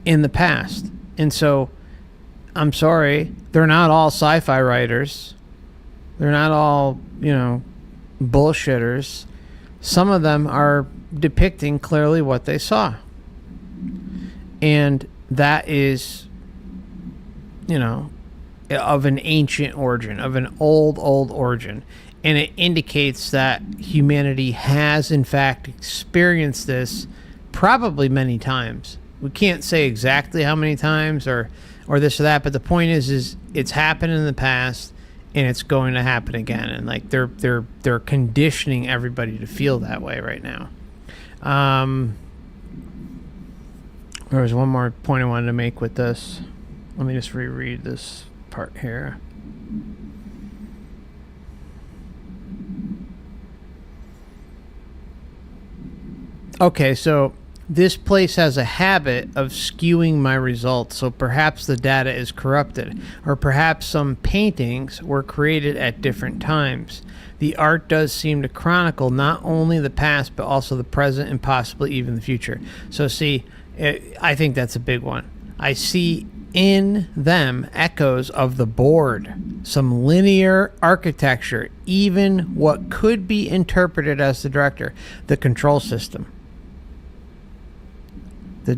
in the past, and so, I'm sorry, they're not all sci-fi writers. They're not all, bullshitters. Some of them are depicting clearly what they saw. And that is, of an ancient origin, of an old origin. And it indicates that humanity has, in fact, experienced this probably many times. We can't say exactly how many times or this or that, but the point is it's happened in the past, and it's going to happen again. And like they're conditioning everybody to feel that way right now. There was one more point I wanted to make with this. Let me just reread this part here. Okay, so this place has a habit of skewing my results, so perhaps the data is corrupted, or perhaps some paintings were created at different times. The art does seem to chronicle not only the past, but also the present and possibly even the future. So see, I think that's a big one. I see in them echoes of the board, some linear architecture, even what could be interpreted as the director, the control system. The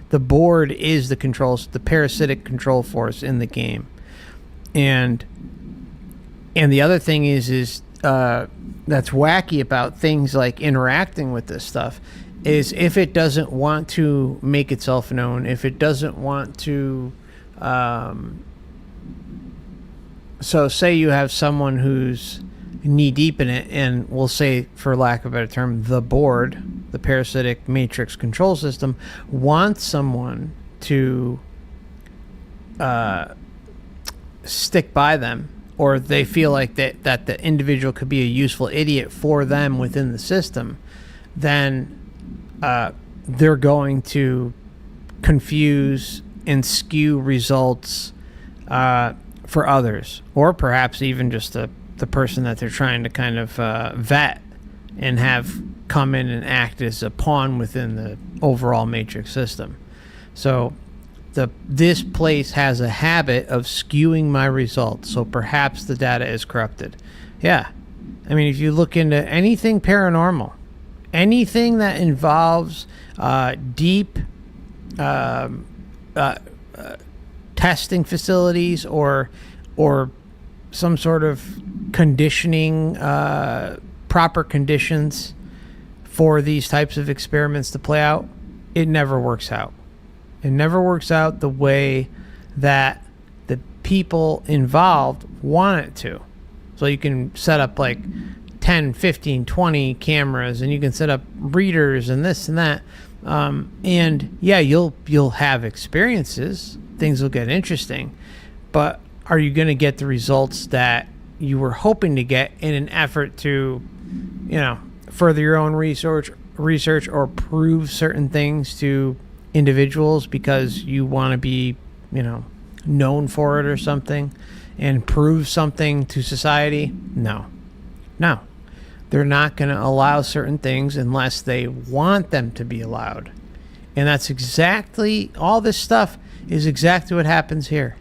the board is the controls, the parasitic control force in the game. And the other thing is that's wacky about things like interacting with this stuff is if it doesn't want to make itself known, if it doesn't want to, so say you have someone who's knee deep in it, and we'll say, for lack of a better term, the board, the parasitic matrix control system, wants someone to stick by them, or they feel like that the individual could be a useful idiot for them within the system, then they're going to confuse and skew results for others, or perhaps even just the person that they're trying to kind of vet and have come in and act as a pawn within the overall matrix system. So this place has a habit of skewing my results, so perhaps the data is corrupted. Yeah. I mean, if you look into anything paranormal, anything that involves deep testing facilities or some sort of conditioning, proper conditions for these types of experiments to play out, it never works out. It never works out the way that the people involved want it to. So you can set up like 10, 15, 20 cameras, and you can set up readers and this and that. And yeah, you'll have experiences. Things will get interesting. But are you going to get the results that you were hoping to get in an effort to, you know, further your own research or prove certain things to individuals because you want to be, you know, known for it or something and prove something to society? No. They're not going to allow certain things unless they want them to be allowed. And that's exactly, all this stuff is exactly what happens here.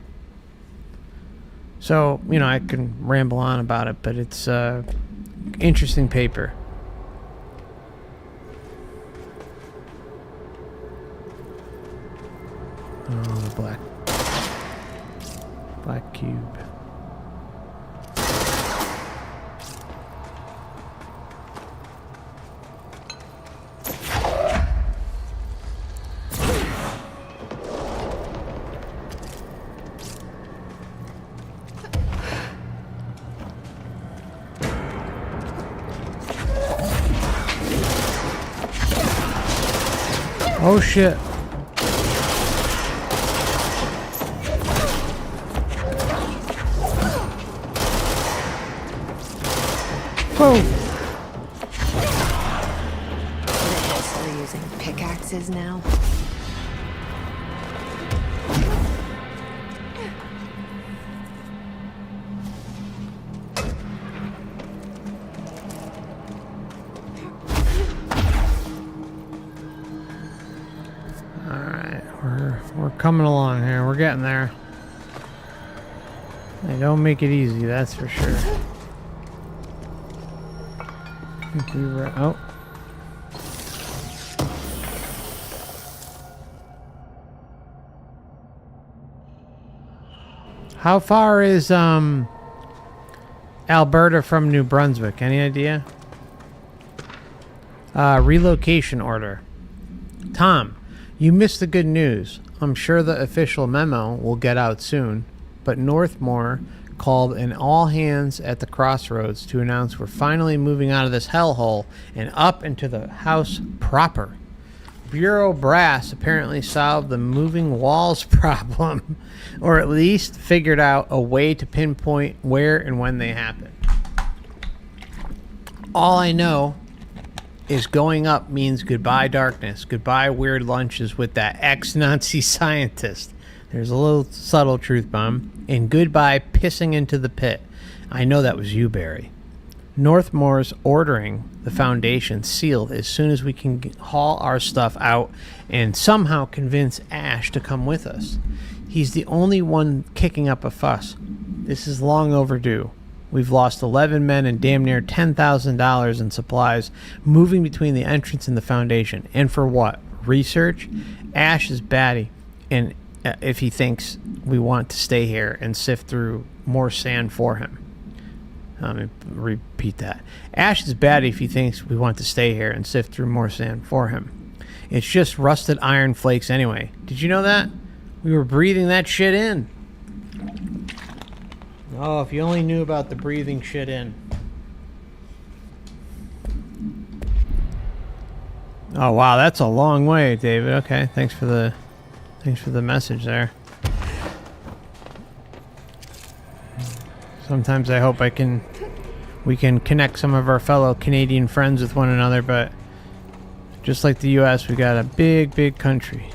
So, you know, I can ramble on about it, but it's interesting paper. Oh, the black cube. Oh shit. Whoa. They're using pickaxes now. We're coming along here. We're getting there. They don't make it easy, that's for sure. I think we were... Oh. How far is Alberta from New Brunswick? Any idea? Relocation order. Tom, you missed the good news. I'm sure the official memo will get out soon, but Northmore called an all-hands at the crossroads to announce we're finally moving out of this hellhole and up into the house proper. Bureau brass apparently solved the moving walls problem, or at least figured out a way to pinpoint where and when they happen. All I know is going up means goodbye darkness, goodbye weird lunches with that ex-Nazi scientist. There's a little subtle truth bomb. And goodbye pissing into the pit. I know that was you, Barry. Northmore's ordering the foundation sealed as soon as we can haul our stuff out and somehow convince Ash to come with us. He's the only one kicking up a fuss. This is long overdue. We've lost 11 men and damn near $10,000 in supplies moving between the entrance and the foundation. And for what? Research? Ash is batty. And if he thinks we want to stay here and sift through more sand for him. Let me repeat that. Ash is batty if he thinks we want to stay here and sift through more sand for him. It's just rusted iron flakes anyway. Did you know that? We were breathing that shit in. Oh, if you only knew about the breathing shit in. Oh wow, that's a long way, David. Okay, thanks for the message there. Sometimes I hope we can connect some of our fellow Canadian friends with one another, but just like the US, we got a big country.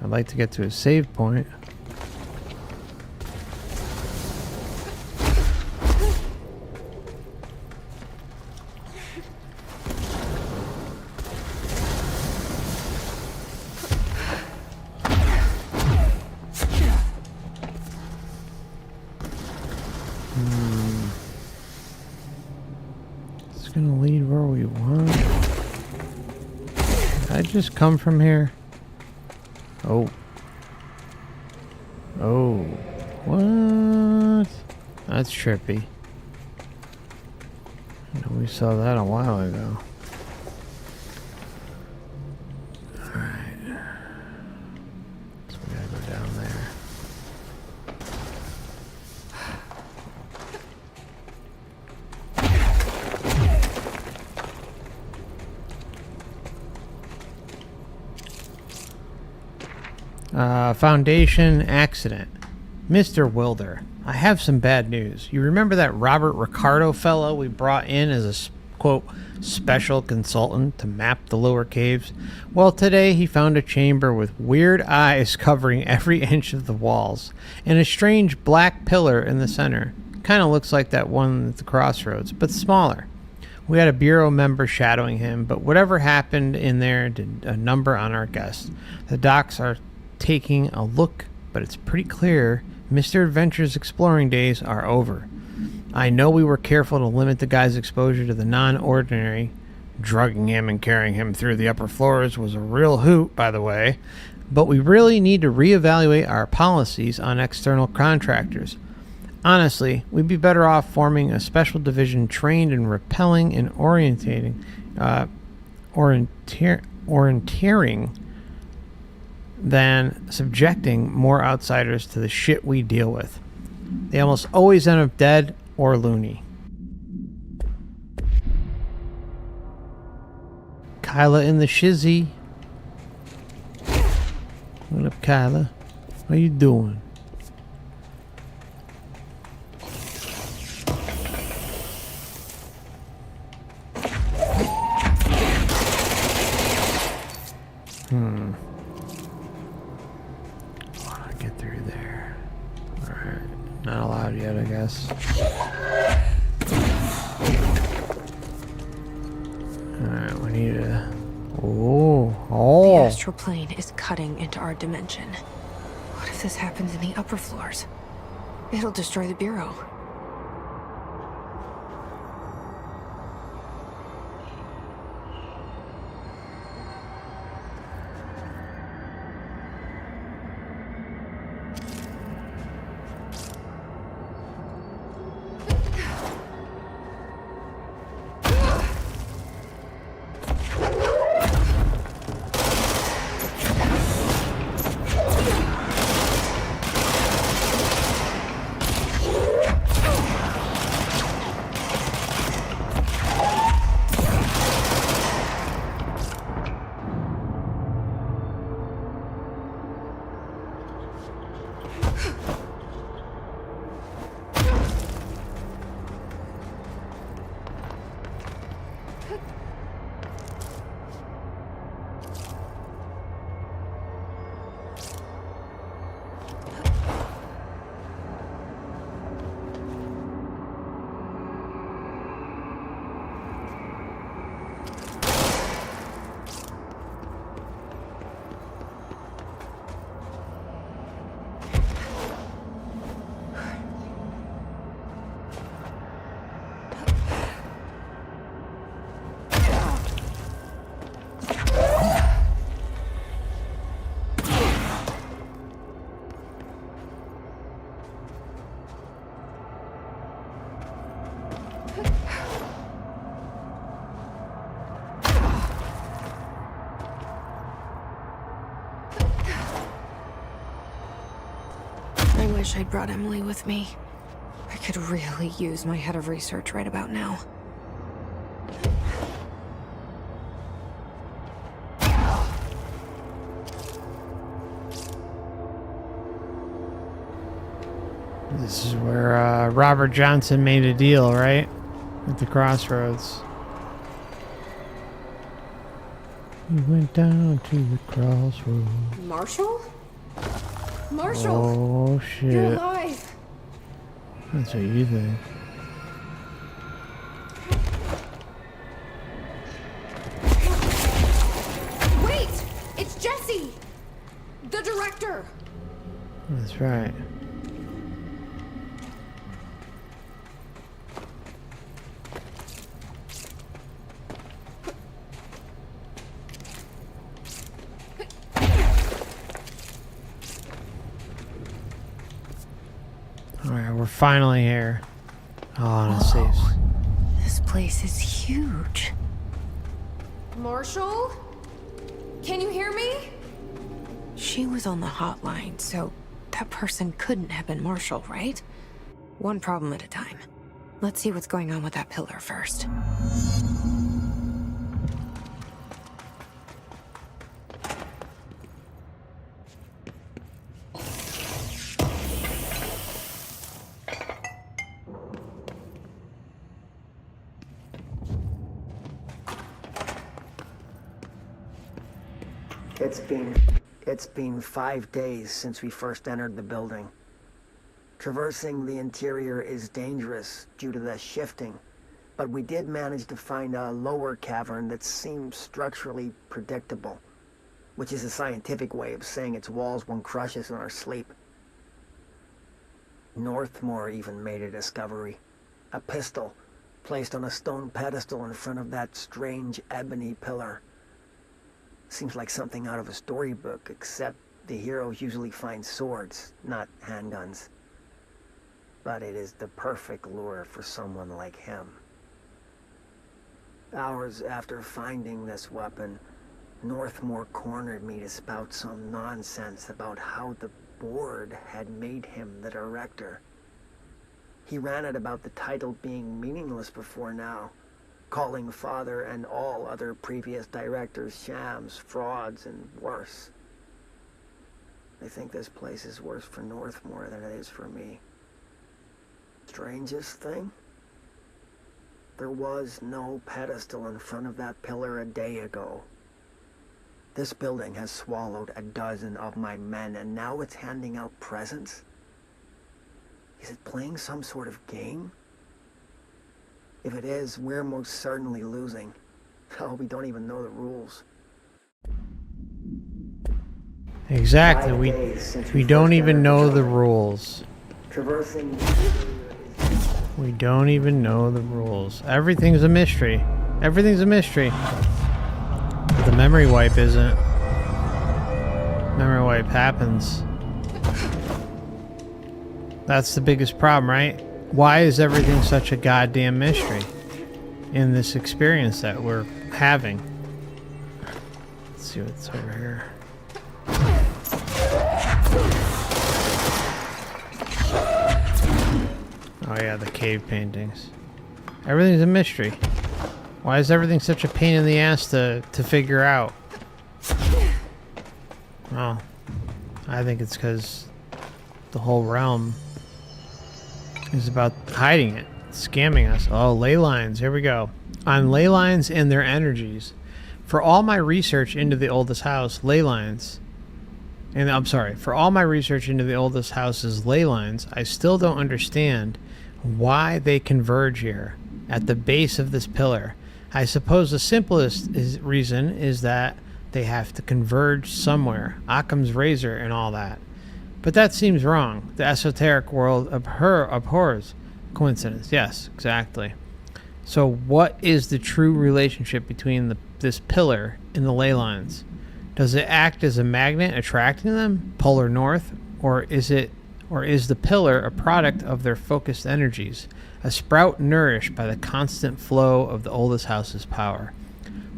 I'd like to get to a save point. gonna lead where we want. Did I just come from here? Oh. Oh. What? That's trippy. I know we saw that a while ago. Alright. So we gotta go down there. Foundation accident. Mr. Wilder, I have some bad news. You remember that Robert Ricardo fellow we brought in as a, quote, special consultant to map the lower caves? Well, today he found a chamber with weird eyes covering every inch of the walls, and a strange black pillar in the center. Kind of looks like that one at the crossroads, but smaller. We had a bureau member shadowing him, but whatever happened in there did a number on our guest. The docs are taking a look, but it's pretty clear Mr. Adventure's exploring days are over. I know we were careful to limit the guy's exposure to the non-ordinary. Drugging him and carrying him through the upper floors was a real hoot, by the way. But we really need to reevaluate our policies on external contractors. Honestly, we'd be better off forming a special division trained in repelling and orienteering than subjecting more outsiders to the shit we deal with. They almost always end up dead or loony. Kyla in the shizzy. What up, Kyla? What you doing? Get through there. Alright. Not allowed yet, I guess. Alright, we need to... Oh. The astral plane is cutting into our dimension. What if this happens in the upper floors? It'll destroy the bureau. I wish I'd brought Emily with me. I could really use my head of research right about now. This is where Robert Johnson made a deal, right? At the crossroads. We went down to the crossroads. Marshall? Marshall! Oh shit. You're alive! That's what you think. Wait! It's Jesse! The director! That's right. Alright, we're finally here. Oh, it's safe. This place is huge. Marshall? Can you hear me? She was on the hotline, so that person couldn't have been Marshall, right? One problem at a time. Let's see what's going on with that pillar first. It's been 5 days since we first entered the building. Traversing the interior is dangerous due to the shifting, but we did manage to find a lower cavern that seems structurally predictable, which is a scientific way of saying its walls won't crush us in our sleep. Northmore even made a discovery. A pistol placed on a stone pedestal in front of that strange ebony pillar. Seems like something out of a storybook, except the heroes usually find swords, not handguns. But it is the perfect lure for someone like him. Hours after finding this weapon, Northmore cornered me to spout some nonsense about how the board had made him the director. He ran it about the title being meaningless before now, calling Father and all other previous directors shams, frauds, and worse. I think this place is worse for Northmore than it is for me. Strangest thing? There was no pedestal in front of that pillar a day ago. This building has swallowed a dozen of my men, and now it's handing out presents? Is it playing some sort of game? If it is, we're most certainly losing. Oh, we don't even know the rules. Exactly, we don't even know the rules. Traversing... We don't even know the rules. Everything's a mystery. Everything's a mystery. But the memory wipe isn't. Memory wipe happens. That's the biggest problem, right? Why is everything such a goddamn mystery in this experience that we're having? Let's see what's over here. Oh yeah, the cave paintings. Everything's a mystery. Why is everything such a pain in the ass to figure out? Well, I think it's because the whole realm is about hiding it, scamming us. Oh, ley lines, here we go. On ley lines and their energies. For all my research into the oldest house, ley lines, and I'm sorry, for all my research into the oldest house's ley lines, I still don't understand why they converge here, at the base of this pillar. I suppose the simplest reason is that they have to converge somewhere. Occam's razor and all that. But that seems wrong. The esoteric world abhors coincidence. Yes, exactly. So what is the true relationship between this pillar and the ley lines? Does it act as a magnet attracting them, polar north, or is the pillar a product of their focused energies, a sprout nourished by the constant flow of the oldest house's power?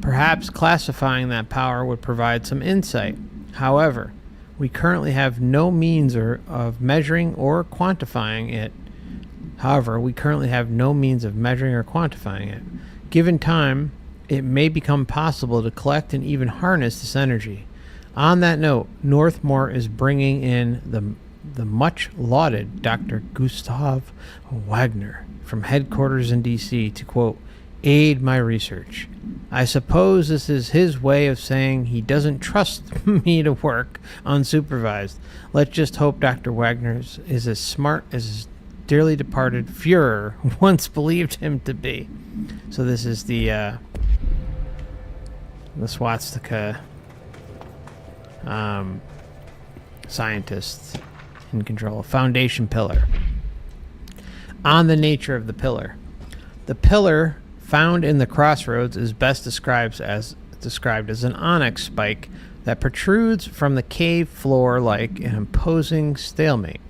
Perhaps classifying that power would provide some insight. However, we currently have no means of measuring or quantifying it. Given time, it may become possible to collect and even harness this energy. On that note, Northmore is bringing in the much-lauded Dr. Gustav Wagner from headquarters in D.C. to, quote, aid my research. I suppose this is his way of saying he doesn't trust me to work unsupervised. Let's just hope Dr. Wagner is as smart as his dearly departed Führer once believed him to be. So this is the swastika scientists in control. Foundation pillar. On the nature of the pillar. The pillar found in the crossroads is best described as an onyx spike that protrudes from the cave floor like an imposing stalemate.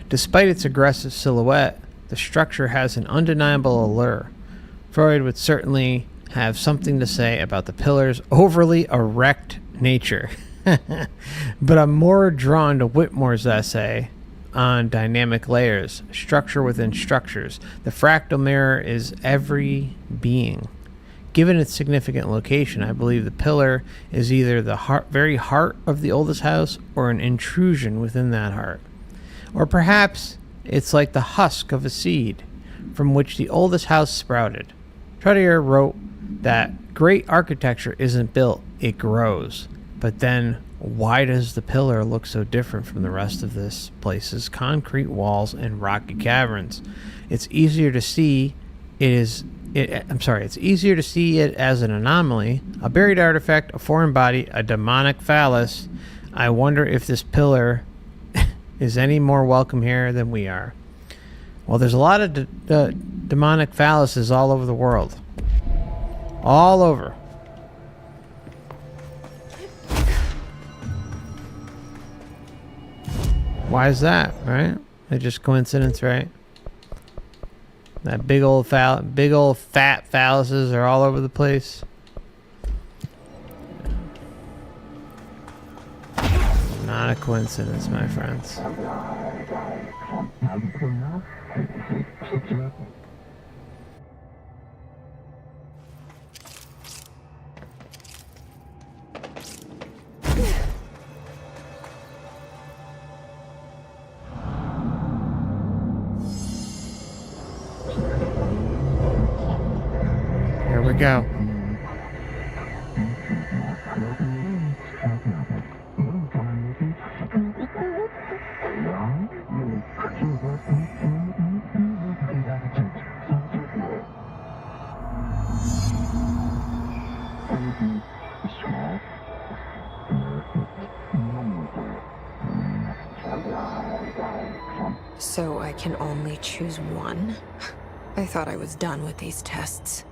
Despite its aggressive silhouette, the structure has an undeniable allure. Freud would certainly have something to say about the pillar's overly erect nature. But I'm more drawn to Whitmore's essay on dynamic layers, structure within structures. The fractal mirror is every being. Given its significant location, I believe the pillar is either the very heart of the oldest house or an intrusion within that heart. Or perhaps it's like the husk of a seed from which the oldest house sprouted. Trottier wrote that great architecture isn't built, it grows. But then, why does the pillar look so different from the rest of this place's concrete walls and rocky caverns? It's easier to see it's easier to see it as an anomaly, a buried artifact, a foreign body, a demonic phallus. I wonder if this pillar is any more welcome here than we are. Well, there's a lot of demonic phalluses all over the world. All over. Why is that, right? It's just coincidence, right? That big old fat phalluses are all over the place. Not a coincidence, my friends. Here we go. So I can only choose one? I thought I was done with these tests.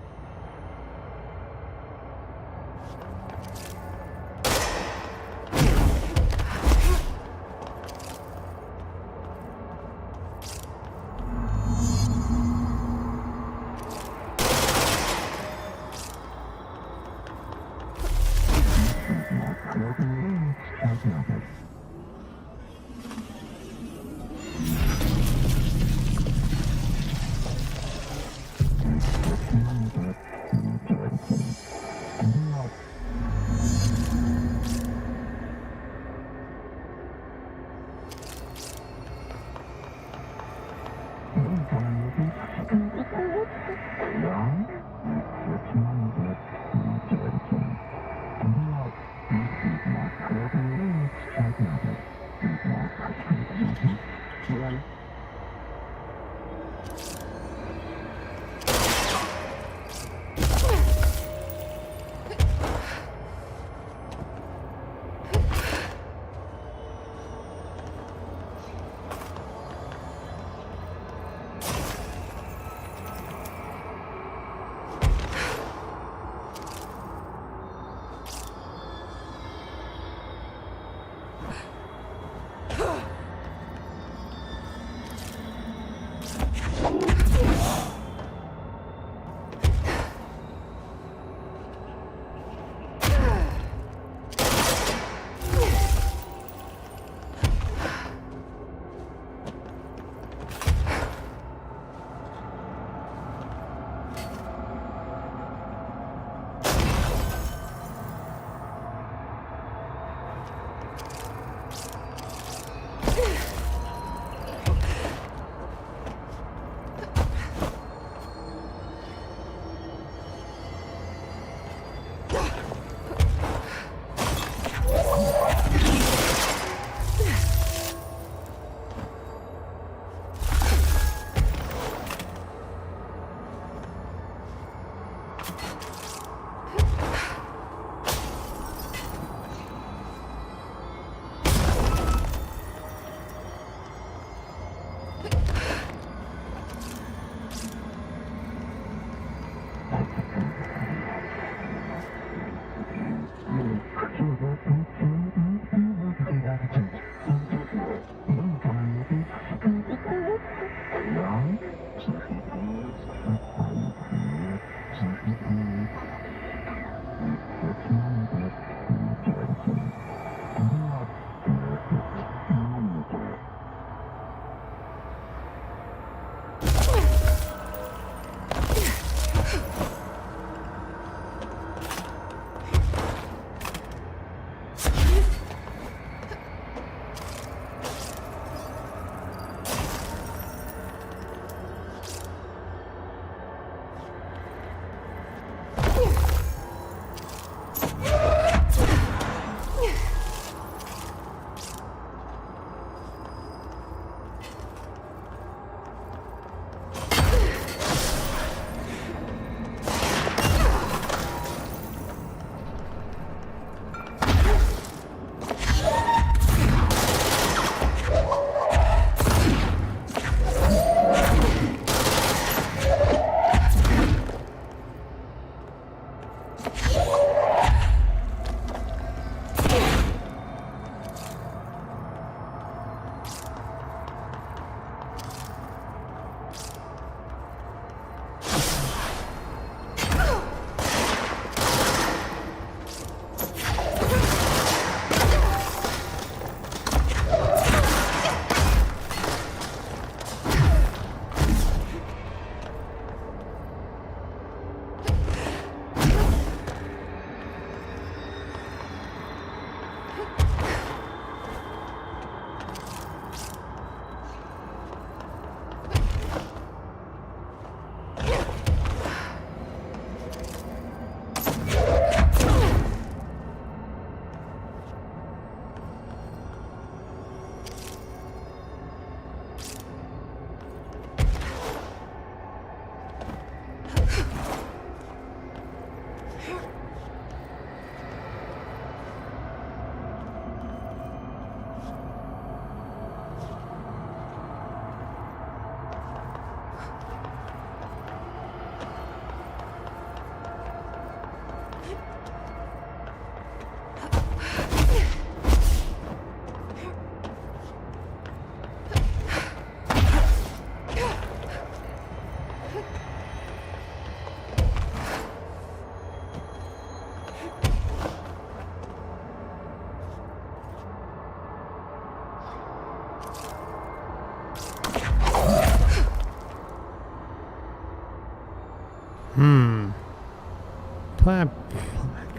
Black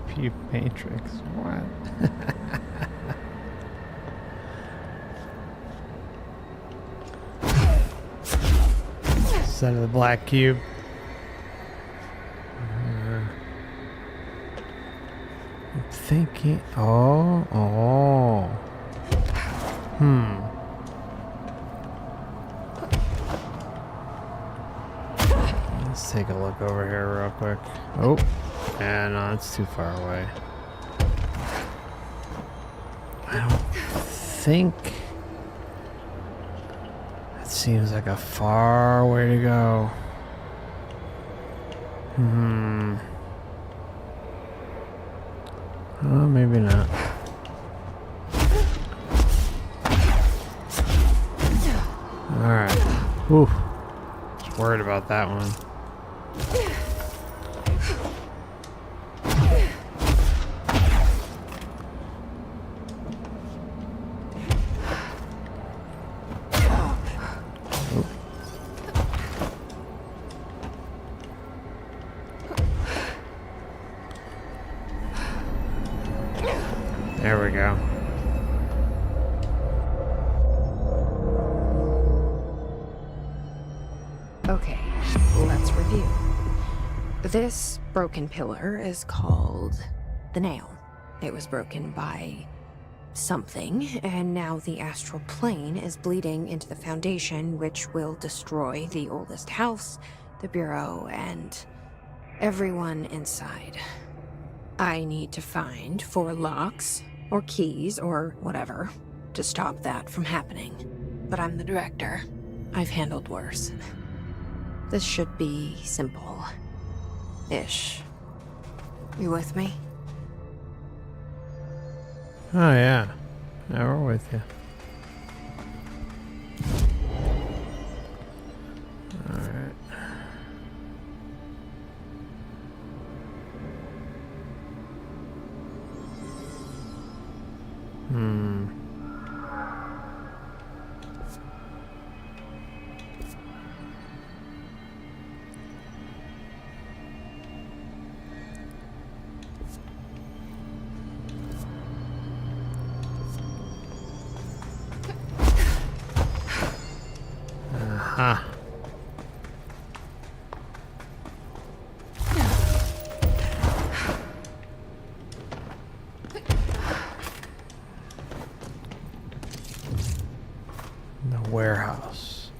Pew Matrix. What? Set of the black cube. I'm thinking. Oh. Let's take a look over here real quick. Oh. Yeah, no, it's too far away. I don't think... That seems like a far way to go. Oh, maybe not. Alright. Whew. Just worried about that one. There we go. Okay, let's review. This broken pillar is called the Nail. It was broken by something, and now the astral plane is bleeding into the foundation, which will destroy the oldest house, the bureau, and everyone inside. I need to find 4 locks, or keys, or whatever, to stop that from happening. But I'm the director. I've handled worse. This should be simple-ish. You with me? Oh, yeah. Yeah, we're with you. Alright. Aha. The warehouse.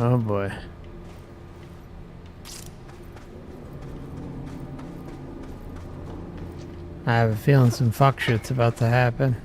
Oh boy. I have a feeling some fuck shit's about to happen.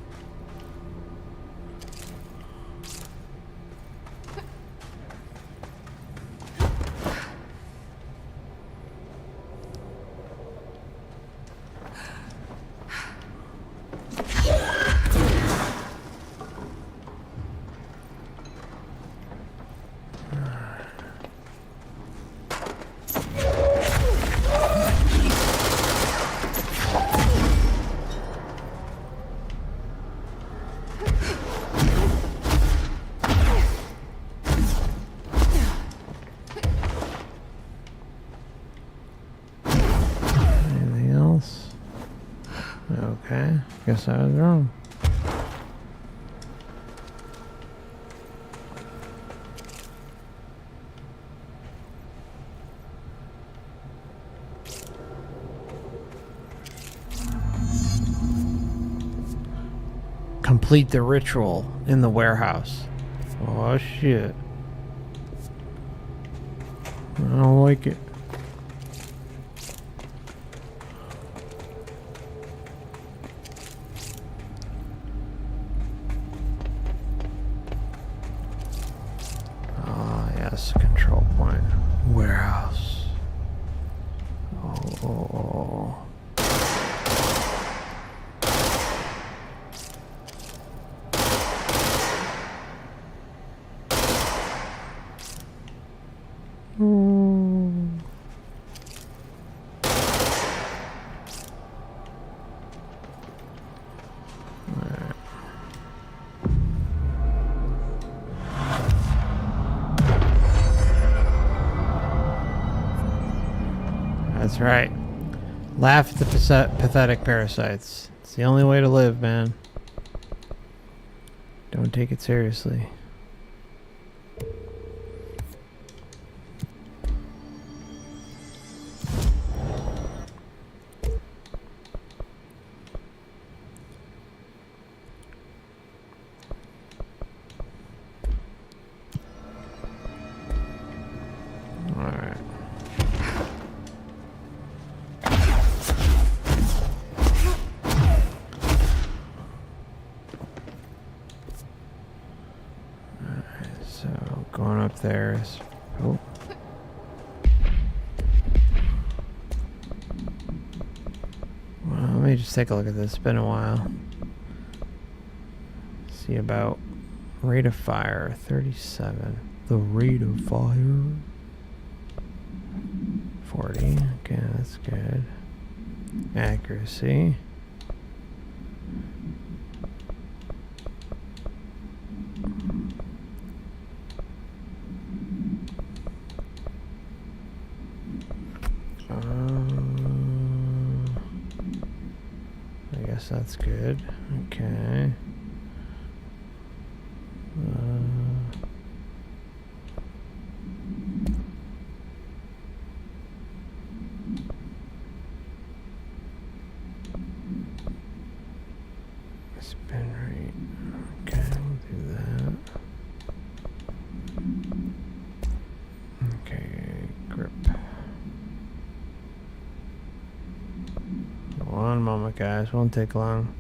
Okay, guess I was wrong. complete the ritual in the warehouse. Oh shit. I don't like it. Ah, yes, control point. Warehouse. Oh. That's right. Laugh at the pathetic parasites. It's the only way to live, man. Don't take it seriously. There's oh. Well, let me just take a look at this. It's been a while. See about rate of fire 37. The rate of fire 40. Okay, that's good. Accuracy. That's good. Okay. Spin rate. Okay, we'll do that. Okay, grip. One moment, guys. Won't take long.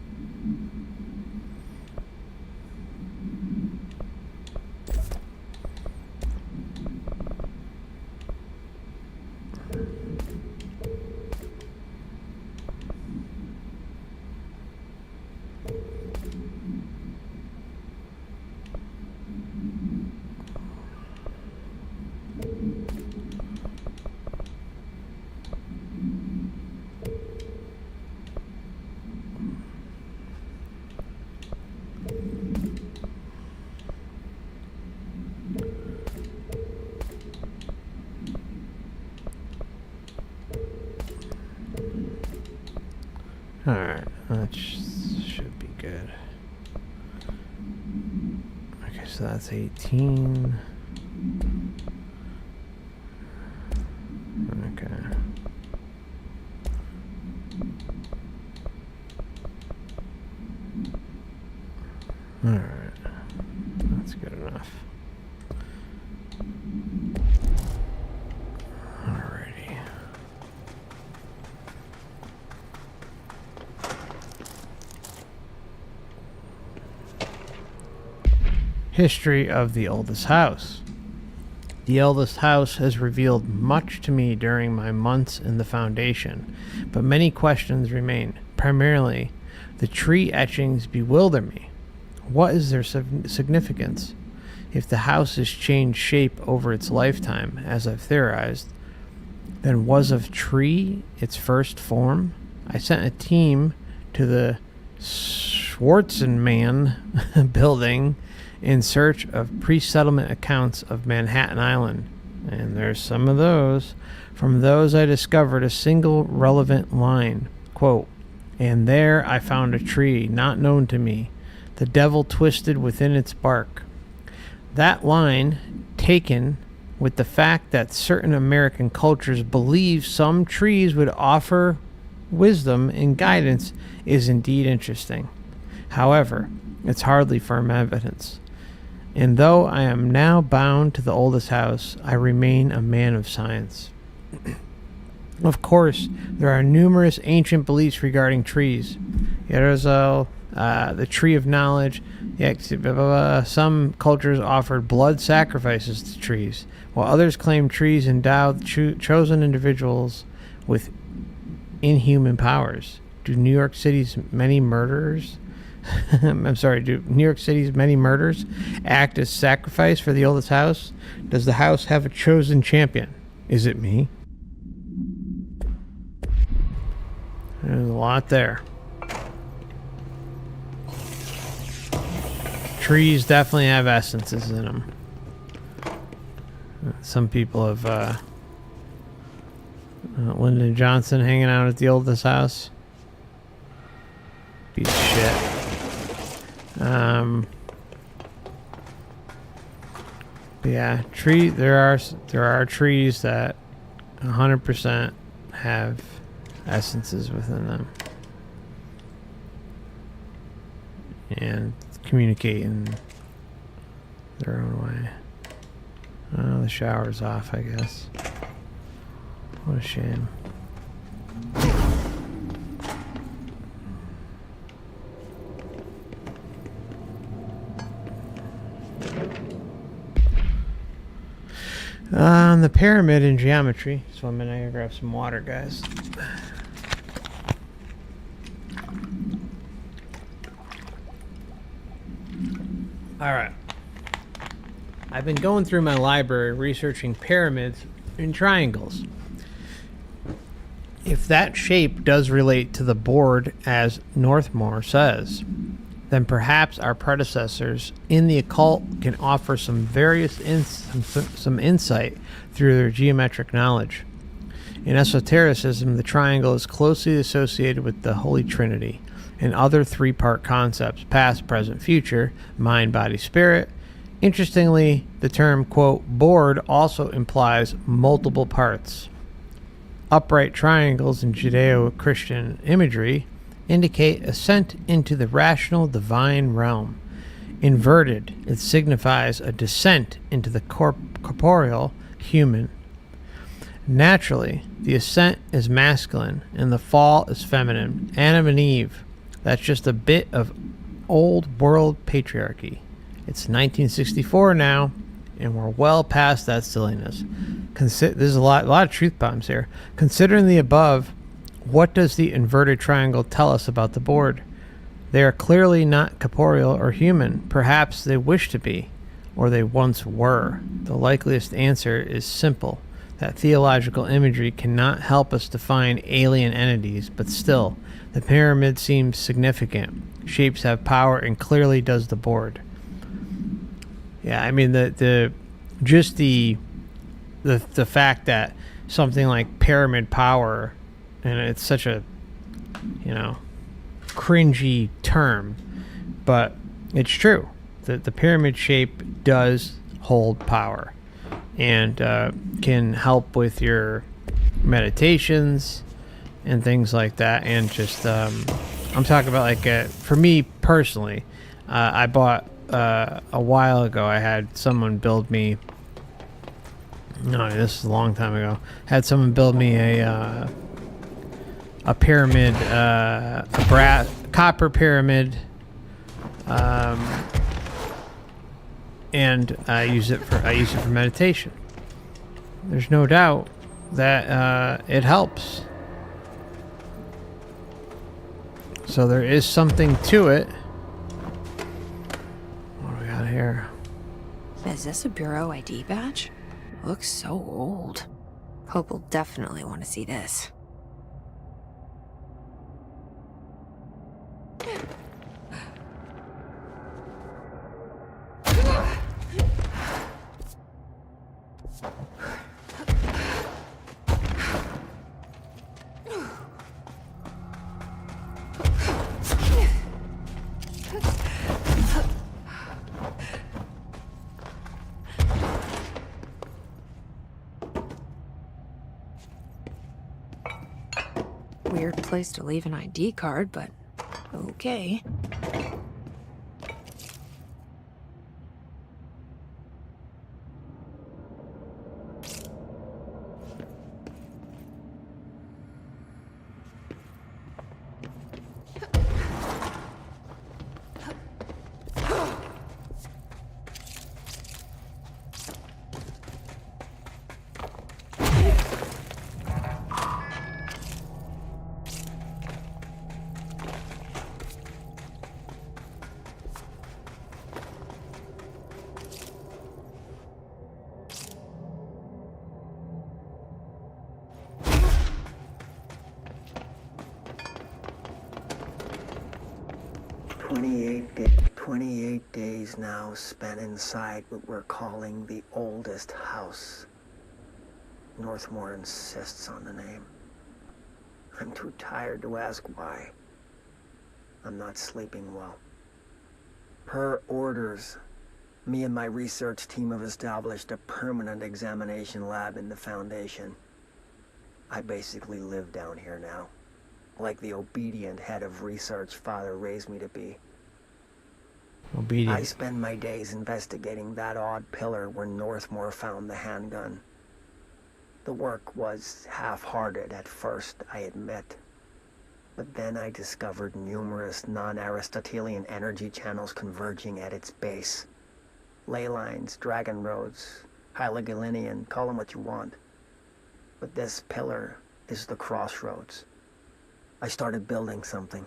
Alright, that should be good. Okay, so that's 18. Okay. Alright, that's good enough. Alrighty. History of the oldest house. The eldest house has revealed much to me during my months in the Foundation, but many questions remain. Primarily, the tree etchings bewilder me. What is their significance? If the house has changed shape over its lifetime, as I've theorized, then was of tree its first form? I sent a team to the Schwarzenman building in search of pre-settlement accounts of Manhattan Island, and there's some of those. From those I discovered a single relevant line, quote, "And there I found a tree not known to me, the devil twisted within its bark." That line, taken with the fact that certain American cultures believe some trees would offer wisdom and guidance, is indeed interesting. However, It's hardly firm evidence. And though I am now bound to the oldest house, I remain a man of science. Of course, there are numerous ancient beliefs regarding trees. Yerozel, the tree of knowledge. Some cultures offered blood sacrifices to trees, while others claimed trees endowed chosen individuals with inhuman powers. Do New York City's many murderers do New York City's many murders act as sacrifice for the oldest house? Does the house have a chosen champion? Is it me? There's a lot there. Trees definitely have essences in them. Some people have Lyndon Johnson hanging out at the oldest house. Piece of shit. Yeah, there are trees that 100% have essences within them and communicate in their own way. Oh, the shower's off, I guess. What a shame. The pyramid in geometry. So I'm gonna grab some water, guys. Alright. I've been going through my library researching pyramids and triangles. If that shape does relate to the board as Northmore says, then perhaps our predecessors in the occult can offer some some insight through their geometric knowledge. In esotericism, the triangle is closely associated with the Holy Trinity and other three-part concepts: past, present, future, mind, body, spirit. Interestingly, the term, quote, board also implies multiple parts. Upright triangles in Judeo-Christian imagery indicate ascent into the rational divine realm. Inverted, it signifies a descent into the corporeal human. Naturally, the ascent is masculine and the fall is feminine. Adam and Eve, that's just a bit of old world patriarchy. It's 1964 now, and we're well past that silliness. There's a lot of truth bombs here. Considering the above, what does the inverted triangle tell us about the board? They are clearly not corporeal or human. Perhaps they wish to be, or they once were. The likeliest answer is simple, that theological imagery cannot help us define alien entities, but still, the pyramid seems significant. Shapes have power, and clearly does the board. Yeah, I mean, the fact that something like pyramid power, and it's such a, cringy term, but it's true. The pyramid shape does hold power and can help with your meditations and things like that. And just, I'm talking about for me personally, I bought a while ago, I had someone build me, this is a long time ago, had someone build me a pyramid, a copper pyramid, and I use it for meditation. There's no doubt that it helps. So there is something to it. What do we got here? Is this a Bureau ID badge? It looks so old. Hope will definitely want to see this. Weird place to leave an ID card, but okay. 28 days now spent inside what we're calling the oldest house. Northmore insists on the name. I'm too tired to ask why. I'm not sleeping well. Per orders, me and my research team have established a permanent examination lab in the Foundation. I basically live down here now, like the obedient head of research Father raised me to be. Obedient. I spend my days investigating that odd pillar where Northmore found the handgun. The work was half-hearted at first, I admit. But then I discovered numerous non-Aristotelian energy channels converging at its base. Ley lines, dragon roads, Hyligalinian, call them what you want. But this pillar is the crossroads. I started building something.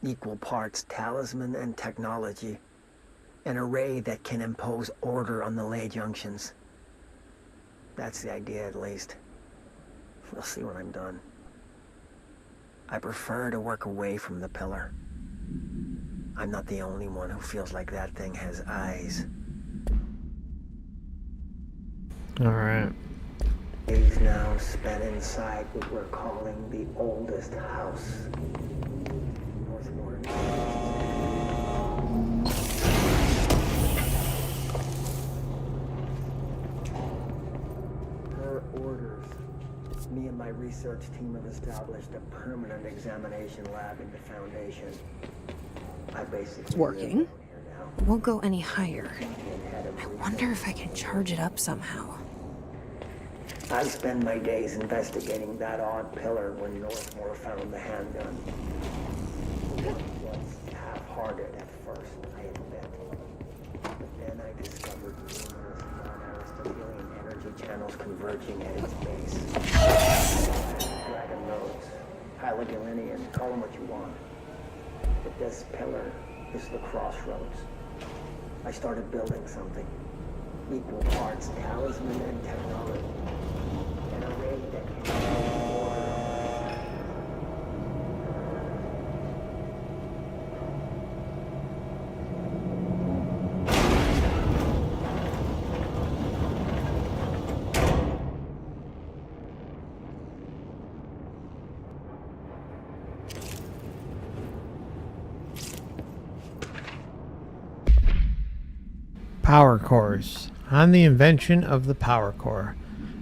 Equal parts talisman and technology. An array that can impose order on the ley junctions. That's the idea, at least. We'll see when I'm done. I prefer to work away from the pillar. I'm not the only one who feels like that thing has eyes. Alright. Days now spent inside what we're calling the oldest house. Northmore. Per orders, me and my research team have established a permanent examination lab in the Foundation. I basically Working? live here now. It won't go any higher. I wonder if I can charge it up somehow. I spend my days investigating that odd pillar when Northmore found the handgun. The work was half-hearted at first, I admit. But then I discovered numerous non-Aristotelian energy channels converging at its base. Dragon roads, Hyligalinian, call them what you want. But this pillar is the crossroads. I started building something. Equal parts talisman and technology. An array that can order. Power cores. On the invention of the power core.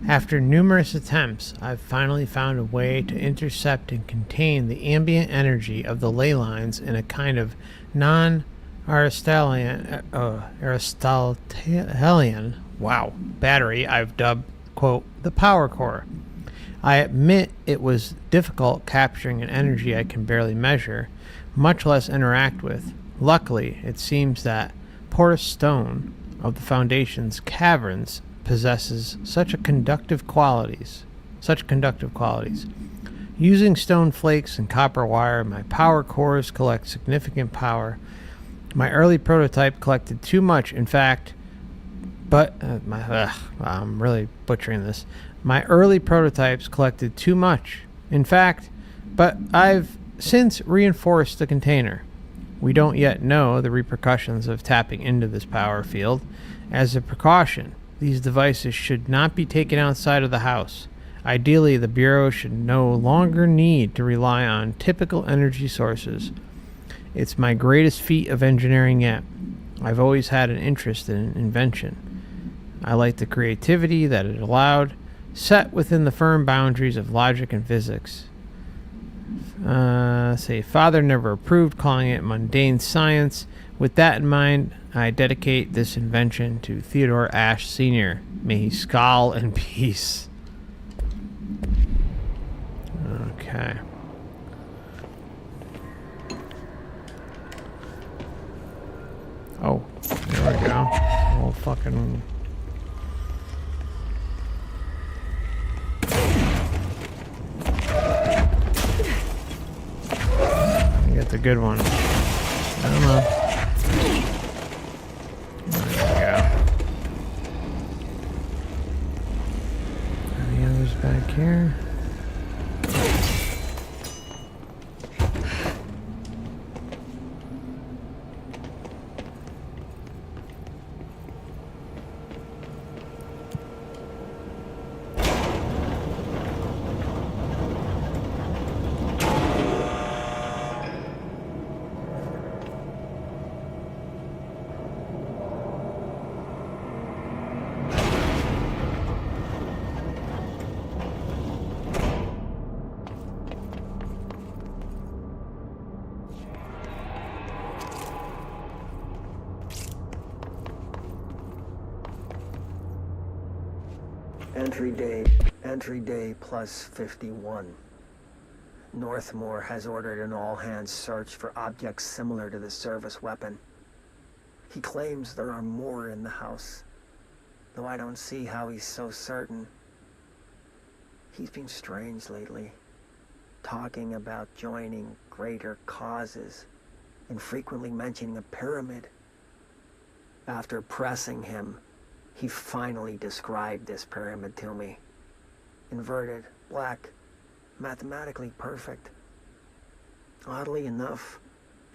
After numerous attempts, I've finally found a way to intercept and contain the ambient energy of the ley lines in a kind of non-Aristotelian battery I've dubbed, quote, the power core. I admit it was difficult capturing an energy I can barely measure, much less interact with. Luckily, it seems that porous stone of the Foundation's caverns possesses such conductive qualities. Using stone flakes and copper wire, my power cores collect significant power. My early prototype collected too much, in fact, I'm really butchering this. My early prototypes collected too much, in fact, but I've since reinforced the container. We don't yet know the repercussions of tapping into this power field. As a precaution, these devices should not be taken outside of the house. Ideally, the Bureau should no longer need to rely on typical energy sources. It's my greatest feat of engineering yet. I've always had an interest in invention. I like the creativity that it allowed, set within the firm boundaries of logic and physics. Father never approved calling it mundane science. With that in mind, I dedicate this invention to Theodore Ashe Sr. May he scowl in peace. Okay. Oh, there we go. Oh, fucking... Get the good one. Come on. There we go. Any others back here? Entry day plus 51. Northmore has ordered an all-hands search for objects similar to the service weapon. He claims there are more in the house, though I don't see how he's so certain. He's been strange lately, talking about joining greater causes and frequently mentioning a pyramid. After pressing him, he finally described this pyramid to me. Inverted, black, mathematically perfect. Oddly enough,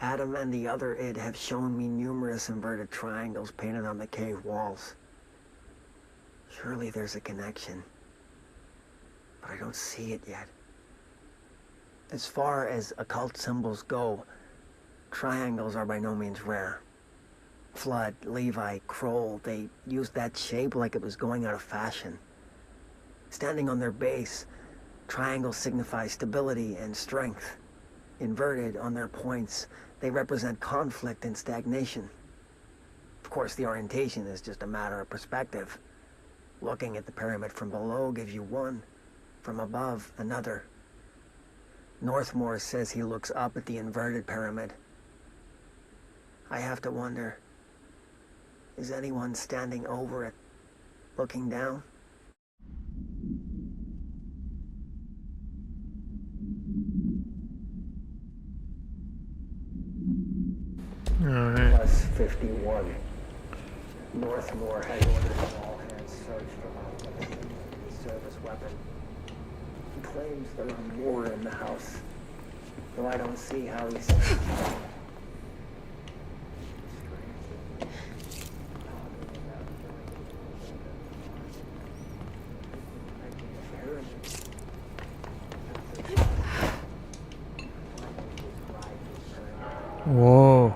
Adam and the other id have shown me numerous inverted triangles painted on the cave walls. Surely there's a connection, but I don't see it yet. As far as occult symbols go, triangles are by no means rare. Flood, Levi, Kroll, they used that shape like it was going out of fashion. Standing on their base, triangles signify stability and strength. Inverted on their points, they represent conflict and stagnation. Of course, the orientation is just a matter of perspective. Looking at the pyramid from below gives you one, from above another. Northmore says he looks up at the inverted pyramid. I have to wonder, is anyone standing over it, looking down? Alright. Plus 51. Northmore has ordered an all-hands search for objects in the service weapon. He claims there are more in the house, though I don't see how he's... Whoa.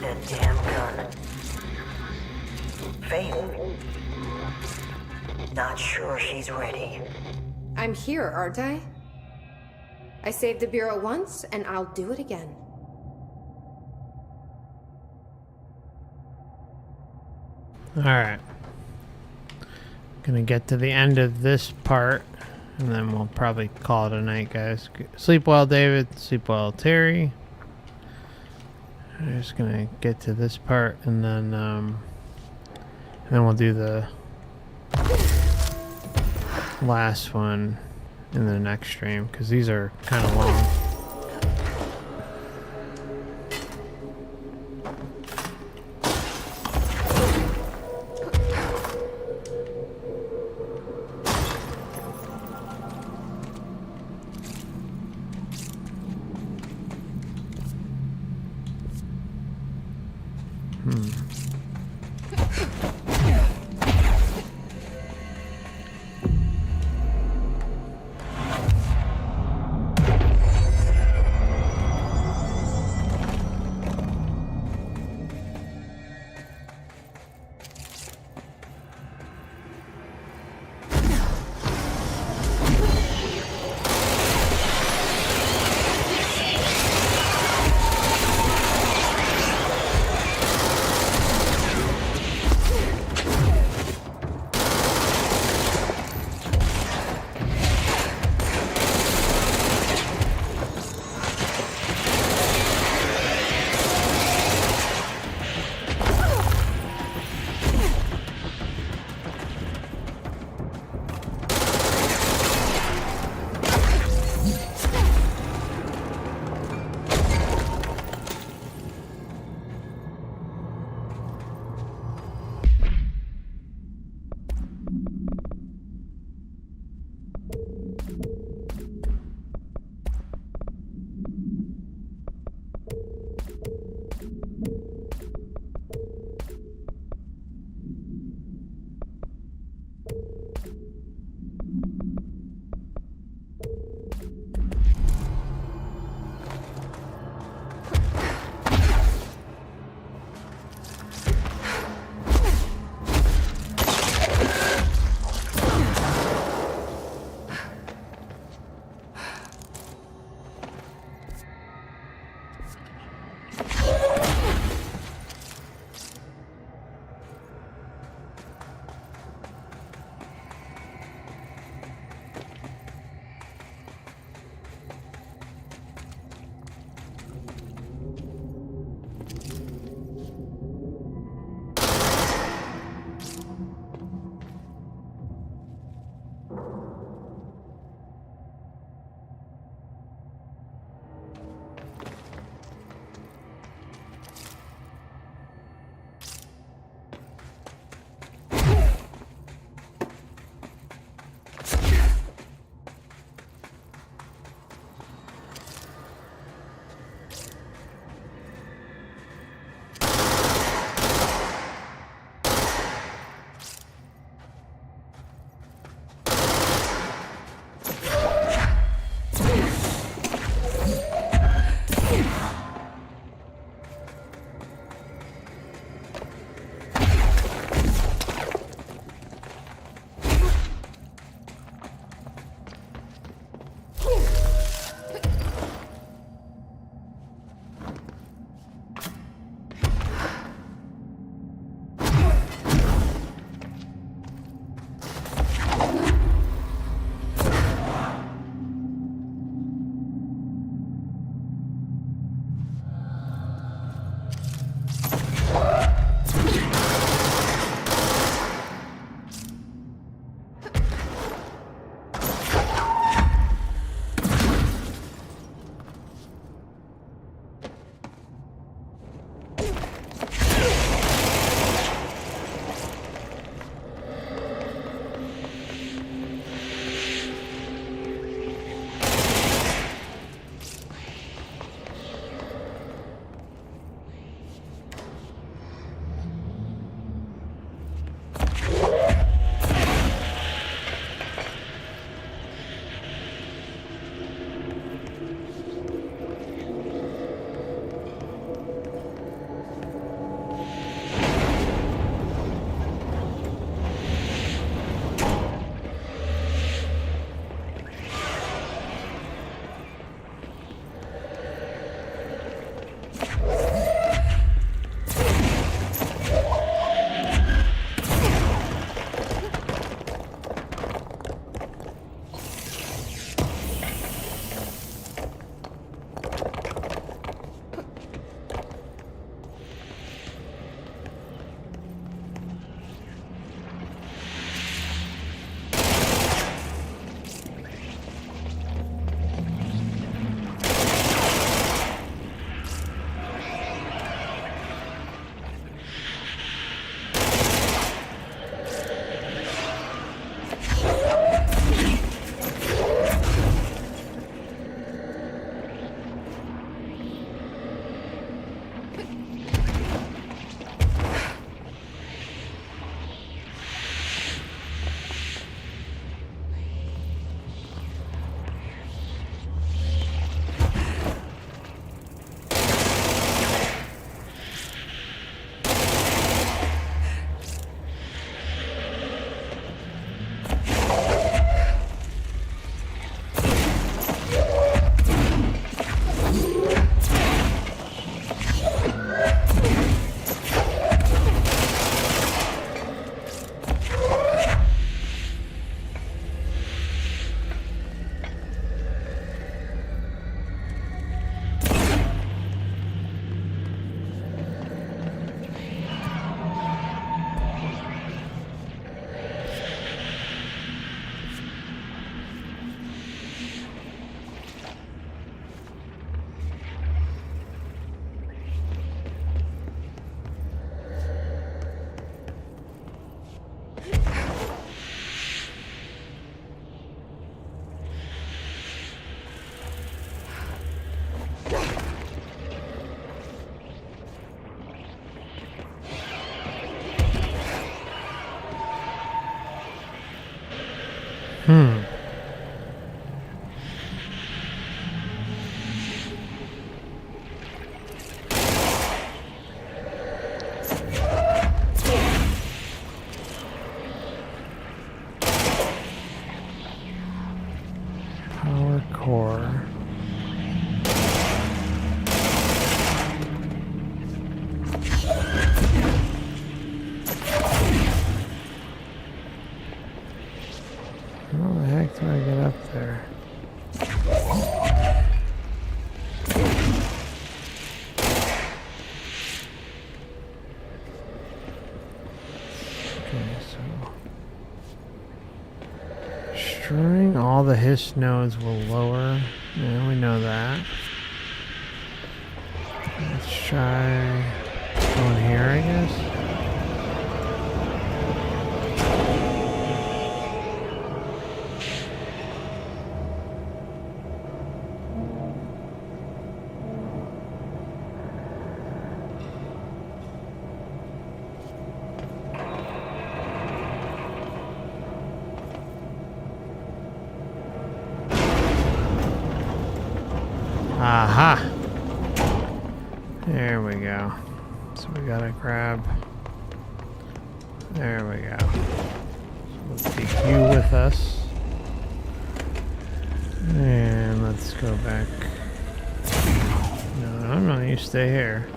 That damn gun. Failed. Not sure she's ready. I'm here, aren't I? I saved the Bureau once, and I'll do it again. Alright. Gonna get to the end of this part, and then we'll probably call it a night, guys. Sleep well, David. Sleep well, Terry. I'm just gonna get to this part, and then we'll do the last one in the next stream, because these are kind of long. Destroying all the hiss nodes will lower. Yeah, we know that. Let's try going here, I guess. Aha! There we go. So we gotta grab. There we go. So let's take you with us. And let's go back. No, you stay here.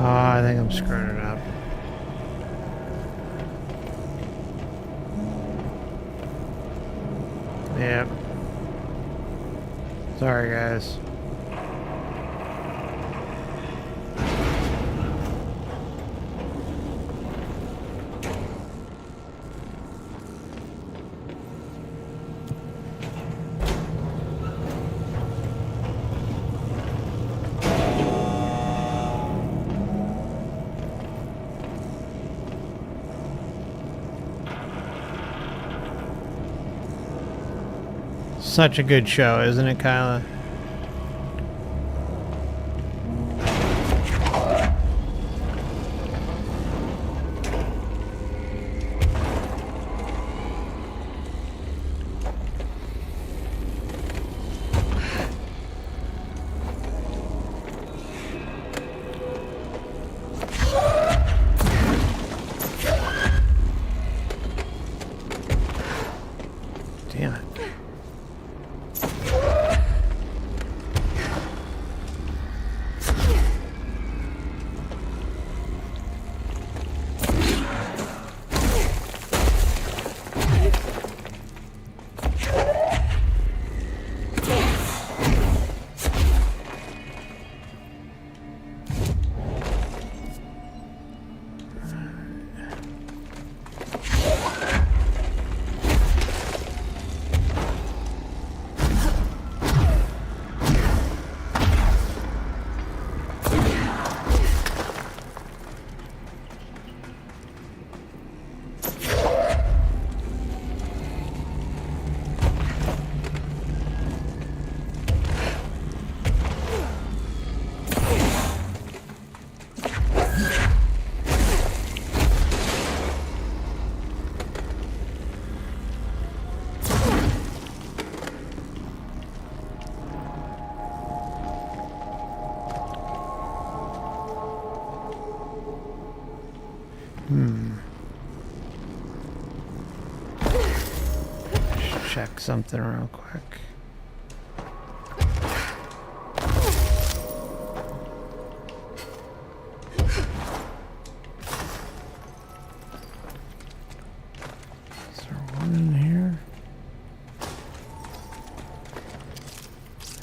I think I'm screwing it up. Yep. Sorry, guys. Such a good show, isn't it, Kyla? Damn it. Check something real quick. Is there one in here?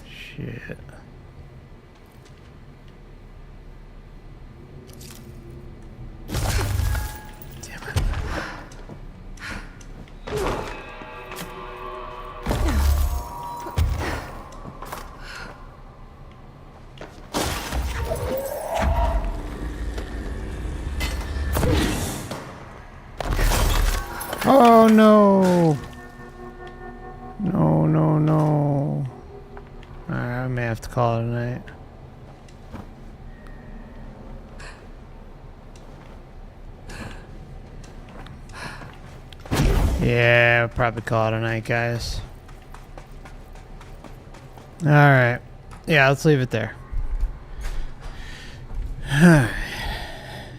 Shit. Oh no! No, no, no. Alright, I may have to call it a night. Yeah, I'll probably call it a night, guys. Alright. Yeah, let's leave it there.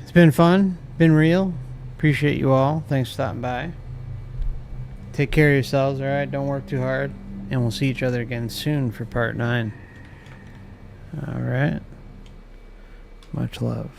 It's been fun. Been real. Appreciate you all. Thanks for stopping by. Take care of yourselves, alright? Don't work too hard. And we'll see each other again soon for part 9. Alright. Much love.